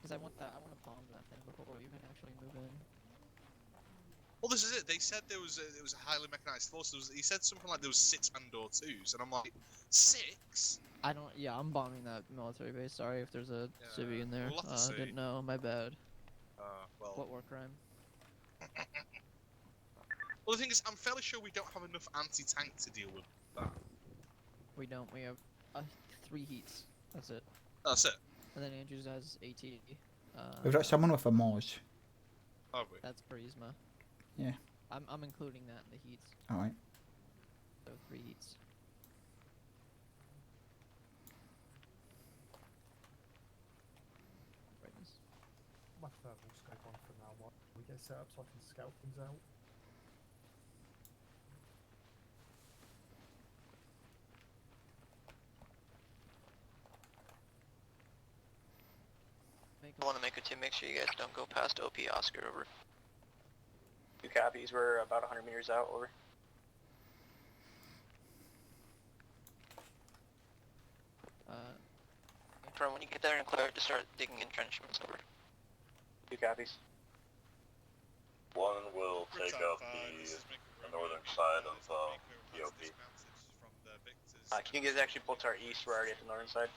Because I want to bomb that thing before you can actually move in. Well, this is it. They said there was a highly mechanized force. He said something like there was 6 Andor 2s, and I'm like, 6? I don't. Yeah, I'm bombing that military base. Sorry if there's a civvy in there. we'll have to see. Didn't know. My bad. Well. What war crime? Well, the thing is, I'm fairly sure we don't have enough anti-tank to deal with that. We don't. We have 3 heats. That's it. That's it. And then Andrews has AT. We've got someone with a Moz. Have we? That's Prisma. Yeah. I'm including that in the heats. Alright. So 3 heats. Brightness. My thermal scope on for now while we get set up so I can scout things out. I want to make it to make sure you guys don't go past OP Oscar, over. 2 copies, we're about 100 meters out, over. From when you get there and clear it, to start digging entrenchments, over. 2 copies. One will take up the northern side of the OP. Can you guys actually pull to our east? We're already at the northern side.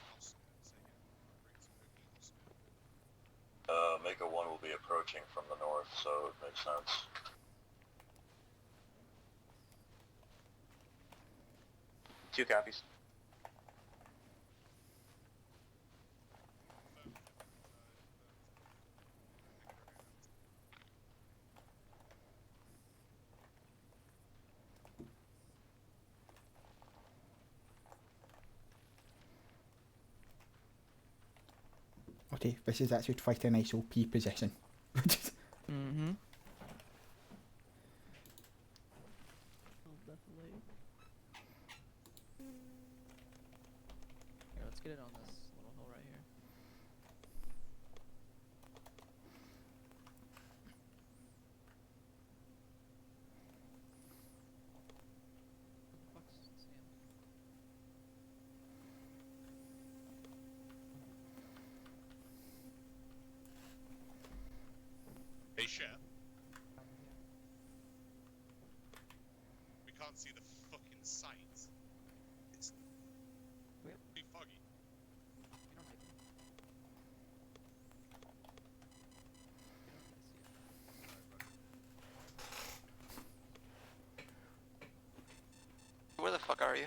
Mako 1 will be approaching from the north, so it makes sense. Two copies. Okay, this is actually quite a nice OP position. Mm-hmm. Here, let's get it on this little hill right here. What the fuck's Sam? Hey, Chef. We can't see the fucking sight. It's too foggy. Where the fuck are you?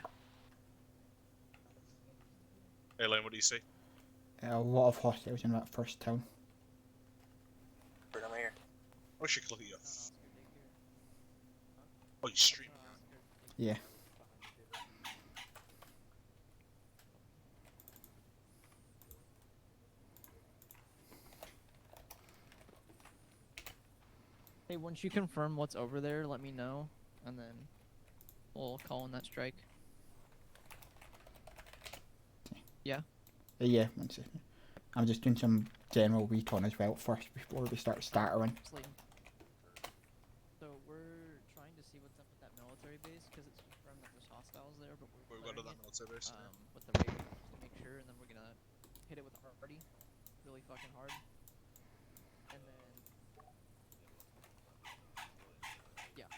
Hey, Lane, what do you see? A lot of hostiles in that first town. Right over here. I should look at your. Oh, you streaming? Yeah. Hey, once you confirm what's over there, let me know, and then we'll call in that strike. Yeah? Yeah, one second. I'm just doing some general recon as well first before we start startering. So we're trying to see what's up with that military base because it's confirmed that there's hostiles there, but we're We've got clearing that military base. with the radar just to make sure, and then we're gonna hit it with arty really fucking hard, and then yeah,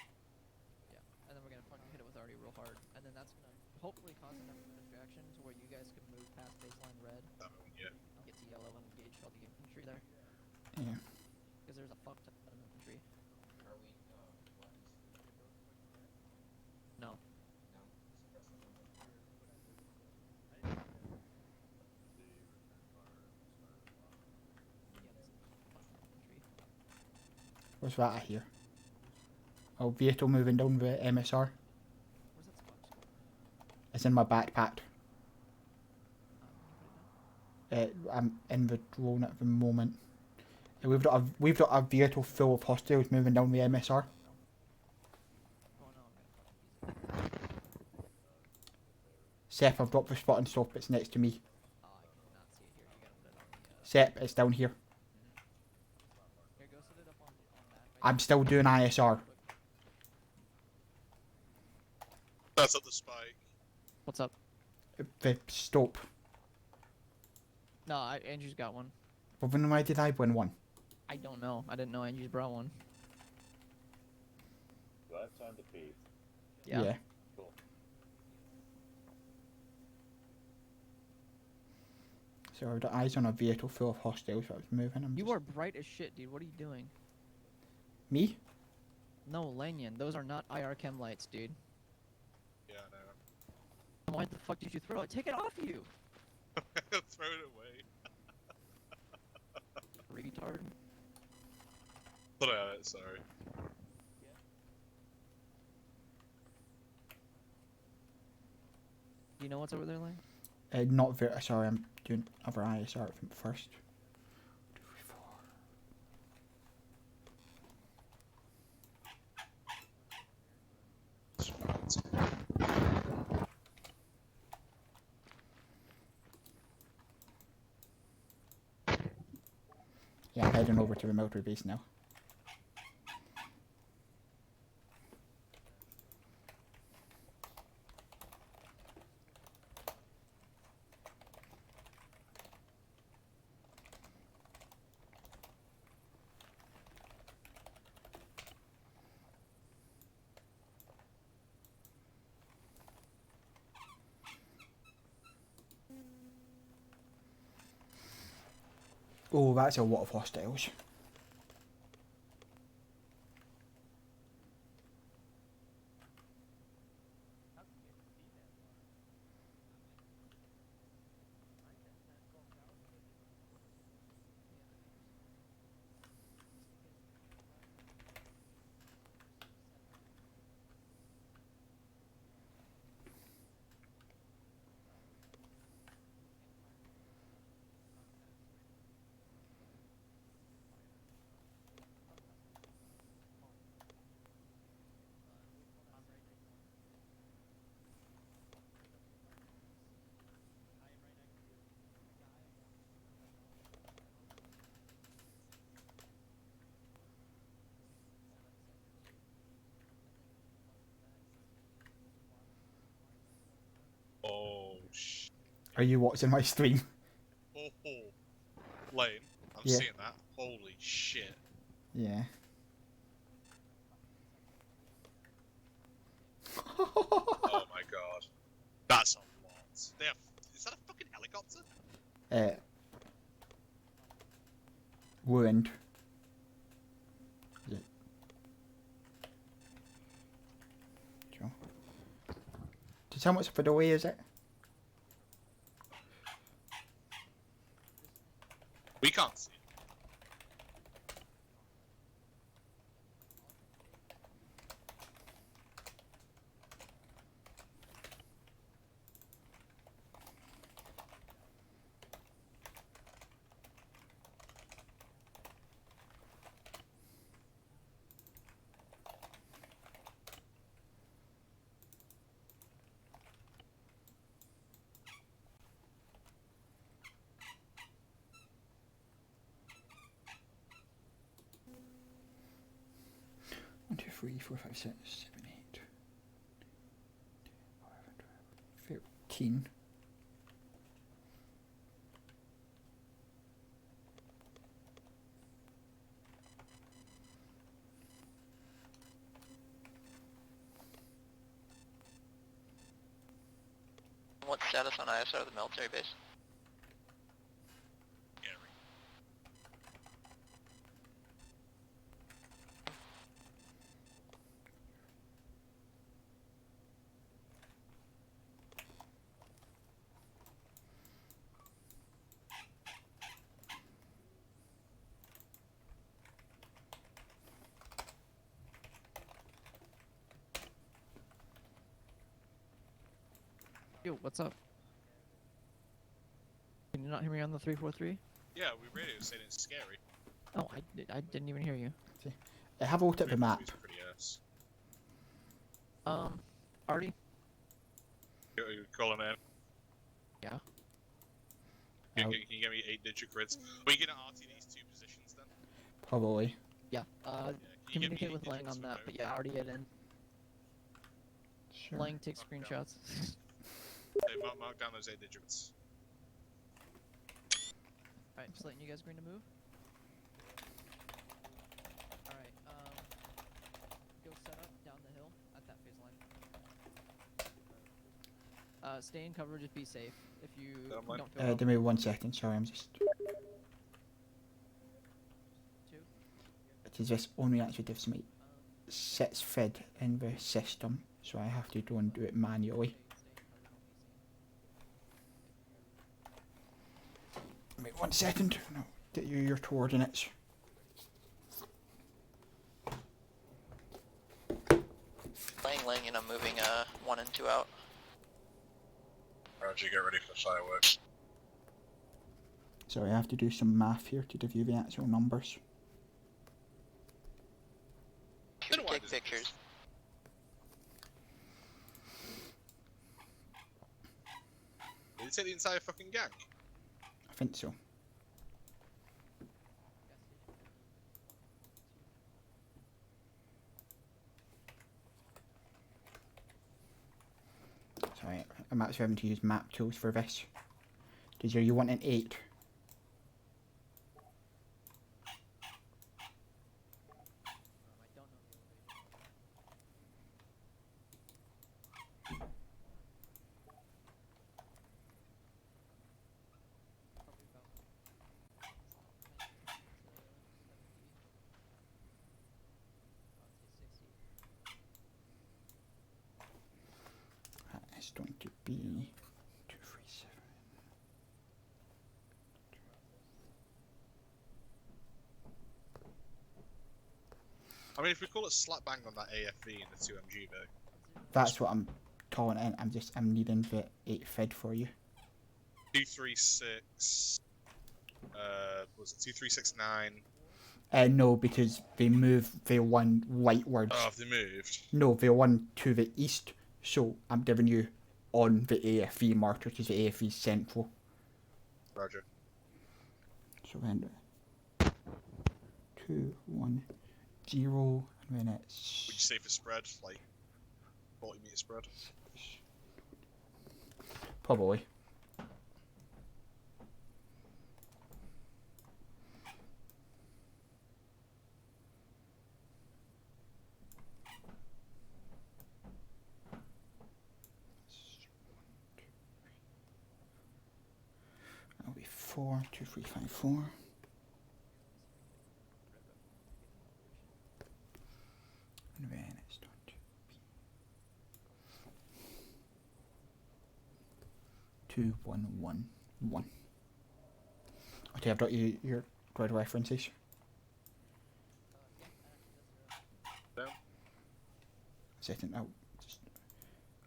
and then we're gonna fucking hit it with arty real hard, and then that's gonna hopefully cause enough distraction to where you guys can move past baseline red. Yeah. Get to yellow and engage all the infantry there. Yeah. Because there's a fuck ton of infantry. Are we, No. What's that I hear? Oh, vehicle moving down the MSR. Where's that spot? It's in my backpack. I'm in the drone at the moment. We've got a vehicle full of hostiles moving down the MSR. Sep, I've dropped the spot and stop. It's next to me. Sep, it's down here. I'm still doing ISR. That's up the spike. What's up? The stop. No, Andrew's got one. Well, then why did I win one? I don't know. I didn't know Andrew's brought one. Do I have time to pee? Yeah. Cool. So I've got eyes on a vehicle full of hostiles that was moving. You are bright as shit, dude. What are you doing? Me? No, Lanyon. Those are not IR chem lights, dude. Yeah, I know. Why the fuck did you throw it? Take it off you! Throw it away. Retard. Put it at it, sorry. Do you know what's over there, Lane? Not very. Sorry, I'm doing other ISR first. 2, 3, 4. Yeah, I'm heading over to the military base now. Oh, that's a lot of hostiles. Oh, shit. Are you watching my stream? Oh, Lane, I'm Yeah. seeing that. Holy shit. Yeah. Oh my god. That's a lot. They have. Is that a fucking helicopter? Wound. Yeah. Sure. Just how much for the way is it? We can't see. 3, 4, 5, 6, 7, 8, 13. What status on ISO of the military base? Yo, what's up? Can you not hear me on the 343? Yeah, we radio saying it's scary. Oh, I didn't even hear you. Have a look at the map. Pretty ass. Artie? You calling in? Yeah. Can you get me 8-digit grids? Are you gonna RT these 2 positions then? Probably. Yeah. Can you get me Communicate 8 with Lang digits on that, remote? but yeah, already get in. Sure. Lang takes screenshots. Hey, mark down those 8 digits. Alright, just letting you guys green to move. Alright, go set up down the hill at that phase line. Stay in cover, just be safe. If you don't feel Give me 1 second, sorry, I'm just... 2. It is this only actually gives me 6 fed in the system, so I have to go and do it manually. Wait 1 second, no, get you your coordinates. Lang, and I'm moving 1 and 2 out. Roger, get ready for fireworks. So I have to do some math here to give you the actual numbers. Should we take pictures? Did you take the entire fucking gang? I think so. Sorry, I'm actually having to use map tools for this. Did you want an 8? It's going to be 237. I mean, if we call it slap bang on that AFV and the 2MG though. That's what I'm calling in. I'm needing the 8 fed for you. 236. Was it 2369? No, because they moved the one lightwards. Oh, have they moved? No, the one to the east. So I'm giving you on the AFV marker because the AFV is central. Roger. So then 2, 1, 0, and then it's... Would you say for spread, like 40-meter spread? Probably. That'll be 4, 2, 3, 5, 4. And then it's going to be 2, 1, 1, 1. Okay, I've got you your grid references. Setting out.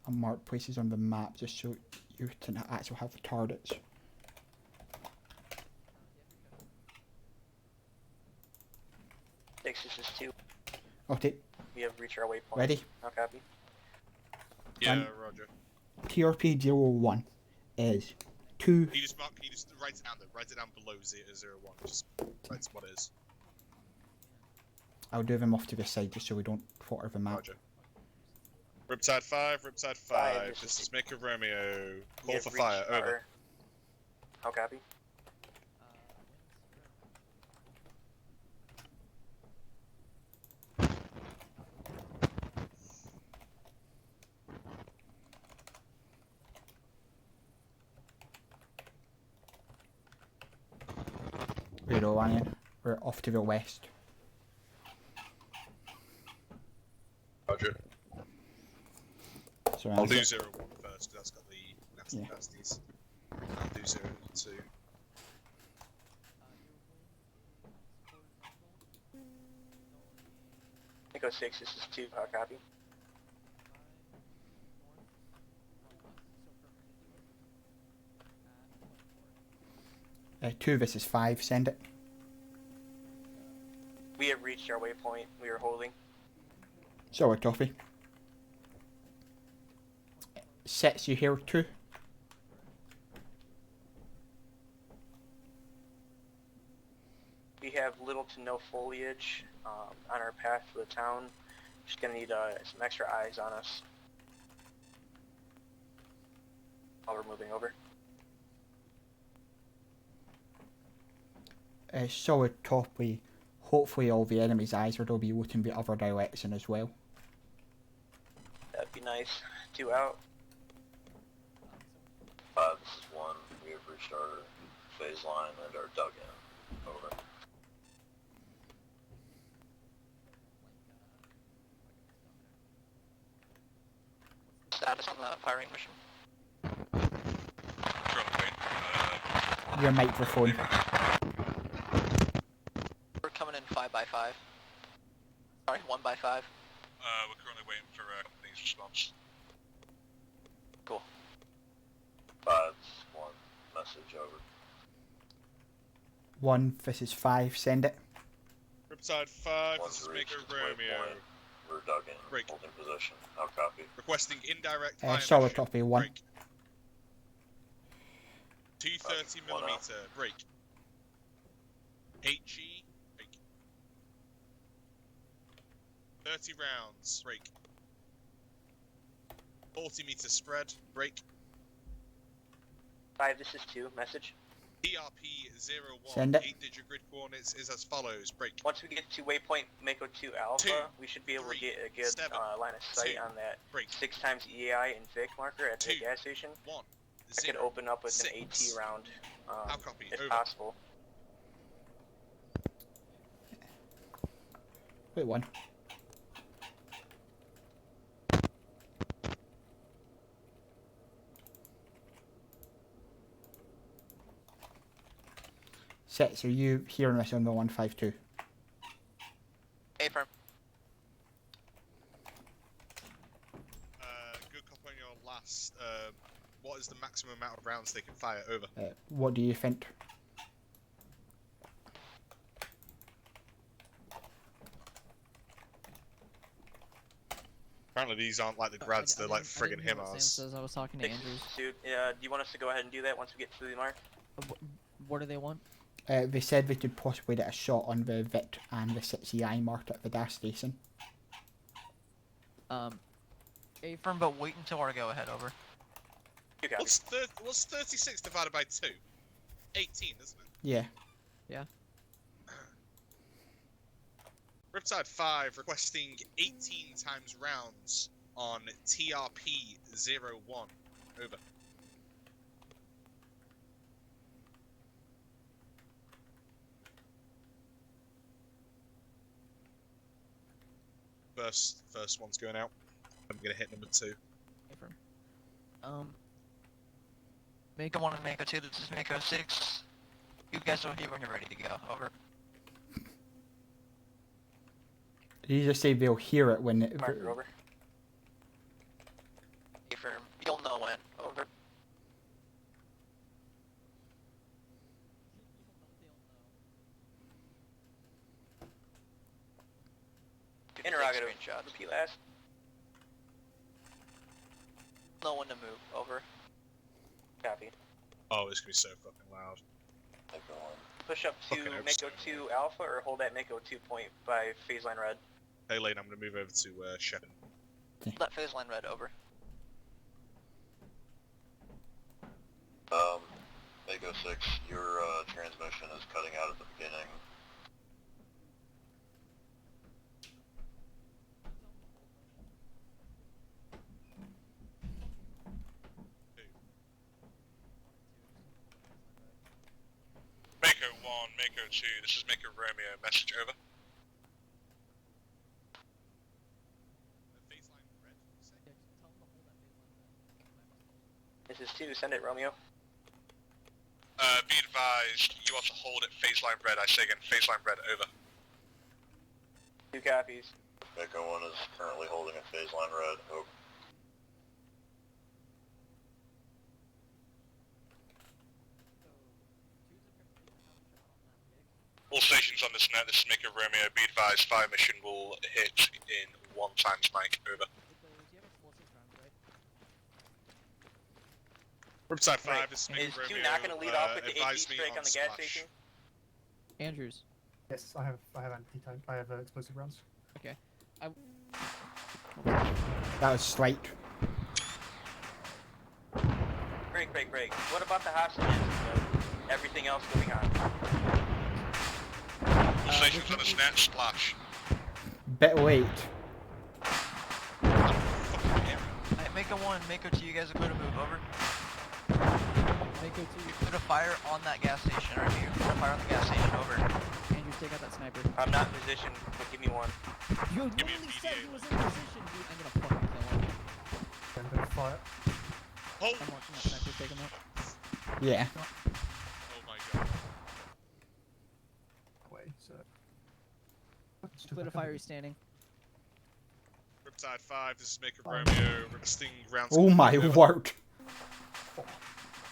I'll mark places on the map just so you can actually have the targets. This is 2. Okay. We have reached our waypoint. Ready? Not copy. Yeah, Roger. TRP 01 is 2. Can you just write it down though? Write it down below 001. Just write what it is. I'll do them off to the side just so we don't water them out. Roger. Riptide 5, Riptide 5. Five, This is Maker Romeo. We Call have for reached fire. Over. our- How copy? Righto, Lion. We're off to the west. Roger. So I'll as do it- 0-1 first, because that's got the nasty Yeah. nasties. I'll do 0-2. Echo 6, this is 2, how copy? Two, this is 5, send it. We have reached our waypoint. We are holding. Solid copy. Sets you here, 2. We have little to no foliage on our path to the town. Just gonna need some extra eyes on us while we're moving over. Solid copy. Hopefully all the enemy's eyes will be looking the other direction as well. That'd be nice. 2 out. This is 1. We have reached our phase line and are dug in. Over. Status on the firing mission. Your microphone. We're coming in 5x5. Sorry, 1x5. We're currently waiting for company's response. Cool. 5, 1. Message over. 1, this is 5, send it. Riptide 5, Once this is reached Maker its Romeo. waypoint, we're dug in. Break. Holding position. How copy? Requesting indirect fire Solid mission. copy, 1. Break. 230mm. Break. HE. Break. 30 rounds. Break. 40-meter spread. Break. 5, this is 2. Message. TRP 01. Send it. 8-digit grid coordinates is as follows. Break. Once we get to waypoint Mako 2 Alpha, 2, we should be able 3, to get a good 7, line of sight 2, on that break. 6 times EAI and Vic marker at the 2, gas station. 1. I could open up with an 6. AT round, How copy? if Over. possible. Wait, 1. Sets, are you hearing us on the 152? Affirm. Good cop on your last. What is the maximum amount of rounds they can fire? Over. What do you think? Apparently these aren't like the grads, they're like friggin' Sam HIMARS. says I was talking to Andrews. Dude, do you want us to go ahead and do that once we get to the mark? What do they want? They said they could possibly get a shot on the VIT and the 6EI marked at the gas station. Affirm, but wait until our go ahead. Over. What's 36 divided by 2? 18, isn't it? Yeah. Yeah. Riptide 5 requesting 18 times rounds on TRP 01. Over. First one's going out. I'm gonna hit number 2. Affirm. Mako 1 and Mako 2, this is Mako 6. You guys are here when you're ready to go. Over. Did you just say they'll hear it when it... Marker over. Affirm. You'll know when. Over. Interrogative. Screenshots. Repeat last. Know when to move. Over. Copy. Oh, it's gonna be so fucking loud. Keep going. push up to Fucking Mako 2 Alpha or hold at Mako 2 point by phase line red? Hey Lane, I'm gonna move over to Shepard. Let phase line red over. Mako 6, your transmission is cutting out at the beginning. Mako 1, Mako 2, this is Mako Romeo, message over. This is 2, send it, Romeo. Be advised, you are to hold at phase line red. I say again, phase line red, over. 2 copies. Mako 1 is currently holding at phase line red. Over. All stations on this net, this is Mako Romeo. Be advised, fire mission will hit in 1 times mic, over. Riptide 5, this is Mako Is 2 Romeo. not going to lead off with the AP advise me strike on the gas splash. station? Andrews. Yes, I have anti-tank. I have explosive rounds. Okay. That was strike. Break. What about the hostages? Everything else going on? All stations on this net, splash. Bit late. Alright, Mako 1, Mako 2, you guys are clear to move, over. Mako 2. Put a fire on that gas station, or you put a fire on the gas station, over. Andrews, take out that sniper. I'm not in position, but give me one. You literally said he was in position, dude. I'm gonna fucking kill him. I'm gonna fire. Oh! I'm watching that sniper take him out. Yeah. Oh my god. Wait, so. Split a fire, he's standing. Riptide 5, this is Mako Romeo. Requesting rounds. Oh my over. word.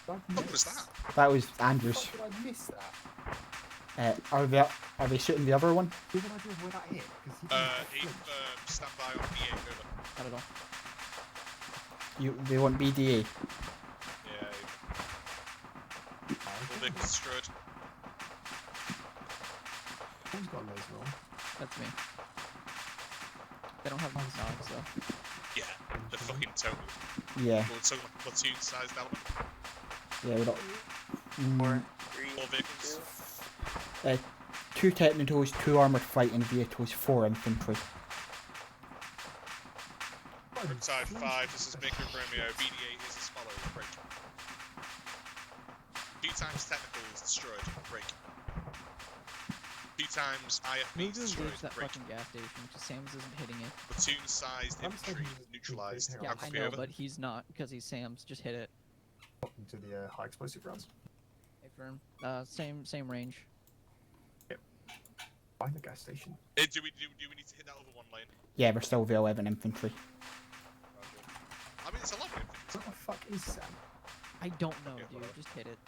What was that? That was Andrews. How did I miss that? Are they shooting the other one? Do you have an idea of where that hit? 'Cause he didn't Heath, stand by on D8, over. Not at all. They want BDA. Yeah. All vehicles destroyed. Who's got a laser on? That's me. They don't have nogs though. Yeah, the fucking total. Yeah. Well, it's a platoon-sized element. Yeah, we got. 4 vehicles. 2 technicals, 2 armoured fighting vehicles, 4 infantry. Riptide 5, this is Mako Romeo. BDA is as follows. Break. 2 times technicals destroyed. Break. 2 times IFB Move to destroyed. engage that Break. fucking gas station because Sam's isn't hitting it. Platoon-sized infantry neutralized. Yeah, I Copy, know, over. but he's not because he's Sam's. Just hit it. To the high explosive rounds. Hey, firm. Same range. Find the gas station. Do we need to hit that other one lane? Yeah, we're still V11 infantry. I mean, it's a lot of infantry. What the fuck is Sam? I don't know, dude. Just hit it.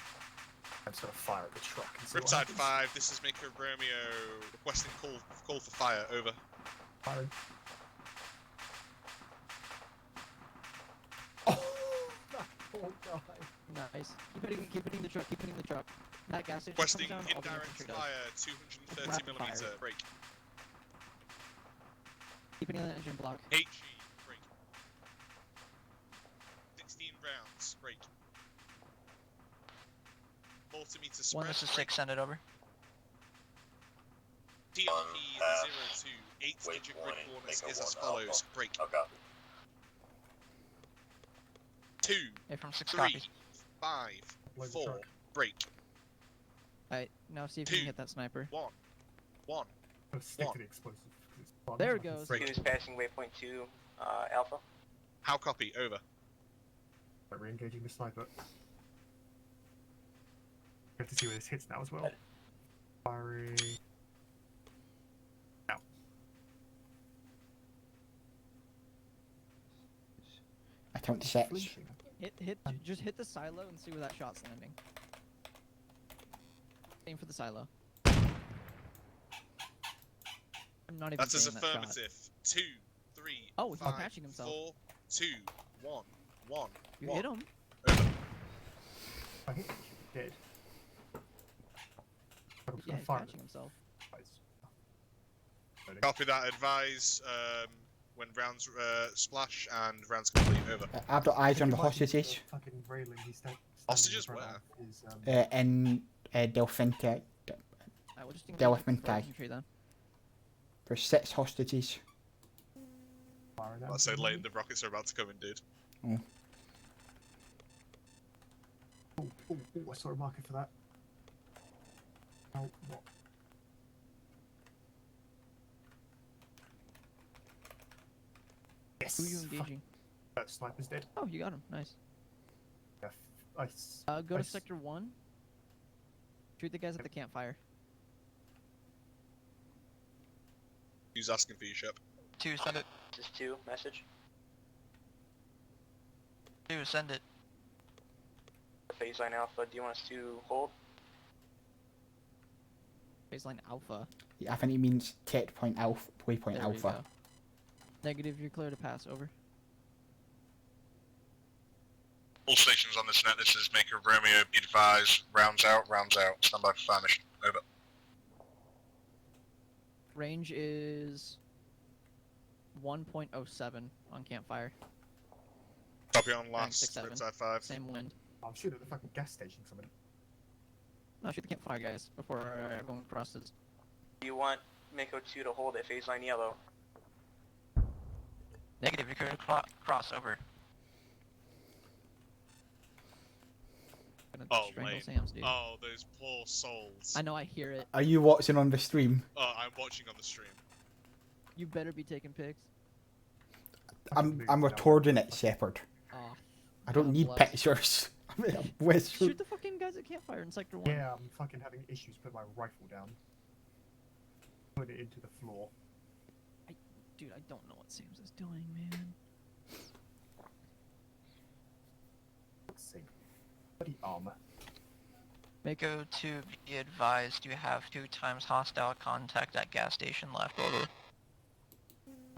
I'm just gonna fire at the truck and see what Riptide happens. 5, this is Mako Romeo. Requesting call for fire. Over. Firing. Oh god. Nice. Keep hitting the truck. Keep hitting the truck. That gas station Requesting comes down, all the indirect infantry does. fire. 230 Rapid millimeter. fire. Break. Keep hitting the engine block. HE. Break. 16 rounds. Break. Multimeter spread. 1, this is 6, send it over. DLP 02. 8-digit grid coordinates is as follows. Break. 2, Hey, from 6 3, copies. 5, Load the 4. truck. Break. Alright, now see if you can hit that sniper. 1. I'll stick to the explosive. 'cause it's fun. There it goes. 2 is passing waypoint 2, Alpha. How copy? Over. Like re-engaging the sniper. You have to see where this hits now as well. Firing. Now. Attempt to set. Just hit the silo and see where that shot's landing. Aim for the silo. I'm not even That's as saying that shot. affirmative. 2, 3, Oh, he's 5, patching himself. 4, 2, 1, 1. You 1. hit him. I hit him. Dead. fire catching himself. Copy that. Advise when rounds splash and rounds complete. Over. I've got eyes on the You might use hostages. fucking railing he's standing Hostages in front where? of is, In Delfinta. I will just engage with the Delfinta. infantry then. There's 6 hostages. I'll say late. The rockets are about to come in, dude. Oh. I saw a marker for that. Oh, what? Yes. Who are you engaging? Sniper's dead. Oh, you got him. Nice. Yeah, Go to sector 1. Shoot the guys at the campfire. Who's asking for your ship? 2, send it. This is 2, message. 2, send it. Baseline Alpha, do you want us to hold? Baseline Alpha. Yeah, I think he means Tet Point Alpha, Waypoint There we Alpha. go. Negative, you're clear to pass. Over. All stations on this net, this is Maker Romeo, be advised, rounds out, stand by for fire mission, over. Range is 1.07 on campfire. Copy on Bang, last. 6-7. Inside 5. Same wind. I'm shooting at the fucking gas station or something. No, shoot the campfire guys before everyone crosses. Do you want Mako 2 to hold at phase line yellow? Negative, you're clear to cross. Over. Gonna Oh, strangle lame. Sam's, dude. Oh, those poor souls. I know, I hear it. Are you watching on the stream? Oh, I'm watching on the stream. You better be taking pics. I'm recording it, Shepard. Oh, I don't God need bless. pictures. I mean, I'm with you. Shoot the fucking guys at campfire in sector 1. Yeah, I'm fucking having issues putting my rifle down. Put it into the floor. Dude, I don't know what Sam's is doing, man. Let's see. Bloody armor. Mako 2, be advised, you have 2 times hostile contact at gas station left. Over.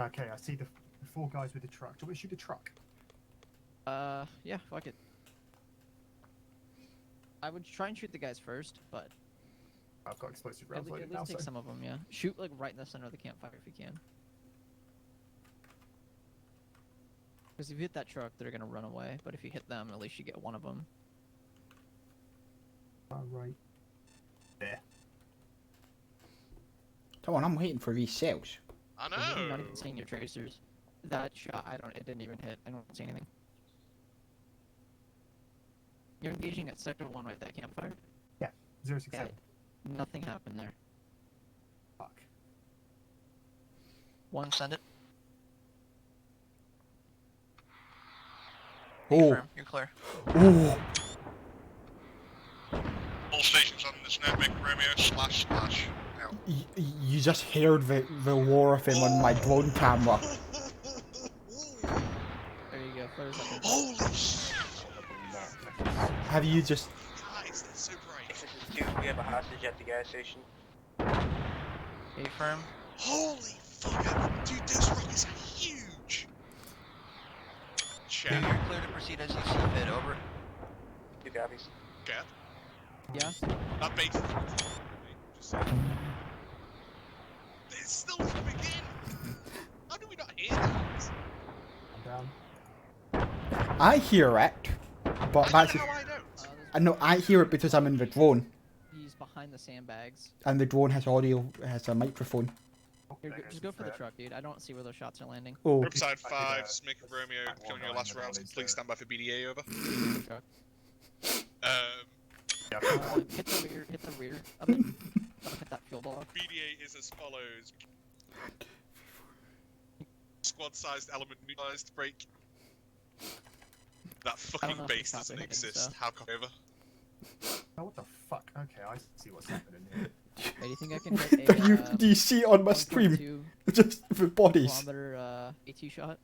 Okay, I see the 4 guys with the truck. Do we shoot the truck? Yeah, fuck it. I would try and shoot the guys first, but I've got explosive at, rounds at loaded least now, take so... some of them, yeah. Shoot like right in the center of the campfire if you can. Because if you hit that truck, they're gonna run away. But if you hit them, at least you get one of them. Right. There. Come on, I'm waiting for these cells. I I'm not know. even seeing your tracers. That shot, it didn't even hit. I don't see anything. You're engaging at sector 1 right at that campfire? Yeah, 067. Yeah, nothing happened there. Fuck. 1, send it. Oh. Confirm, you're clear. Oh. All stations on this net, Maker Romeo, splash, out. You just heard the roar of him on my drone camera. There you go, flares up. Holy shit! Have you just... Guys, that's so bright. This is 2, we have a hostage at the gas station. Confirm. Holy fuck! Dude, those rockets are huge! You're Chat. clear to proceed as you see fit. Over. 2 copies. Chat. Yeah? That bait. Just saying. It's still coming in! How do we not hear that? I'm down. I hear it, but that's... How I don't. I know, I hear it because I'm in the drone. He's behind the sandbags. And the drone has audio, has a microphone. Here, just go for the truck, dude. I don't see where those shots are landing. Oh. Ripside I did, 5, Maker Romeo, killing your guy last in the rounds. valleys, Please stand by for BDA, over. Truck. Hit the rear of it. Don't hit that fuel block. BDA is as follows. Squad-sized element neutralized, break. That fucking know if base the shots are doesn't hitting, exist. so. How come over? Oh, what the fuck? Okay, I see what's happening here. Hey, do you think I can hit a, Do you see it on my stream? 1.2 Just the bodies. kilometer AT shot?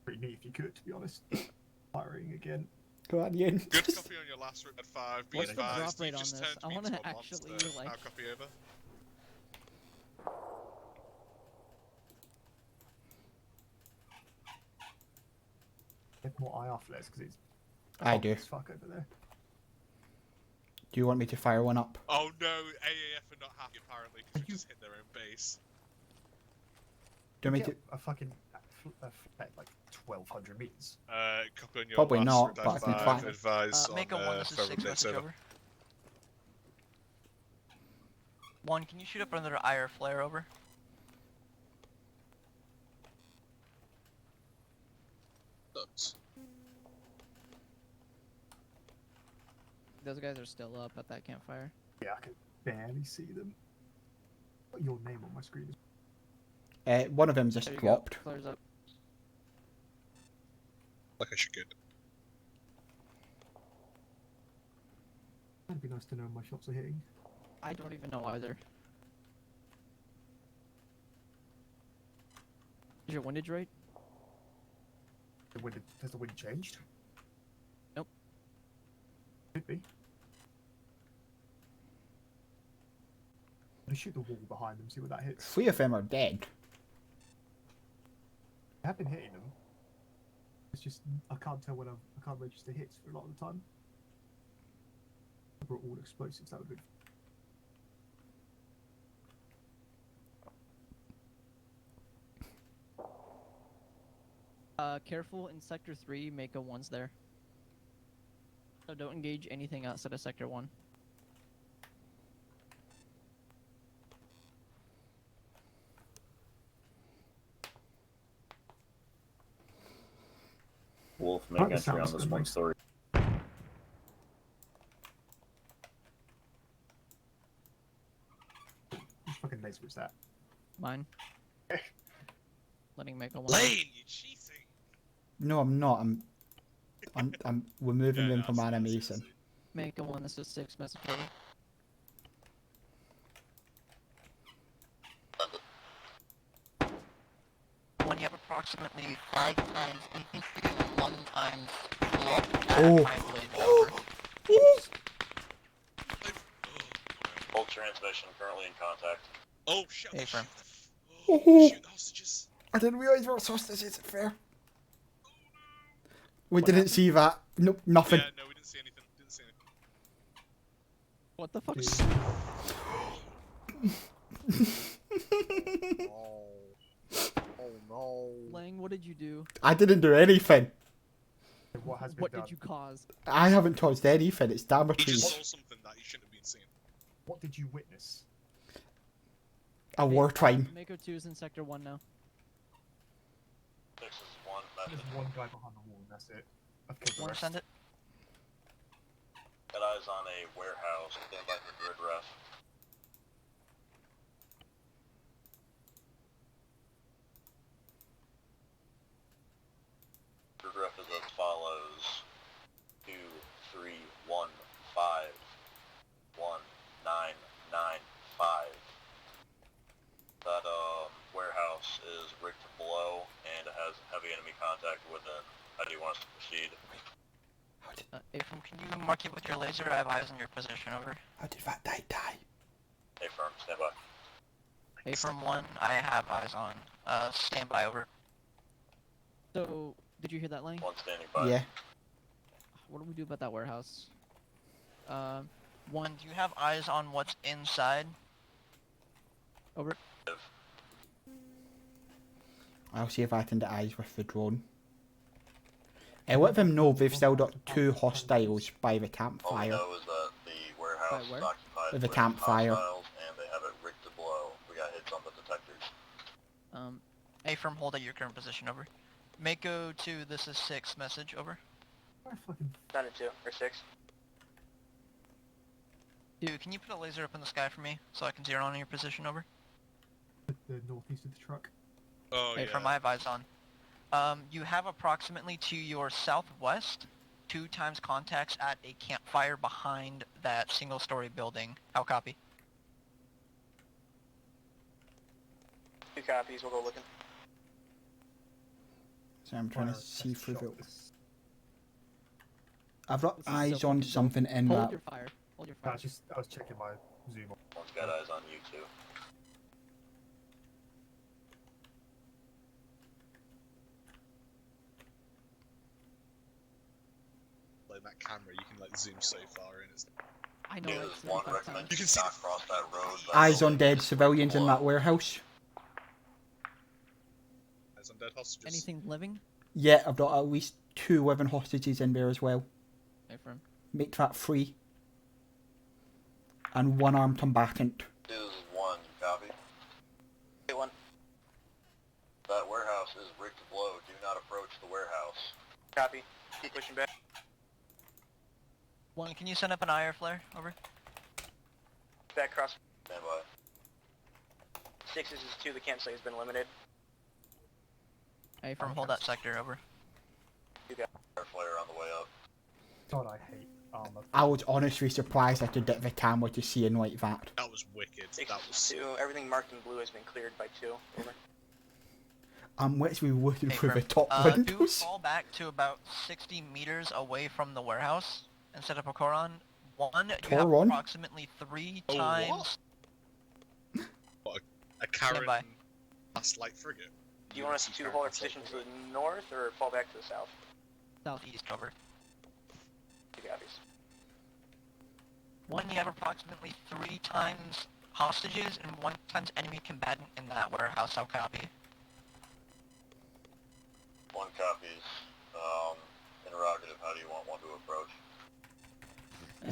Pretty neat if you could, to be honest. Firing again. Go on, Ian. Good copy on your last rip at 5. Be What's the advised, drop rate you on just this? turned I me wanna into a actually, monster. like- How copy over? Get more IR flares because it's I hot do. as fuck over there. Do you want me to fire one up? Oh no, AAF are not happy apparently because we just hit their own base. Do you want me Get a fucking like 1,200 meters. Copy on your Probably last not, but I can five, try. advise on Mako 1, this is further 6 updates message over. over. 1, can you shoot up another eye or flare over? Oops. Those guys are still up at that campfire. Yeah, I can barely see them. Got your name on my screen. One of them just There you dropped. Go. Flares up. Like I should get. It'd be nice to know my shots are hitting. I don't even know either. Is your windage right? Has the wind changed? Nope. Could be. I shoot the wall behind them, see what that hits. 3 of them are dead. I have been hitting them. It's just I can't tell when I can't register hits for a lot of the time. I brought all explosives. That would be. Careful in Sector 3, Mako 1's there. So don't engage anything outside of Sector 1. Wolf, make entry on this one story. Which fucking laser was that? Mine. Letting Mako 1. Lane, you cheating! No, I'm not. I'm removing them from animation. Mako 1, this is 6 message over. When you have approximately 5 times infantry and 1 times block Full transmission currently in contact. Oh shit! Hey, firm. Shoot the hostages. I didn't realise there were sausages at fair. We didn't see that. Nope, nothing. Yeah, no, we didn't see anything. Didn't see anything. What the fuck? Oh no. Lang, what did you do? I didn't do anything. What has been What done? did you cause? I haven't touched anything. It's He damage. just saw something that he shouldn't have been seeing. What did you witness? A war crime. Mako 2 is in Sector 1 now. 6 is 1 message. There's one guy behind the wall, and that's it. I've killed the Wanna rest. send it? Got eyes on a warehouse. Stand by for grid ref. Grid ref is as follows: 2, 3, 1, 5, 1, 9, 9, 5. That warehouse is rigged to blow and it has heavy enemy contact within. How do you want us to proceed? Afram, can you mark it with your laser? I have eyes on your position, over. How did that guy die? Hey firm, stand by. Afram 1, I have eyes on. Stand by, over. So, did you hear that, Lang? 1 standing by. Yeah. What do we do about that warehouse? 1, do you have eyes on what's inside? Over. I'll see if I can get eyes with the drone. Let them know they've still got 2 hostiles by the All we campfire. know is that the warehouse is where? occupied With the with campfire. hostiles and they have it rigged to blow. We got hits on the detectors. Afram, hold at your current position, over. Mako 2, this is 6, message, over. 9 and 2, or 6. 2, can you put a laser up in the sky for me so I can zero on your position, over? The northeast of the truck. Oh yeah. Afram, I have eyes on. You have approximately to your southwest 2 times contacts at a campfire behind that single-story building. How copy? 2 copies, we'll go looking. So I'm trying to Fire, see test through shot the... this. I've got This is eyes so on fucking something in Hold that. your fire. Hold your No, fire. I was checking my zoom. One's got eyes on you too. Like that camera, you can like zoom so far in. It's I know, right? One 75 recommend times. you can not cross that road. Eyes on dead civilians in that warehouse. Eyes on dead hostages. Anything living? Yeah, I've got at least 2 living hostages in there as well. Affirm. Make that 3. And 1 armed combatant. Is 1, copy. Okay, 1. That warehouse is rigged to blow. Do not approach the warehouse. Copy. Keep pushing back. 1, can you send up an IR flare? Over. Back cross. Stand by. 6 is 2. The campsite has been limited. Affirm, hold that sector. Over. You got Fire flare on the way up. God, I hate armor. I was honestly surprised I could get the camera to see him like that. That was wicked. 6 That was 2. Everything marked in blue has been cleared by 2. Over. I'm literally looking through the top Do windows. fall back to about 60 meters away from the warehouse and set up a Coron. 1, you have Coron? approximately 3 times. What, a Karen Standby. last light frigate? Do you want us to hold our position to the north or fall back to the south? Southeast. Over. 2 copies. 1, you have approximately 3 times hostages and 1 times enemy combatant in that warehouse. I'll copy. 1 copies. Interrogative, how do you want 1 to approach?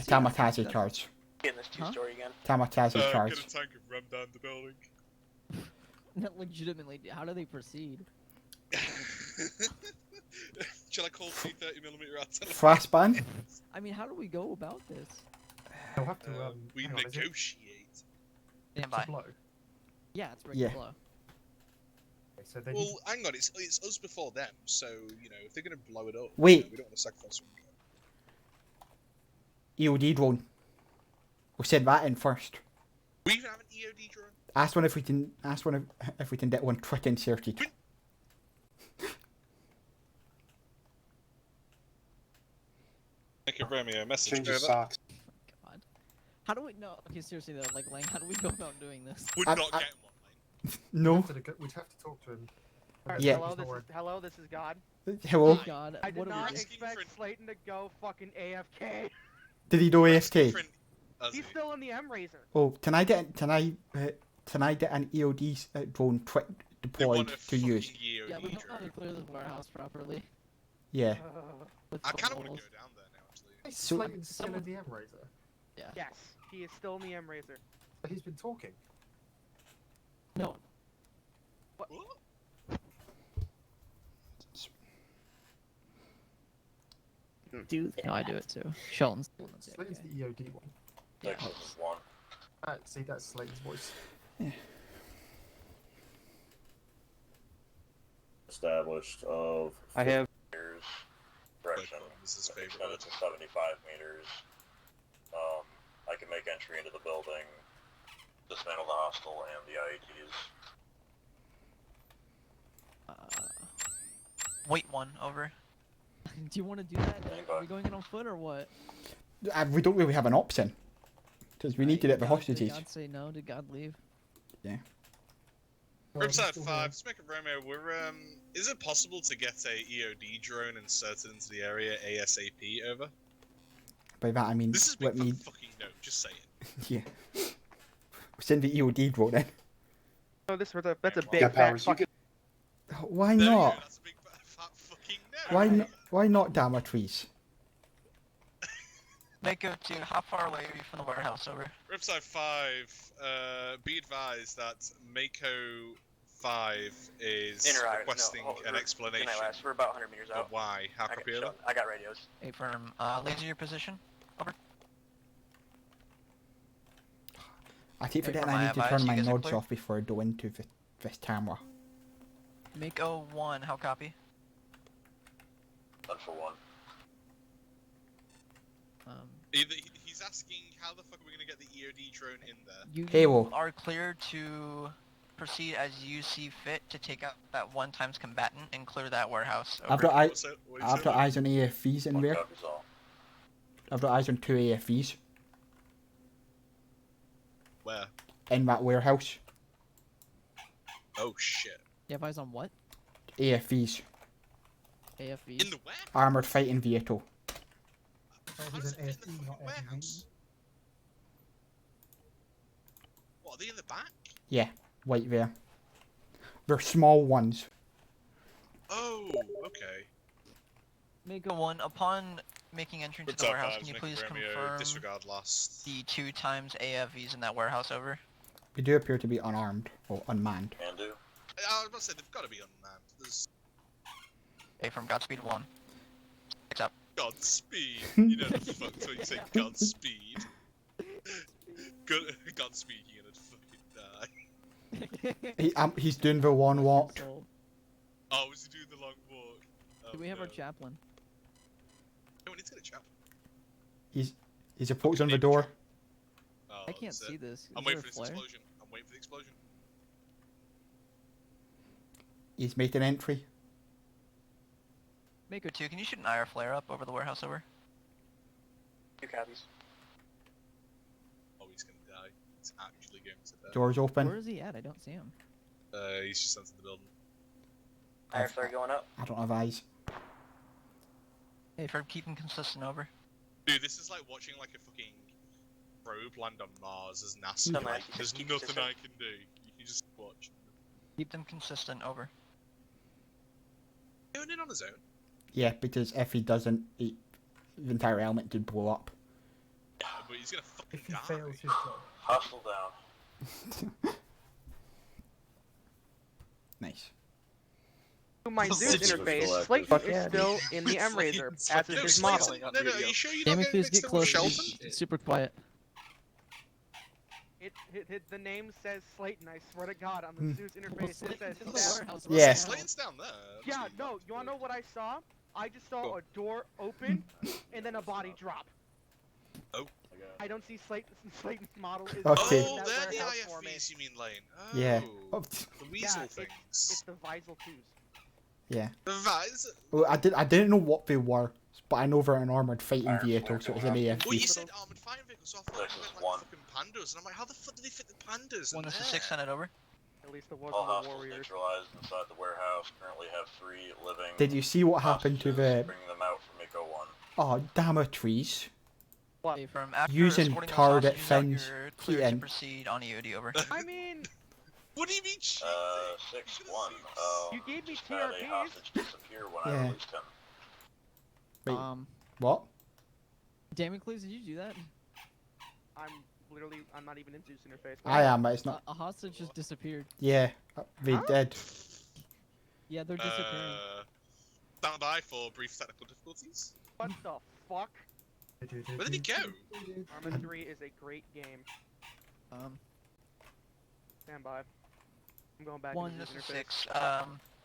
Kamikaze charge. Getting this 2-story again. Kamikaze charge. Get a tank and ram down the building. Not legitimately. How do they proceed? Shall I call 330mm artillery? Flashbang? I mean, how do we go about this? They'll have to. We hang on, is it negotiate. Stand to by. blow? Yeah, it's ready Yeah. to blow. Okay, so they Well, hang on, it's us before them, so, you know, if they're going to blow it up, Wait. you know, we don't want to sacrifice them. EOD drone. We said that in first. We even have an EOD drone? Ask one if we can. Ask one if we can get one trick inserted. Make a Romeo message Change your over. socks. God. How do we know? Okay, seriously though, like Lang, how do we go about doing this? Would I- not I- get one, mate. No. we'd have to talk to him. Alright, Yeah. hello, this is God. Hello. Oh God, I did what are not we doing? expect Slayton to go fucking AFK. Did he do AFK? He's still in the M Razor. Oh, can I get an EOD drone trick deployed to use? Yeah, we don't know how to clear this warehouse properly. Yeah. With I kind of want to patrols. go down there now, actually. Is So- Slayton still in the M Razor? Yeah. Yes, he is still in the M Razor. But he's been talking. No. What? Do no, I do it too. Shelton's the one that's Slayton's the EOD one. Yeah. 6 is 1. See, that's Slayton's voice. Established of I have. meters. Direction. This is Extended to 75 meters. I can make entry into the building, dismantle the hostile and the IEDs. Wait 1. Over. Do you want to do that? Are we going in on foot or what? We don't really have an option because we need to get the Did hostages. God say no? Did God leave? Yeah. Ripside 5, let's make a Romeo. We're, is it possible to get a EOD drone inserted into the area ASAP, over? By that I mean This is let big me. fucking note, just saying. Yeah. Send the EOD drone in. Oh, that's a big Yeah, fat Powers, you fucking. Why There you go, not? that's a big fat fucking no. Why not Damocles? Mako 2, how far away are you from the warehouse? Over. Ripside 5, be advised that Mako 5 is Interrogative, requesting no, an explanation Good night, lads. We're about 100 meters of out. why. How I got, copy over? Shelton, I got radios. Affirm. Laser your position. Over. I keep Hey, forgetting from I my need to advice, turn you my guys are nods clear? off before I go into this camera. Mako 1, how copy? Done for 1. He's asking how the fuck are we gonna get the EOD drone in there? You are cleared to proceed as you see fit to take out that 1 times combatant and clear that warehouse. I've Over. got eyes on AFVs in there. I've got eyes on 2 AFVs Where? in that warehouse. Oh shit. You have eyes on what? AFVs. AFVs. In the where? Armored fighting vehicle. Oh, he's an AFE, not AFE. Are they in the back? Yeah, right there. They're small ones. Oh, okay. Mako 1, upon making entry into What's the up, warehouse, Vibes? can you Make please it Romeo, confirm disregard last. the 2 times AFVs in that warehouse over? They do appear to be unarmed or unmanned. Can do. I was about to say they've got to be unmanned. There's Okay, from Godspeed 1. Accept. Godspeed. You know the fuck when you say Godspeed. Godspeed, you're gonna fucking die. He's doing the one walk. Oh, is he doing the long walk? Oh, Do we have our chaplain? No, we need to get a chaplain. He's approaching the door. Oh, I can't that's it. see this. I'm Is waiting there for a this flare? explosion. I'm waiting for the explosion. He's making entry. Mako 2, can you shoot an IR flare up over the warehouse over? 2 copies. Oh, he's gonna die. He's actually going to die. Doors open. Where is he at? I don't see him. He's just entered the building. Fire flare going up. I don't have eyes. Hey, for keeping consistent over. Dude, this is like watching like a fucking probe land on Mars as NASA. Come on, Like, just there's keep nothing consistent. I can do. You can just watch. Keep them consistent over. Going in on his own. Yeah, because if he doesn't, the entire element would blow up. Yeah, but he's gonna fucking If he die. fails his job. Hostile down. Nice. To my Zeus It's interface, just Slayton yeah. is still in the M Razor, as is his model. No, are you sure you're Damn not it, getting please mixed get up with close. Sheldon? It's super quiet. The name says Slayton. I swear to God, on the Zeus interface it says staff. Yeah. Slayton's down there. Yeah, no, you wanna know what I saw? I just saw a door open and then a body drop. Oh. I don't see Slayton's model is Okay. in Oh, that they're the warehouse for me. IFVs you mean, Lane. Oh, Yeah. Oh, the weasel Yeah, things. it's the Visal 2s. yeah. The Visor. Well, I didn't know what they were, but I know they're an armored fighting Iron vehicle, Flare so it's going an up. Well, you AFV. said armored fighting vehicles, so I thought This you is meant one. like fucking pandas, and I'm like, how the fuck did they fit the pandas? 1 in is to there? 6, send it over. At least there All wasn't the hostiles warriors. neutralized inside the warehouse. Currently have 3 living. Did you see what happened to hostages. the... Bring them out from Mako 1. Oh, damn it, trees. Okay, from after Using escorting those target hostages out, fins, you're cleared Keaton. to proceed on EOD over. I mean, What do you mean? 6-1. you gave me Just had a TRPs. hostage disappear when I Yeah. released him. Wait, what? Damocles, did you do that? I'm not even in Zeus interface. I am, but it's not... A hostage just disappeared. Yeah, they did. Yeah, they're disappearing. Stand by for brief technical difficulties. What the fuck? Where did he go? Arma 3 is a great game. Stand by. I'm going back 1 into is Zeus to interface. 6,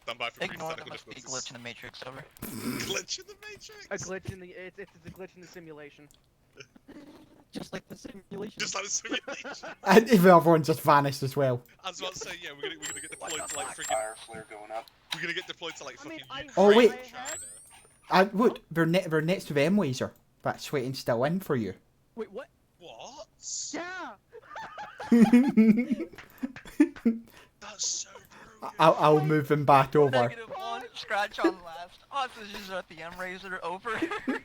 Stand by for brief ignore technical the must be difficulties. glitch in the matrix over. Glitch in the Matrix? A glitch in the it's a glitch in the simulation. Just like the simulation. Just like the simulation. And even everyone just vanished as well. I was about to say, yeah, we're gonna get deployed to like friggin'. Fire flare going up. We're gonna get deployed to like I mean, fucking. Oh, Ukraine wait. and China. Look, they're next to the M laser. That's waiting still in for you. Wait, what? What? Yeah. That's so brilliant. I'll move them back over. -1, scratch on last. Hostages are at the M Razor over. Shitting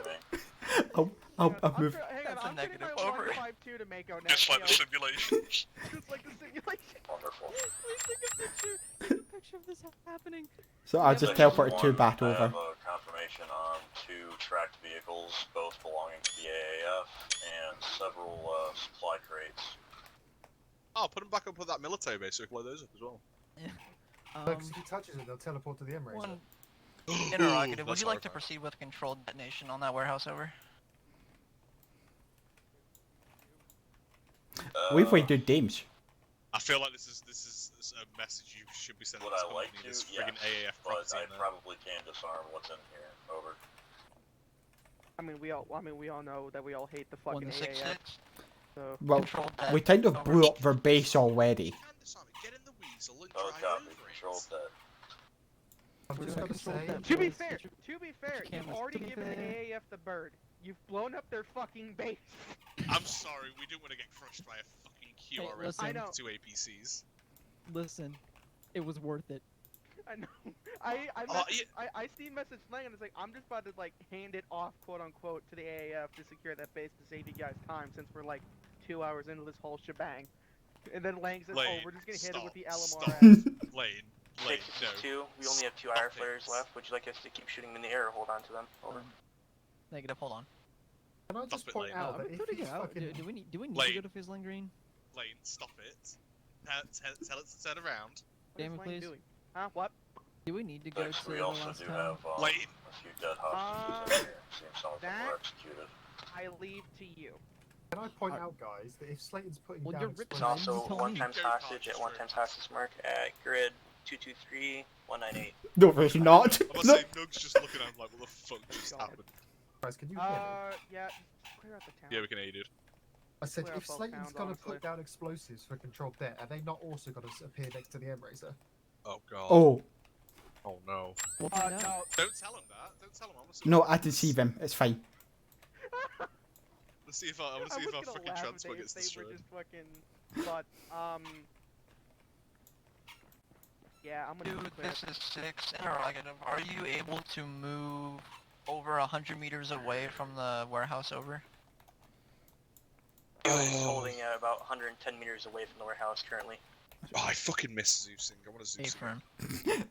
me. I'll move. Hang That's on, a I'm negative getting my over. 152 to Mako now. Just like the simulation. Just like the simulation. Wonderful. Please take a picture. Take a picture of this happening. So I'll just teleport two back I over. have a confirmation on 2 tracked vehicles, both belonging to the AAF, and several supply crates. Oh, put them back up with that military base so we can load those up as well. Like, if he touches it, they'll teleport to the M Razor. 1 interrogative, would That's you like to horrifying. proceed with controlled detonation on that warehouse over? We've played good games. I feel like this is a message you should be sending Would to I like company. to? This Yes, friggin' AAF but property I in there. probably can disarm what's in here. Over. I mean, we all know that we all hate the 1 fucking to 6, AAF. 6. So Well, Controlled dead. we kind of Over. blew up their base already. Can disarm it. Get in the weasel and Oh, drive copy. over Controlled it. dead. I'm just gonna say, to be Yes, fair, get your- you've cameras. already To be given the fair. AAF the bird. You've blown up their fucking base. I'm sorry, we didn't want to get crushed by a fucking QRF listen. I know. with 2 APCs. Listen, it was worth it. I know. I Oh, I see message slang and it's like I'm just about to like hand it off, quote unquote, to the AAF to secure that base to save you guys time since we're like 2 hours into this whole shebang. And then Lang says, Lane, oh, we're just gonna hit it with the stop. LMRS. Lane, 662, we only have 2 IR flares left. Would you like us to keep shooting them in the air or hold on to them? Over. Negative, hold on. Can I just Stop it, point Lane. out I'm that if putting he's it out. fucking... Do we need to Lane. go to Fizzling Green? Lane, stop it. Tell it to turn around. Damn it, What is Lang please. doing? Huh? What? Do we need to go Six, to we the also last do town? have Lane. a few dead hostages in here. Seems some of them that- were executed. I leave to you. Can I point out, guys, that if Slayton's putting Well, down you're rich, There's man. explosives... also tell one me. times hostage at one times hostage mark at grid 223-198. No, there's not. I must No. say, Nug's just looking at him like, what the fuck just happened? Guys, can you hear me? Yeah, clear out the town. Yeah, we can aid you. I said, Clear if up both Slayton's towns, gonna honestly. put down explosives for controlled debt, are they not also gonna appear next to the M-Razor? Oh god. Oh, Oh no. We'll find out. No. Don't tell him that. Don't tell him. I want to see no, what I deceive him. It's fine. Let's see if I want to see if our fucking transport gets They destroyed. were just fucking... But, yeah, I'm gonna Dude, clear this is 6 interrogative. Are you able to move over 100 meters away from the warehouse over? He was holding about 110 meters away from the warehouse currently. Oh, I fucking miss Zeusing. I want to Zeus. Affirm.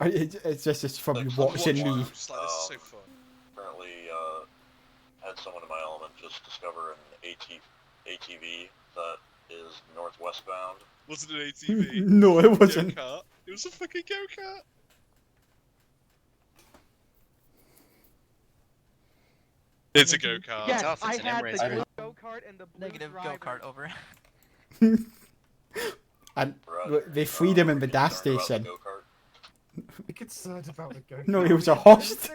It's just from you watching me. I'm just like, this is so fun. Currently, had someone in my element just discover an ATV that is northwestbound. Wasn't an ATV? No, it wasn't. Go-kart. It was a fucking go-kart. It's a go-kart. Yes, tough, I it's an had M-Race. the blue go-kart and the blue Negative, driver. go-kart over. And they freed him in the gas station. Be concerned about the go-kart. No, he was a hostage.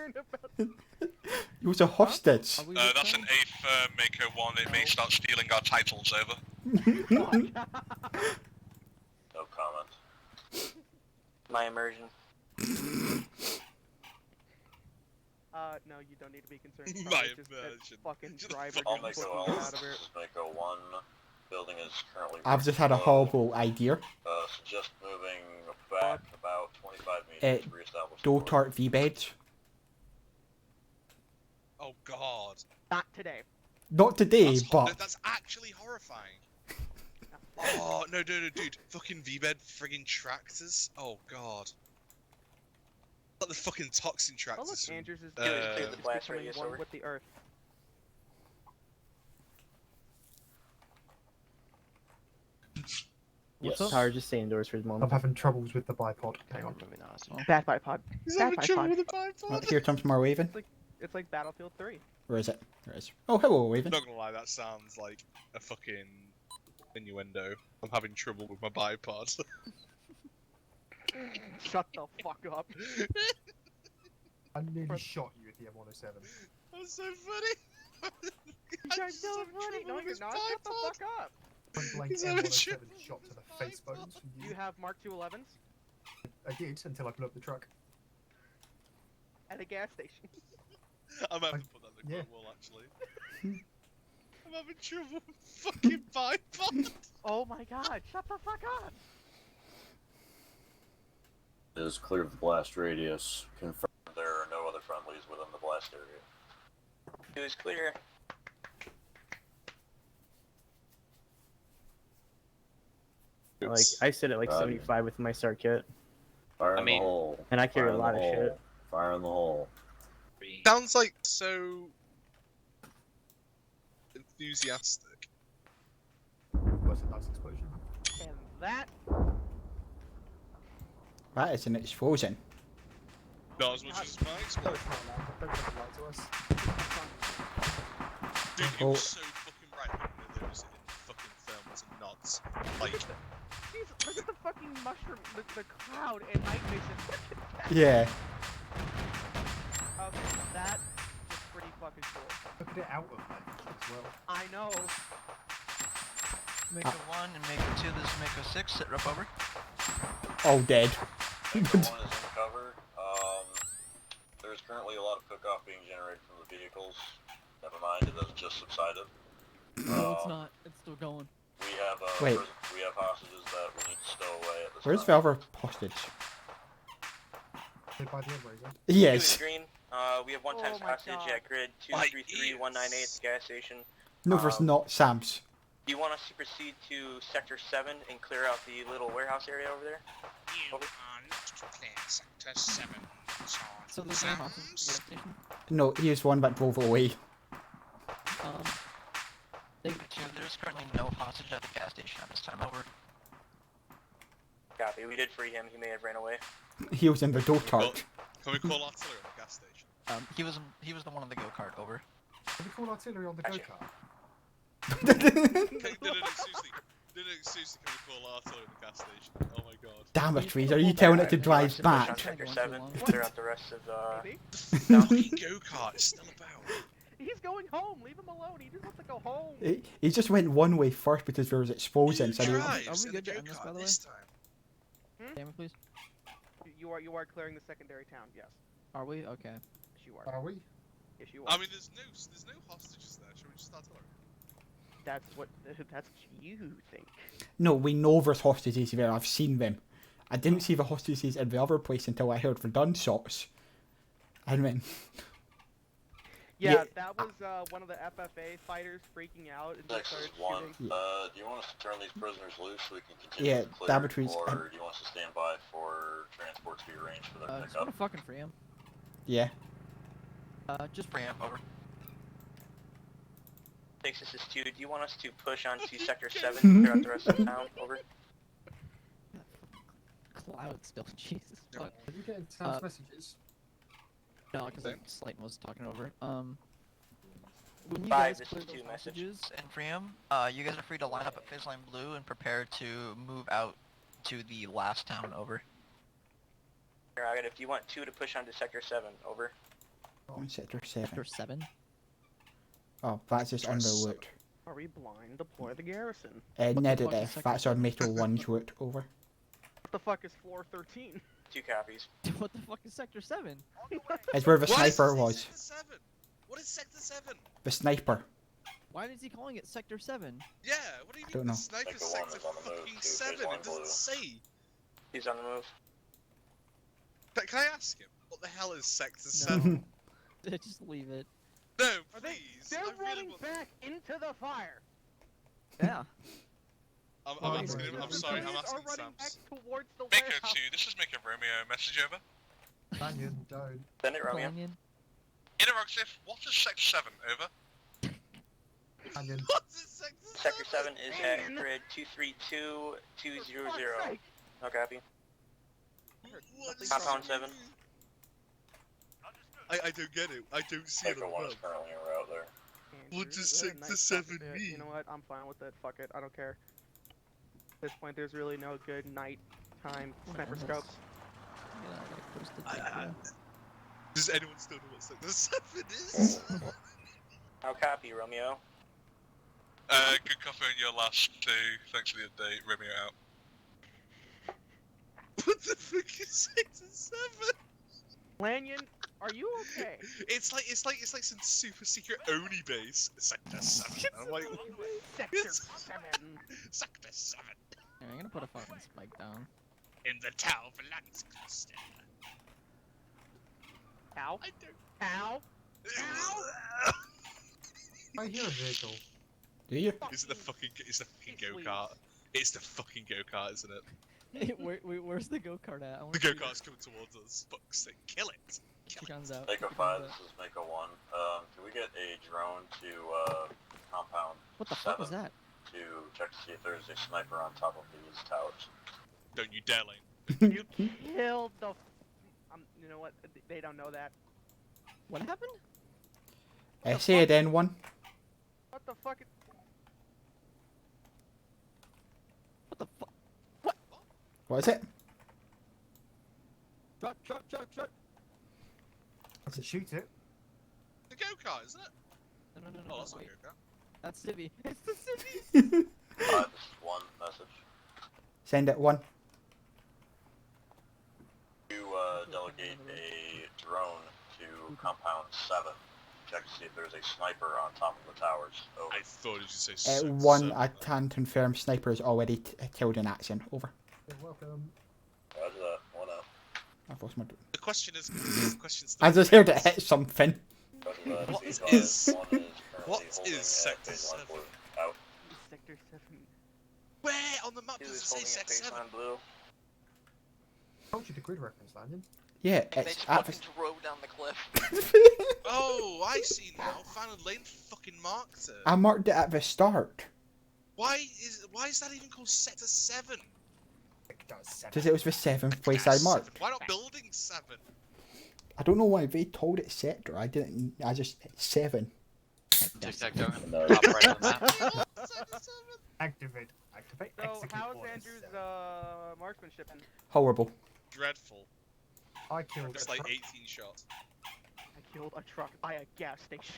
He was a hostage. That's an 8th Mako 1. It may start stealing our titles over. No comment. My immersion. No, you don't need to be concerned. My Probably just that immersion. fucking Just the driver All getting Mako fucking L's, out of this here. is Mako 1. Building is currently... I've just had a horrible idea. Suggest moving back about 25 meters to reestablish the Dotart V-beds. Oh god. Not today. Not today, but That's actually horrifying. Oh, no, dude. Fucking V-bed friggin' tractors. Oh god. Like the fucking toxin Oh tractors. look, Andrews is the blast becoming radius one over. with the earth. What's Yes. up? Power just stay indoors for the I'm moment. having troubles with the bipod. Hang on. Moving on. Bad bipod. He's Bad having trouble bipod. with the bipod. here comes more Raven. It's like Battlefield 3. Where is it? There it is. Oh, hello, Raven. Not gonna lie, that sounds like a fucking innuendo. I'm having trouble with my bipod. Shut the fuck up. I nearly shot you with the M107. That's so funny. You guys so funny. No, you're not. Shut the fuck up. Point blank He's having M107 trouble shot to the face bones from You you. have Mark II 11s I did until I blew up the truck. at a gas station. I might have to put that in the Yeah. quote wall, actually. I'm having trouble with fucking bipod. Oh my god, shut the fuck up. It is clear of the blast radius. Confirmed there are no other friendlies within the blast area. It was clear. Like I sit at like 75 with my start kit, Fire I in mean- the hole. and I carry Fire a in lot the of hole. shit. Fire in the hole. Sounds like so enthusiastic. That's a nice explosion. And that That is an explosion. Not as much as my No, explosion. it's not loud. Don't fucking lie to us. Dude, it Oh. was so fucking right when there was in fucking films and nods. Like, Jesus, look at the fucking mushroom, the cloud and night vision. Look at that. Yeah. Okay, that is pretty fucking cool. Look at it out of night vision as well. I know. Mako 1 and Mako 2, this is Mako 6, sit right over. All dead. Mako 1 is in cover. There's currently a lot of cook-off being generated from the vehicles. Never mind, it has just subsided. No, it's not. It's still going. We have Wait. we have hostages that we need to stow away at this Where's time. Velver hostage? They buy the M-Razor. Yes. Green. We have one times Oh my hostage God. at grid My 233-198 gas station. No, there's not Sam's. Do you want us to proceed to Sector 7 and clear out the little warehouse area over there? You are not to clear Sector 7. So there's no hostage at the gas station? No, he was the one that drove away. There's currently no hostage at the gas station at this time, over. Copy, we did free him, he may have ran away. He was in the go-kart. Can we call artillery at the gas station? He was the one on the go-kart, over. Can we call artillery on the go-kart? No, seriously. No, seriously, can we call artillery at the gas station? Oh my god. Damn it, Reese, are you telling it to drive back? Sector 7, clear out the rest of The fucking go-kart is still about. He's going home. Leave him alone. He just wants to go home. He just went one way first because there was explosions. Are we good to end this, by the way? Damn please. You are clearing the secondary town. Yes. Are we? Okay. Yes, you are. Are we? Yes, you are. I mean, there's no hostages there. Shall we just start artillery? That's what you think. No, we know there's hostages there. I've seen them. I didn't see the hostages in the other place until I heard the gunshots. And then... Yeah, that was one of the FFA fighters freaking out and just Texas started 1, shooting. do you want us to turn these prisoners loose so we can continue Yeah, to clear, Daventry's... or do you want us to stand by for transport to be arranged for their Just pickup? wanna fucking free him. Yeah. Just free him, over. Texas is 2, do you want us to push onto Sector 7 and clear out the rest of the town? Over. Cloud still, Jesus fuck. Are you getting Sam's messages? No, because Slayton was talking over. When you 5, guys this clear is those 2 message. hostages, And Freeham, you guys are free to line up at Fizzline Blue and prepare to move out to the last town, over. Here, I got if you want 2 to push onto Sector 7, over. On Sector 7. Sector 7? Oh, that's just on the route. Are we blind? Deploy the garrison. Negative. That's our Metal 1's route, over. What the fuck is floor 13? 2 copies. What the fuck is Sector 7? It's where the What is sniper was. Sector 7? What is Sector 7? The sniper. Why is he calling it Sector 7? Yeah, what do you mean? Don't know. The sniper's Sector fucking 7. It doesn't say. He's on the move. But can I ask him? What the hell is Sector 7? Just leave it. No, Are they? please. They're I really running want... back into the fire. Yeah. I'm asking him. I'm sorry. I'm asking Sam. Towards the Mako warehouse. 2, this is Mako Romeo. Message over. Banyan, don't. Send it, Romeo. Interrogative, what is Sector 7? Over. Banyan. What is Sector 7? Sector 7 is at grid 232200. No copy. What is Compound 7. I don't get it. I don't see it Mako on 1 the is map. currently en route there. What does Is that a Sector nice 7 topic there? mean? You know what? I'm fine with it. Fuck it. I don't care. At this point, there's really no good nighttime sniper scopes. Does anyone still know what Sector 7 is? No copy, Romeo. Good copy on your last 2. Thanks for the update. Romeo out. What the fuck is Sector 7? Lanyon, are you okay? It's like some super secret Oni base. Sector 7. I'm like, Sector 7. Sector 7. Yeah, I'm gonna put a fucking spike down. In the Tau Valance cluster. Ow. I don't. Ow. I hear a vehicle. Do you? Is it the fucking? It's the fucking go kart. It's the fucking go kart, isn't it? Where's the go kart at? The go kart's coming towards us. Fuck's sake, kill it! She comes out. Mako 5, this is Mako 1. Can we get a drone to compound What the fuck was 7 that? to check to see if there's a sniper on top of these towers? Don't you dare, Lane. You killed the. You know what? They don't know that. What happened? Say it then, one. What the fuck? What the fuck? What is it? Truck. I can shoot it. The go kart, isn't it? No, Oh, that's not wait. go kart. That's Civvy. It's the Civvy! 5, this is 1 message. Send it, one. To delegate a drone to compound 7. Check to see if there's a sniper on top of the towers. Over. I thought you should say One, 7. I can confirm sniper is already killed in action. Over. You're welcome. Roger that. 1 out. I've lost my... The question is, I just heard it hit something. Roger that. What He's is- on. 1 is currently what holding is at Sector Baseline 7? Blue. Out. Sector Where on the map Two does is it say holding at Sec 7? baseline blue. I told you the grid reference landing. Yeah, They it's just at fucking drove down the cliff. Oh, I see now. Final Lane fucking marked it. I marked it at the start. Why is that even called Sector 7? Because it was the 7th place I marked. Why not Building 7? I don't know why they told it sector. I didn't. I just 7. Tic-tac going. No. Top right on the map. Activate. So Execute how's orders. Andrew's marksmanship? Horrible. Dreadful. I killed It's a like truck. 18 shots. I killed a truck by a gas station.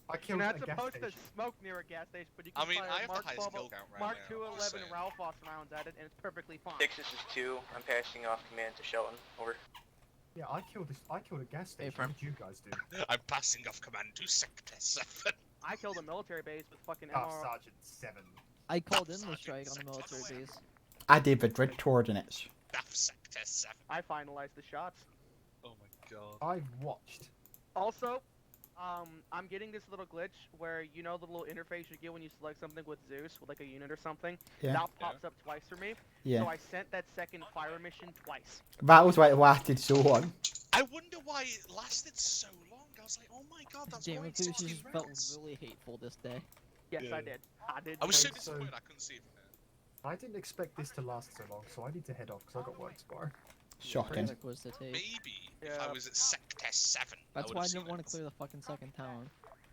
I You're killed not a gas supposed station. to smoke near a gas station, but you can I mean, fire I have the Mark highest 12, kill count right Mark now, I'm 211 saying. Ralphos rounds at it, and it's perfectly fine. Texas is 2. I'm passing off command to Shelton. Over. Yeah, I killed a gas station. April. What did you guys do? I'm passing off command to Sector 7. I killed a military base with fucking Staff MR. Sergeant 7. I called in the strike on the military base. I did the grid coordinates. Staff Sector 7. I finalized the shots. Oh my god. I've watched. Also, I'm getting this little glitch where you know the little interface you get when you select something with Zeus, with like a unit or something. Yeah. That pops up twice for me. Yeah. So I sent that second fire mission twice. That was why it lasted so long. I wonder why it lasted so long. I was like, oh my god, that's Damn more it, than Lucius 16 felt rounds. really hateful this day. Yes, Yeah. I did. I did. I was so So- disappointed I couldn't see it from there. I didn't expect this to last so long, so I need to head off because I got work tomorrow. Shocking. Project was to take. Maybe if Yeah. I was at Sector 7. That's I why I would've didn't seen want it. to clear the fucking second tower.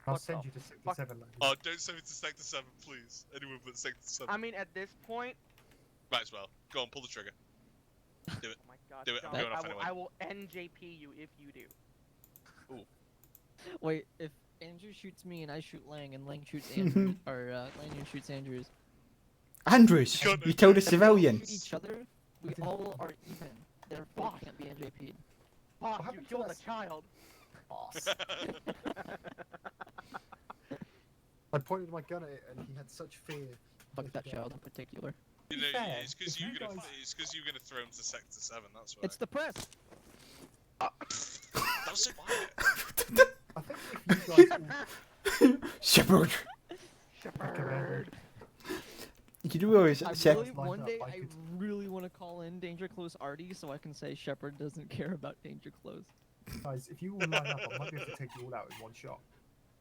I'll What send the you to Sector fuck? 7 landing. Oh, don't send me to Sector 7, please. Anyone but Sector 7. I mean, at this point, Might as well. Go on, pull the trigger. Do it. oh my god, Do it, I'm John, going off I will, anyway. I will NJP you if you do. Wait, if Andrew shoots me and I shoot Lang and Lang shoots Andrew, or Lanyon shoots Andrews, Andrews, you told the shoot civilians. each other, we all are even. Therefore, we can't be NJP'd. Boss, you happened to killed a us? child. Boss. I pointed my gun at it and he had such fear. Fuck that child in particular. You know, fair, it's because if you you gonna, guys- it's because you're gonna throw him to Sector 7. That's why. It's the press! That was so quiet. I think if you guys all Shepherd. Shepherd. You do always I Shep- really, lined one up, day, I I could- really want to call in Danger Close Artie so I can say Shepard doesn't care about Danger Close. guys, if you all line up, I might be able to take you all out in one shot.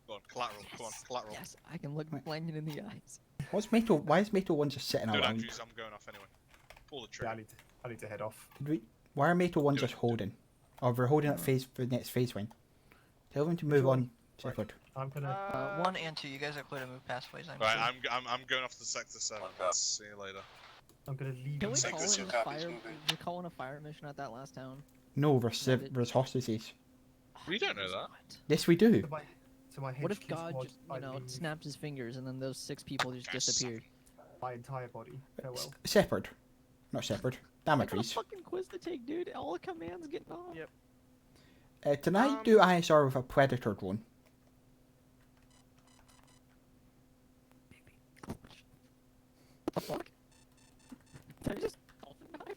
Go on, collateral. Come on, collateral. Yes, I can look Lanyon in the eyes. What's Metal? Why is Metal 1 just sitting Dude, around? Andrews, I'm going off anyway. Pull the Yeah, trigger. I need to head off. Did we? Why are Metal 1 Do just it. holding? Oh, we're holding at phase for the next phase win. Tell them to move on, Shepherd. I'm gonna. 1 and 2, you guys are clear to move past phase. I'm Right, sure. I'm going off to Sector 7. See you later. I'm gonna leave. Can we Sector call in 2 a copies fire? moving. We call in a fire mission at that last town. No, we're hostages. We don't know that. Yes, we do. So my What if HQ God squad, just, I you know, leave snapped his fingers and then those 6 people just disappeared? my entire body. Farewell. Shepherd, not Shepherd. I got a Damocles. fucking quiz to take, dude. All the commands getting off. Yep. Can I do ISR with a Predator drone? What the fuck? Did I just dolphin dive?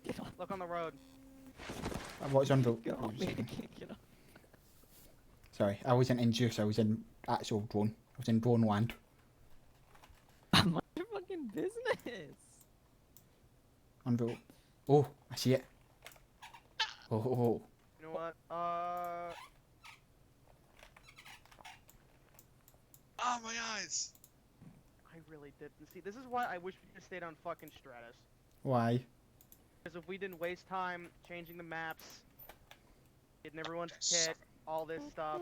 Get off. Look on the road. I was on the. Get off me. I can't get off. Sorry, I wasn't in Zeus. I was in actual drone. I was in drone land. Mind your fucking business. On the. Oh, I see it. Oh, oh, oh. You know what? Oh, my eyes! I really didn't see. This is why I wish we could have stayed on fucking Stratus. Why? Because if we didn't waste time changing the maps, getting everyone's kit, all this stuff.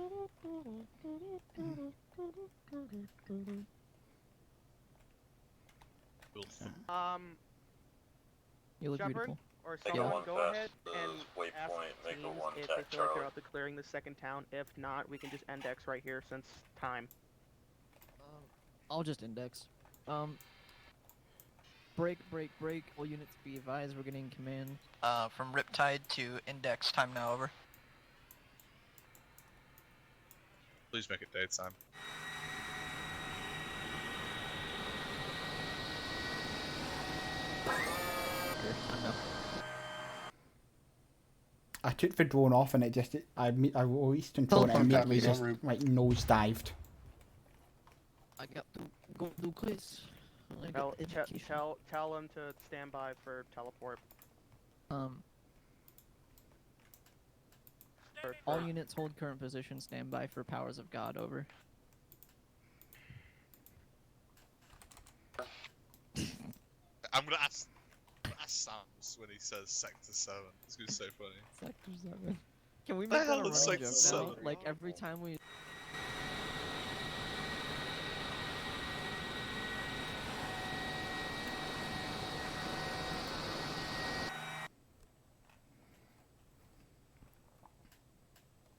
You look Shepard beautiful. or Take someone, one go past ahead the and ask waypoint, make a teams one if tack they feel like they're Charlie. up to clearing the second town. If not, we can just index right here since time. I'll just index. Break, break, break. All units be advised we're getting command. From Riptide to Index, time now over. Please make it daytime. I took the drone off and it just. I released control and it immediately just like nose dived. I got to go do quiz. I got Tell, education. tell him to stand by for teleport. All units hold current position. Stand by for powers of God. Over. I'm gonna ask Sam's when he says Sector 7. It's gonna be so funny. Sector 7. Can we The make that a hell running is joke Sector now? 7? Like every time we.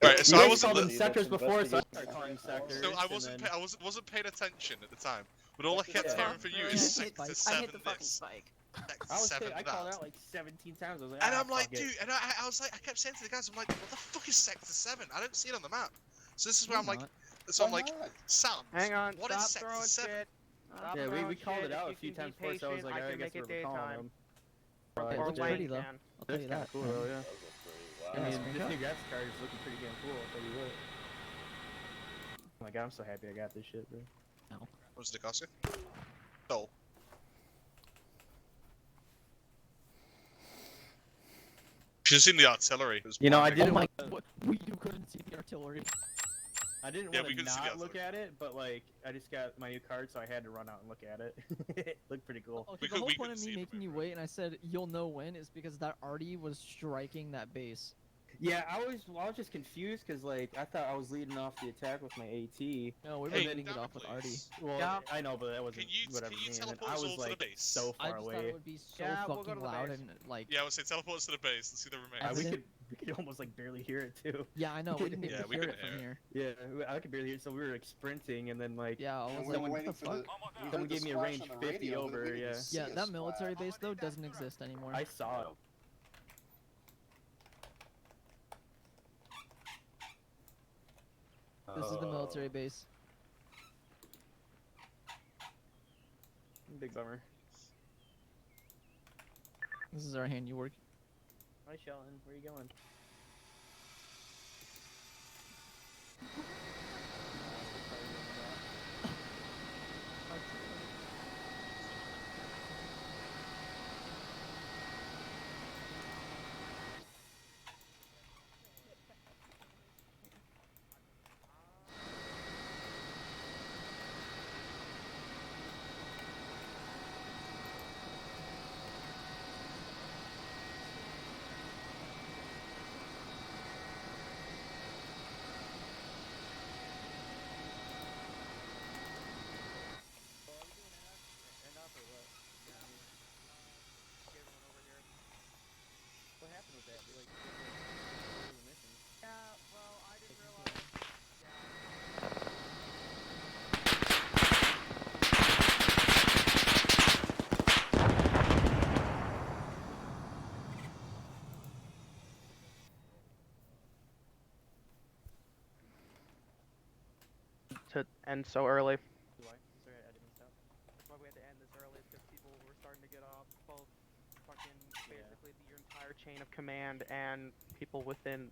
Right, so You I guys wasn't. called them sectors before, so I started calling them sectors. So I and wasn't. then- I wasn't paying attention at the time. But all I kept Yeah. hearing for you is Sector I 7 hit the fucking this, spike. Sector I was 7 I that. called it out like 17 times. I was like, And ah, I'm like, fuck it. dude, and I was like, I kept saying to the guys, I'm like, what the fuck is Sector 7? I don't see it on the map. So this is where I'm like, so I'm like, Sam, Hang on, what stop is Sector throwing 7? shit. Stop Yeah, we throwing called shit. it out If a few you can times be before, so I was patient, like, I I can guess make it we're calling daytime. them. It Or looks Wayne pretty though. can. I'll tell you that. Cool, though, yeah. I Yeah, mean, screenshot. this new graphics card is looking pretty damn cool. I'll tell you what. Oh my god, I'm so happy I got this shit, bro. No. What does it cost you? Soul. Should have seen the artillery. It was You know, I blinding. didn't. You couldn't see the artillery. I didn't Yeah, want we to couldn't see the not look at it, but like, I just got my new card, so I had to run out and look at it. It looked pretty cool. Okay, the whole point of me making you wait, and I said you'll know when, is because that Artie was striking that base. Yeah, I was just confused because like I thought I was leading off the attack with my AT. No, we were Hey, leading it damn off with Artie. Well, Yeah. I know, but that wasn't whatever. can you me, and teleport I us was all to the like base? so I far just away. thought it would be so Yeah, we'll go fucking to the loud base. and like. Yeah, I would say teleport us to the base. Let's see the remains. We could almost like barely hear it too. Yeah, I know. We didn't Yeah, even we hear couldn't it from hear here. Yeah, I could barely hear it, so we were like sprinting, and then like Yeah, I was And like, we were what waiting the for fuck? the. someone gave me a range 50 over. Yeah, Yeah, that military base though doesn't exist anymore. I saw it. This is the military base. Big bummer. This is our handiwork. Hi, Sheldon. Where you going? What happened with that? They, like, the mission. Yeah, well, I didn't realize. To end so early. Why? Sorry, I didn't stop. That's why we had to end this early, because people were starting to get off both fucking basically your entire chain of command and people within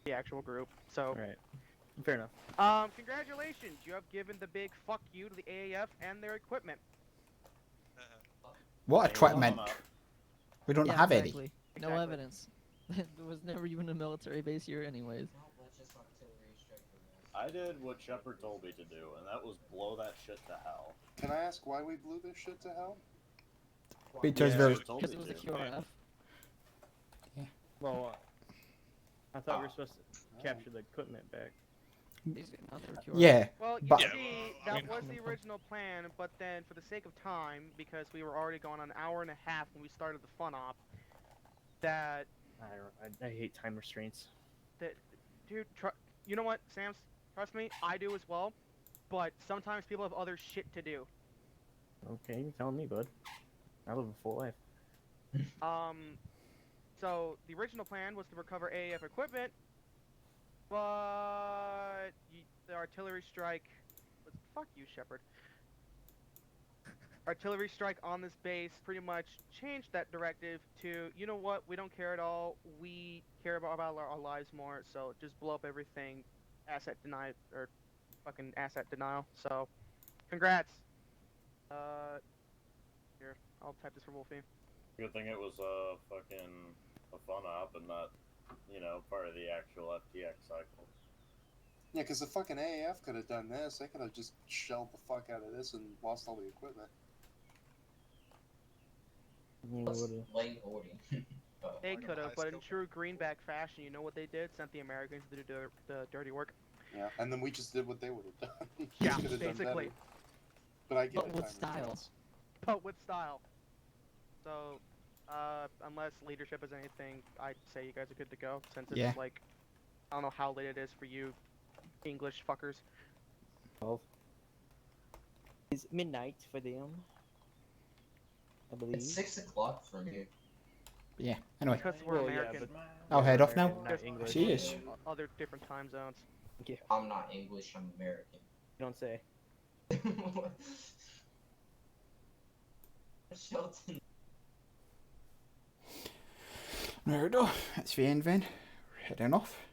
the actual group. So, Alright. Fair enough. Congratulations! You have given the big fuck you to the AAF and their equipment. What equipment? We don't have exactly. any. No evidence. There was never even a military base here, anyways. I did what Shepard told me to do, and that was blow that shit to hell. Can I ask why we blew this shit to hell? Because Yeah, we're. he told Because me it was a to. QRF. Well, I thought we were supposed to capture the equipment back. Yeah, Well, you but see, that was the original plan, but then for the sake of time, because we were already going on an hour and a half when we started the fun op, that I hate time restraints. dude, you know what, Sam's? Trust me, I do as well. But sometimes people have other shit to do. Okay, you're telling me, bud. I live a full life. So the original plan was to recover AAF equipment, but the artillery strike. Fuck you, Shepard. Artillery strike on this base pretty much changed that directive to, you know what, we don't care at all. We care about our lives more, so just blow up everything. Asset denied or fucking asset denial. So Congrats. Here, I'll type this for Wolfie. Good thing it was fucking a fun op and not, you know, part of the actual FTX cycle. Yeah, because the fucking AAF could have done this. They could have just shelled the fuck out of this and lost all the equipment. Light holding. They could have, but in true greenback fashion, you know what they did? Sent the Americans to do the dirty work. Yeah, and then we just did what they would have done. We Yeah, could have done basically. better. But I get But it. with time style. restraints. But with style. So, unless leadership is anything, I'd say you guys are good to go. Since it's Yeah. like, I don't know how late it is for you English fuckers. 12. It's midnight for them. I believe. It's 6 o'clock for me. Yeah, anyway. Because we're Well, yeah, American. but I'll head off now. American, not English. She is. Other different time zones. Yeah. I'm not English, I'm American. You don't say. Shelton. There we go. That's the end then. We're heading off.